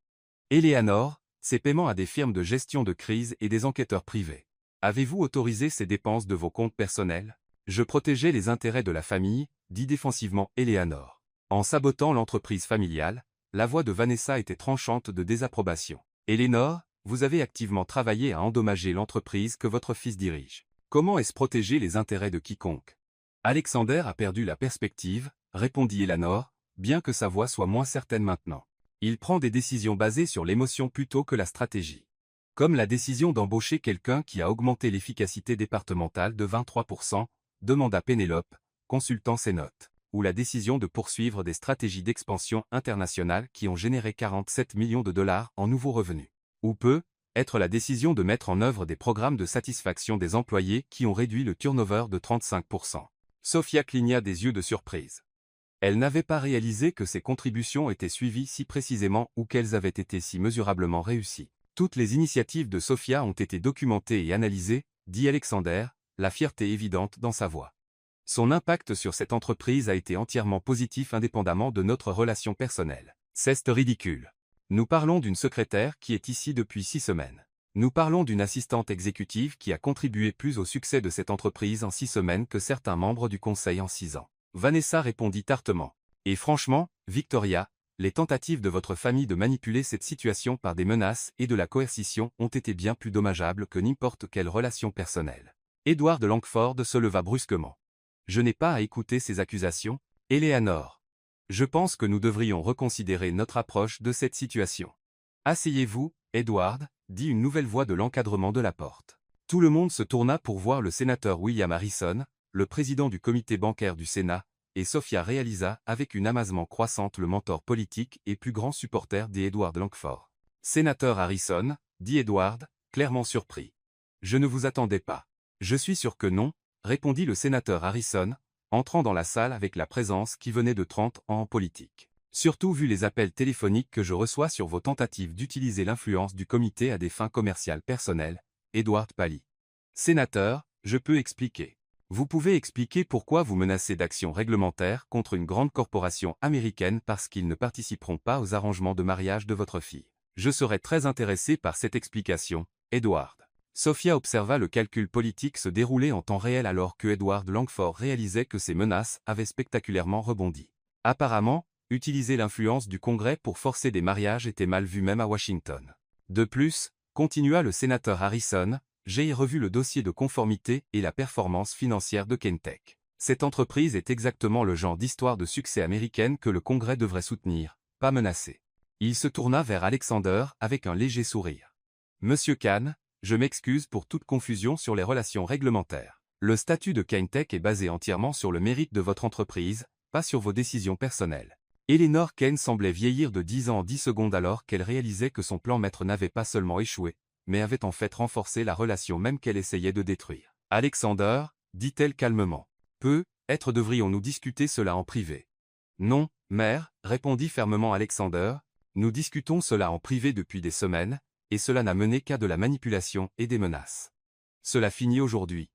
Eleanor, ces paiements à des firmes de gestion de crise et des enquêteurs privés. Avez-vous autorisé ces dépenses de vos comptes personnels? Je protégeais les intérêts de la famille, dit défensivement Eleanor. En sabotant l'entreprise familiale, la voix de Vanessa était tranchante de désapprobation. Eleanor, vous avez activement travaillé à endommager l'entreprise que votre fils dirige. Comment est-ce protéger les intérêts de quiconque? Alexander a perdu la perspective, répondit Eleanor, bien que sa voix soit moins certaine maintenant. Il prend des décisions basées sur l'émotion plutôt que la stratégie. Comme la décision d'embaucher quelqu'un qui a augmenté l'efficacité départementale de 23%, demanda Penelope, consultant ses notes. Ou la décision de poursuivre des stratégies d'expansion internationale qui ont généré 47 millions de dollars en nouveaux revenus. Ou peut être la décision de mettre en œuvre des programmes de satisfaction des employés qui ont réduit le turnover de 35%. Sophia cligna des yeux de surprise. Elle n'avait pas réalisé que ces contributions étaient suivies si précisément ou qu'elles avaient été si mesurablement réussies. Toutes les initiatives de Sophia ont été documentées et analysées, dit Alexander, la fierté évidente dans sa voix. Son impact sur cette entreprise a été entièrement positif indépendamment de notre relation personnelle. C'est ridicule. Nous parlons d'une secrétaire qui est ici depuis 6 semaines. Nous parlons d'une assistante exécutive qui a contribué plus au succès de cette entreprise en 6 semaines que certains membres du conseil en 6 ans. Vanessa répondit tartement. Et franchement, Victoria, les tentatives de votre famille de manipuler cette situation par des menaces et de la coercition ont été bien plus dommageables que n'importe quelle relation personnelle. Edward Langford se leva brusquement. Je n'ai pas à écouter ces accusations, Eleanor. Je pense que nous devrions reconsidérer notre approche de cette situation. Asseyez-vous, Edward, dit une nouvelle voix de l'encadrement de la porte. Tout le monde se tourna pour voir le sénateur William Harrison, le président du comité bancaire du Sénat, et Sophia réalisa avec une amasement croissante le mentor politique et plus grand supporter d'Edward Langford. Sénateur Harrison, dit Edward, clairement surpris. Je ne vous attendais pas. Je suis sûr que non, répondit le sénateur Harrison, entrant dans la salle avec la présence qui venait de 30 ans en politique. Surtout vu les appels téléphoniques que je reçois sur vos tentatives d'utiliser l'influence du comité à des fins commerciales personnelles, Edward pâlit. Sénateur, je peux expliquer. Vous pouvez expliquer pourquoi vous menacez d'actions réglementaires contre une grande corporation américaine parce qu'ils ne participeront pas aux arrangements de mariage de votre fille. Je serais très intéressé par cette explication, Edward. Sophia observa le calcul politique se dérouler en temps réel alors que Edward Langford réalisait que ces menaces avaient spectaculairement rebondi. Apparemment, utiliser l'influence du Congrès pour forcer des mariages était mal vu même à Washington. De plus, continua le sénateur Harrison, j'ai revu le dossier de conformité et la performance financière de Kentek. Cette entreprise est exactement le genre d'histoire de succès américaine que le Congrès devrait soutenir, pas menacer. Il se tourna vers Alexander avec un léger sourire. Monsieur Kahn, je m'excuse pour toute confusion sur les relations réglementaires. Le statut de Kentek est basé entièrement sur le mérite de votre entreprise, pas sur vos décisions personnelles. Eleanor Kahn semblait vieillir de 10 ans en 10 secondes alors qu'elle réalisait que son plan maître n'avait pas seulement échoué, mais avait en fait renforcé la relation même qu'elle essayait de détruire. Alexander, dit-elle calmement. Peut-être devrions-nous discuter cela en privé. Non, mère, répondit fermement Alexander, nous discutons cela en privé depuis des semaines, et cela n'a mené qu'à de la manipulation et des menaces. Cela finit aujourd'hui.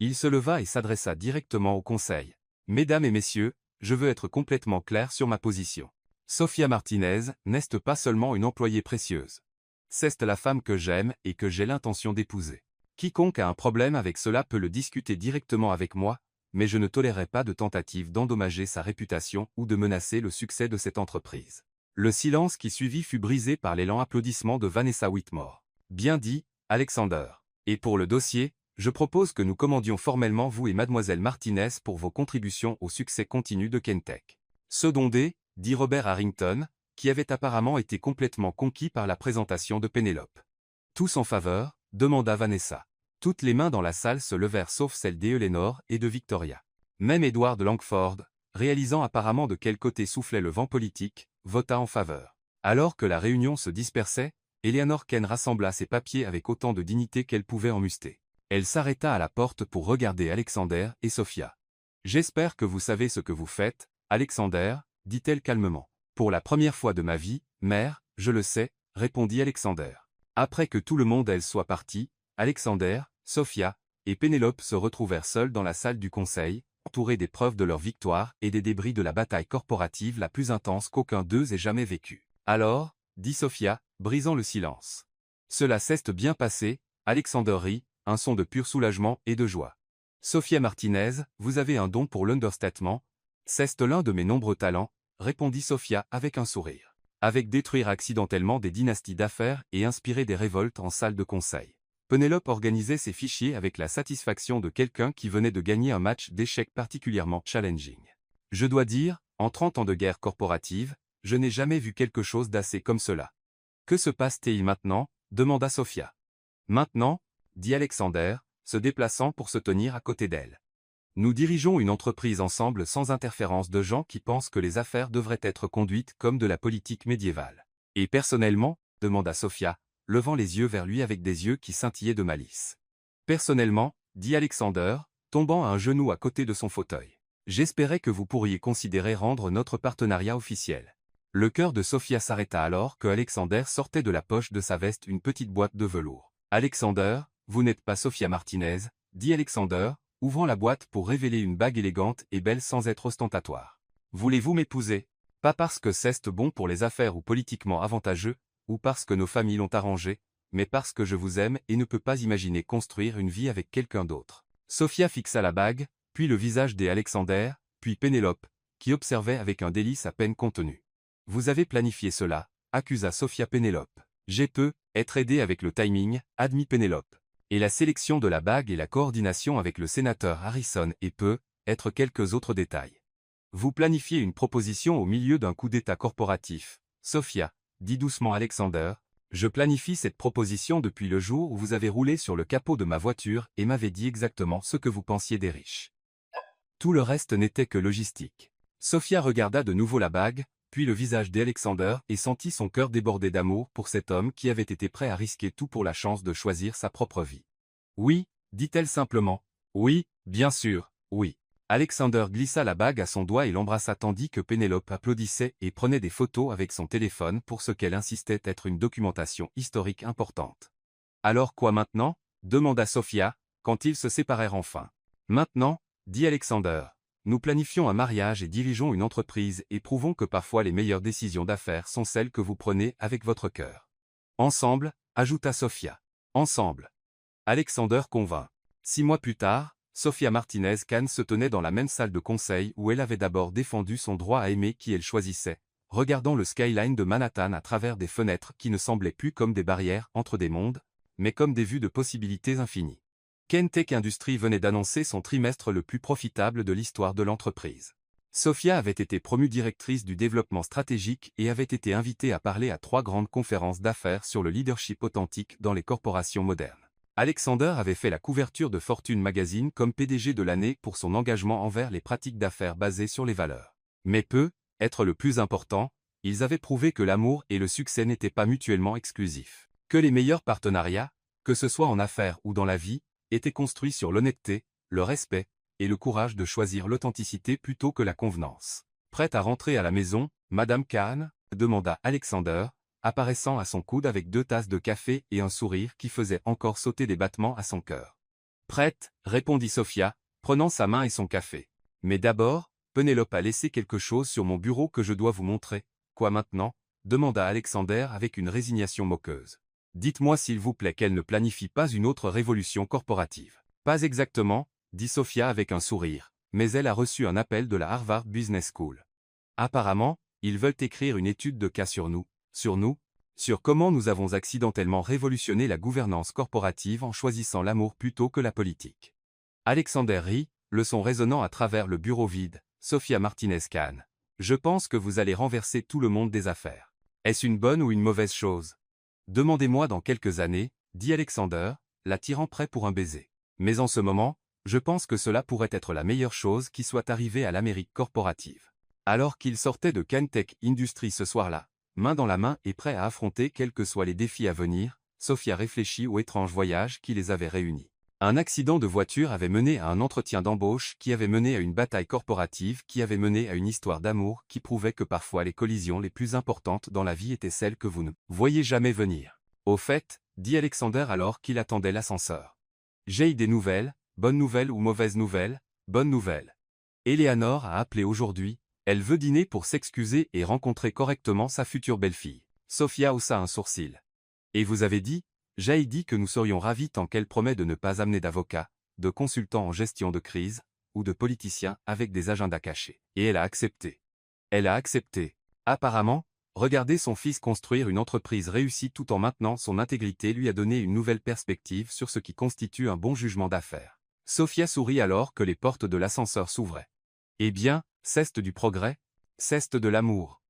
Il se leva et s'adressa directement au conseil. Mesdames et messieurs, je veux être complètement clair sur ma position. Sophia Martinez n'est pas seulement une employée précieuse. C'est la femme que j'aime et que j'ai l'intention d'épouser. Quiconque a un problème avec cela peut le discuter directement avec moi, mais je ne tolérerai pas de tentative d'endommager sa réputation ou de menacer le succès de cette entreprise. Le silence qui suivit fut brisé par l'élan applaudissement de Vanessa Whitmore. Bien dit, Alexander. Et pour le dossier, je propose que nous commandions formellement vous et mademoiselle Martinez pour vos contributions au succès continu de Kentek. Secondé, dit Robert Harrington, qui avait apparemment été complètement conquis par la présentation de Pénélope. Tous en faveur, demanda Vanessa. Toutes les mains dans la salle se levèrent sauf celle d'Eleanor et de Victoria. Même Edward Langford, réalisant apparemment de quel côté soufflait le vent politique, vota en faveur. Alors que la réunion se dispersait, Eleanor Kahn rassembla ses papiers avec autant de dignité qu'elle pouvait en muster. Elle s'arrêta à la porte pour regarder Alexander et Sophia. « J'espère que vous savez ce que vous faites, Alexander, dit-elle calmement. Pour la première fois de ma vie, mère, je le sais, répondit Alexander. Après que tout le monde elle soit parti, Alexander, Sophia et Pénélope se retrouvèrent seuls dans la salle du conseil, entourés des preuves de leur victoire et des débris de la bataille corporative la plus intense qu'aucun d'eux ait jamais vécue. Alors, dit Sophia, brisant le silence. Cela s'est bien passé, Alexander rit, un son de pur soulagement et de joie. Sophia Martinez, vous avez un don pour l'understatement. C'est l'un de mes nombreux talents, répondit Sophia avec un sourire. Avec détruire accidentellement des dynasties d'affaires et inspirer des révoltes en salle de conseil. Pénélope organisait ses fichiers avec la satisfaction de quelqu'un qui venait de gagner un match d'échecs particulièrement challenging. Je dois dire, en 30 ans de guerre corporative, je n'ai jamais vu quelque chose d'assez comme cela. Que se passe-t-il maintenant, demanda Sophia. Maintenant, dit Alexander, se déplaçant pour se tenir à côté d'elle. Nous dirigeons une entreprise ensemble sans interférence de gens qui pensent que les affaires devraient être conduites comme de la politique médiévale. Et personnellement, demanda Sophia, levant les yeux vers lui avec des yeux qui scintillaient de malice. Personnellement, dit Alexander, tombant à un genou à côté de son fauteuil. J'espérais que vous pourriez considérer rendre notre partenariat officiel. Le cœur de Sophia s'arrêta alors que Alexander sortait de la poche de sa veste une petite boîte de velours. Alexander, vous n'êtes pas Sophia Martinez, dit Alexander, ouvrant la boîte pour révéler une bague élégante et belle sans être ostentatoire. Voulez-vous m'épouser? Pas parce que c'est bon pour les affaires ou politiquement avantageux, ou parce que nos familles l'ont arrangé, mais parce que je vous aime et ne peux pas imaginer construire une vie avec quelqu'un d'autre. Sophia fixa la bague, puis le visage d'Alexander, puis Pénélope, qui observait avec un délice à peine contenu. « Vous avez planifié cela », accusa Sophia Pénélope. « J'ai peu, être aidé avec le timing », admit Pénélope. Et la sélection de la bague et la coordination avec le sénateur Harrison et peut être quelques autres détails. Vous planifiez une proposition au milieu d'un coup d'État corporatif. Sophia, dit doucement Alexander, je planifie cette proposition depuis le jour où vous avez roulé sur le capot de ma voiture et m'avez dit exactement ce que vous pensiez des riches. Tout le reste n'était que logistique. Sophia regarda de nouveau la bague, puis le visage d'Alexander et sentit son cœur déborder d'amour pour cet homme qui avait été prêt à risquer tout pour la chance de choisir sa propre vie. Oui, dit-elle simplement. Oui, bien sûr, oui. Alexander glissa la bague à son doigt et l'embrassa tandis que Pénélope applaudissait et prenait des photos avec son téléphone pour ce qu'elle insistait être une documentation historique importante. Alors quoi maintenant ? Demanda Sophia, quand ils se séparèrent enfin. Maintenant, dit Alexander. Nous planifions un mariage et dirigeons une entreprise et prouvons que parfois les meilleures décisions d'affaires sont celles que vous prenez avec votre cœur. Ensemble, ajouta Sophia. Ensemble. Alexander convint. 6 mois plus tard, Sophia Martinez-Kahn se tenait dans la même salle de conseil où elle avait d'abord défendu son droit à aimer qui elle choisissait, regardant le skyline de Manhattan à travers des fenêtres qui ne semblaient plus comme des barrières entre des mondes, mais comme des vues de possibilités infinies. Kentech Industries venait d'annoncer son trimestre le plus profitable de l'histoire de l'entreprise. Sophia avait été promue directrice du développement stratégique et avait été invitée à parler à 3 grandes conférences d'affaires sur le leadership authentique dans les corporations modernes. Alexander avait fait la couverture de Fortune Magazine comme PDG de l'année pour son engagement envers les pratiques d'affaires basées sur les valeurs. Mais être le plus important, ils avaient prouvé que l'amour et le succès n'étaient pas mutuellement exclusifs. Que les meilleurs partenariats, que ce soit en affaires ou dans la vie, étaient construits sur l'honnêteté, le respect, et le courage de choisir l'authenticité plutôt que la convenance. Prête à rentrer à la maison, Madame Kahn, demanda Alexander, apparaissant à son coude avec 2 tasses de café et un sourire qui faisait encore sauter des battements à son cœur. Prête, répondit Sophia, prenant sa main et son café. Mais d'abord, Pénélope a laissé quelque chose sur mon bureau que je dois vous montrer. Quoi maintenant ? Demanda Alexander avec une résignation moqueuse. Dites-moi s'il vous plaît qu'elle ne planifie pas une autre révolution corporative. Pas exactement, dit Sophia avec un sourire, mais elle a reçu un appel de la Harvard Business School. Apparemment, ils veulent écrire une étude de cas sur nous, sur comment nous avons accidentellement révolutionné la gouvernance corporative en choisissant l'amour plutôt que la politique. Alexander rit, le son résonnant à travers le bureau vide. Sophia Martinez-Kahn. Je pense que vous allez renverser tout le monde des affaires. Est-ce une bonne ou une mauvaise chose ? Demandez-moi dans quelques années, dit Alexander, l'attirant prêt pour un baiser. Mais en ce moment, je pense que cela pourrait être la meilleure chose qui soit arrivée à l'Amérique corporative. Alors qu'il sortait de Kentech Industries ce soir-là, main dans la main et prêt à affronter quels que soient les défis à venir, Sophia réfléchit au étrange voyage qui les avait réunis. Un accident de voiture avait mené à un entretien d'embauche qui avait mené à une bataille corporative qui avait mené à une histoire d'amour qui prouvait que parfois les collisions les plus importantes dans la vie étaient celles que vous ne voyez jamais venir. Au fait, dit Alexander alors qu'il attendait l'ascenseur. J'ai des nouvelles, bonnes nouvelles ou mauvaises nouvelles, bonnes nouvelles. Eleanor a appelé aujourd'hui, elle veut dîner pour s'excuser et rencontrer correctement sa future belle-fille. Sophia haussa un sourcil. Et vous avez dit ? J'ai dit que nous serions ravis tant qu'elle promet de ne pas amener d'avocats, de consultants en gestion de crise, ou de politiciens avec des agendas cachés. Et elle a accepté. Elle a accepté. Apparemment, regarder son fils construire une entreprise réussie tout en maintenant son intégrité lui a donné une nouvelle perspective sur ce qui constitue un bon jugement d'affaires. Sophia sourit alors que les portes de l'ascenseur s'ouvraient. Eh bien, c'est du progrès, c'est de l'amour.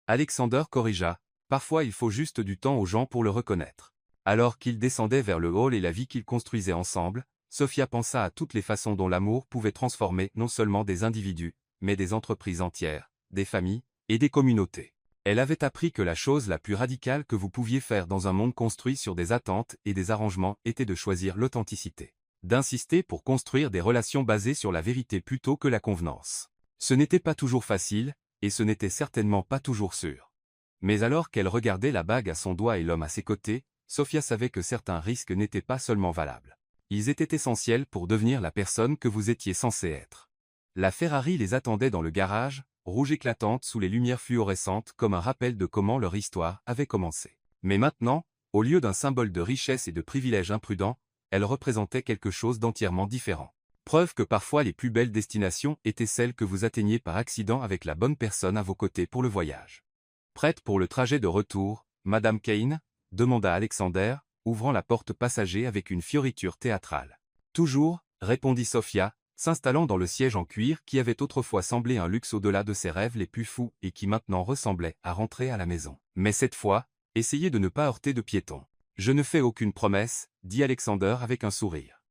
Alexander corrigea, parfois il faut juste du temps aux gens pour le reconnaître. Alors qu'ils descendaient vers le hall et la vie qu'ils construisaient ensemble, Sophia pensa à toutes les façons dont l'amour pouvait transformer non seulement des individus, mais des entreprises entières, des familles, et des communautés. Elle avait appris que la chose la plus radicale que vous pouviez faire dans un monde construit sur des attentes et des arrangements était de choisir l'authenticité. D'insister pour construire des relations basées sur la vérité plutôt que la convenance. Ce n'était pas toujours facile, et ce n'était certainement pas toujours sûr. Mais alors qu'elle regardait la bague à son doigt et l'homme à ses côtés, Sophia savait que certains risques n'étaient pas seulement valables. Ils étaient essentiels pour devenir la personne que vous étiez censé être. La Ferrari les attendait dans le garage, rouge éclatante sous les lumières fluorescentes comme un rappel de comment leur histoire avait commencé. Mais maintenant, Au lieu d'un symbole de richesse et de privilèges imprudents, elle représentait quelque chose d'entièrement différent. Preuve que parfois les plus belles destinations étaient celles que vous atteigniez par accident avec la bonne personne à vos côtés pour le voyage. Prête pour le trajet de retour, Madame Kane demanda Alexander, ouvrant la porte passager avec une fioriture théâtrale. Toujours, répondit Sophia, s'installant dans le siège en cuir qui avait autrefois semblé un luxe au-delà de ses rêves les plus fous et qui maintenant ressemblait à rentrer à la maison. Mais cette fois, essayez de ne pas heurter de piétons. Je ne fais aucune promesse, dit Alexander avec un sourire.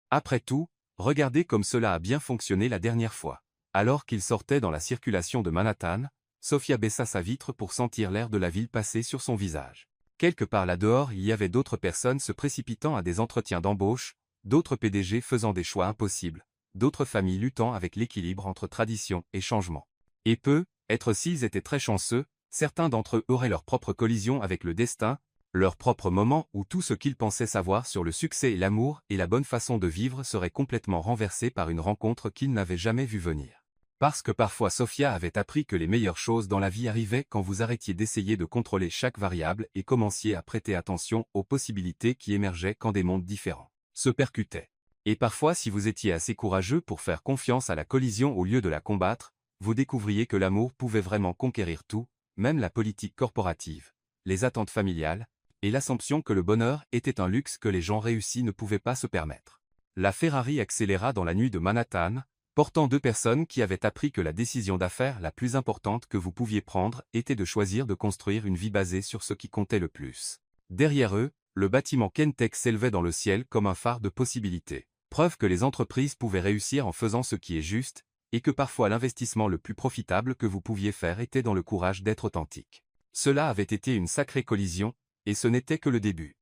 Après tout, regardez comme cela a bien fonctionné la dernière fois. Alors qu'il sortait dans la circulation de Manhattan, Sophia baissa sa vitre pour sentir l'air de la ville passer sur son visage. Quelque part là-dehors, il y avait d'autres personnes se précipitant à des entretiens d'embauche, d'autres PDG faisant des choix impossibles, d'autres familles luttant avec l'équilibre entre tradition et changement. Et être s'ils étaient très chanceux, certains d'entre eux auraient leur propre collision avec le destin, leur propre moment où tout ce qu'ils pensaient savoir sur le succès et l'amour et la bonne façon de vivre serait complètement renversé par une rencontre qu'ils n'avaient jamais vue venir. Parce que parfois Sophia avait appris que les meilleures choses dans la vie arrivaient quand vous arrêtiez d'essayer de contrôler chaque variable et commenciez à prêter attention aux possibilités qui émergeaient quand des mondes différents se percutaient. Et parfois si vous étiez assez courageux pour faire confiance à la collision au lieu de la combattre, vous découvriez que l'amour pouvait vraiment conquérir tout, même la politique corporative, les attentes familiales, et l'assumption que le bonheur était un luxe que les gens réussis ne pouvaient pas se permettre. La Ferrari accéléra dans la nuit de Manhattan, portant deux personnes qui avaient appris que la décision d'affaires la plus importante que vous pouviez prendre était de choisir de construire une vie basée sur ce qui comptait le plus. Derrière eux, le bâtiment Kentech s'élevait dans le ciel comme un phare de possibilités, preuve que les entreprises pouvaient réussir en faisant ce qui est juste, et que parfois l'investissement le plus profitable que vous pouviez faire était dans le courage d'être authentique. Cela avait été une sacrée collision, et ce n'était que le début.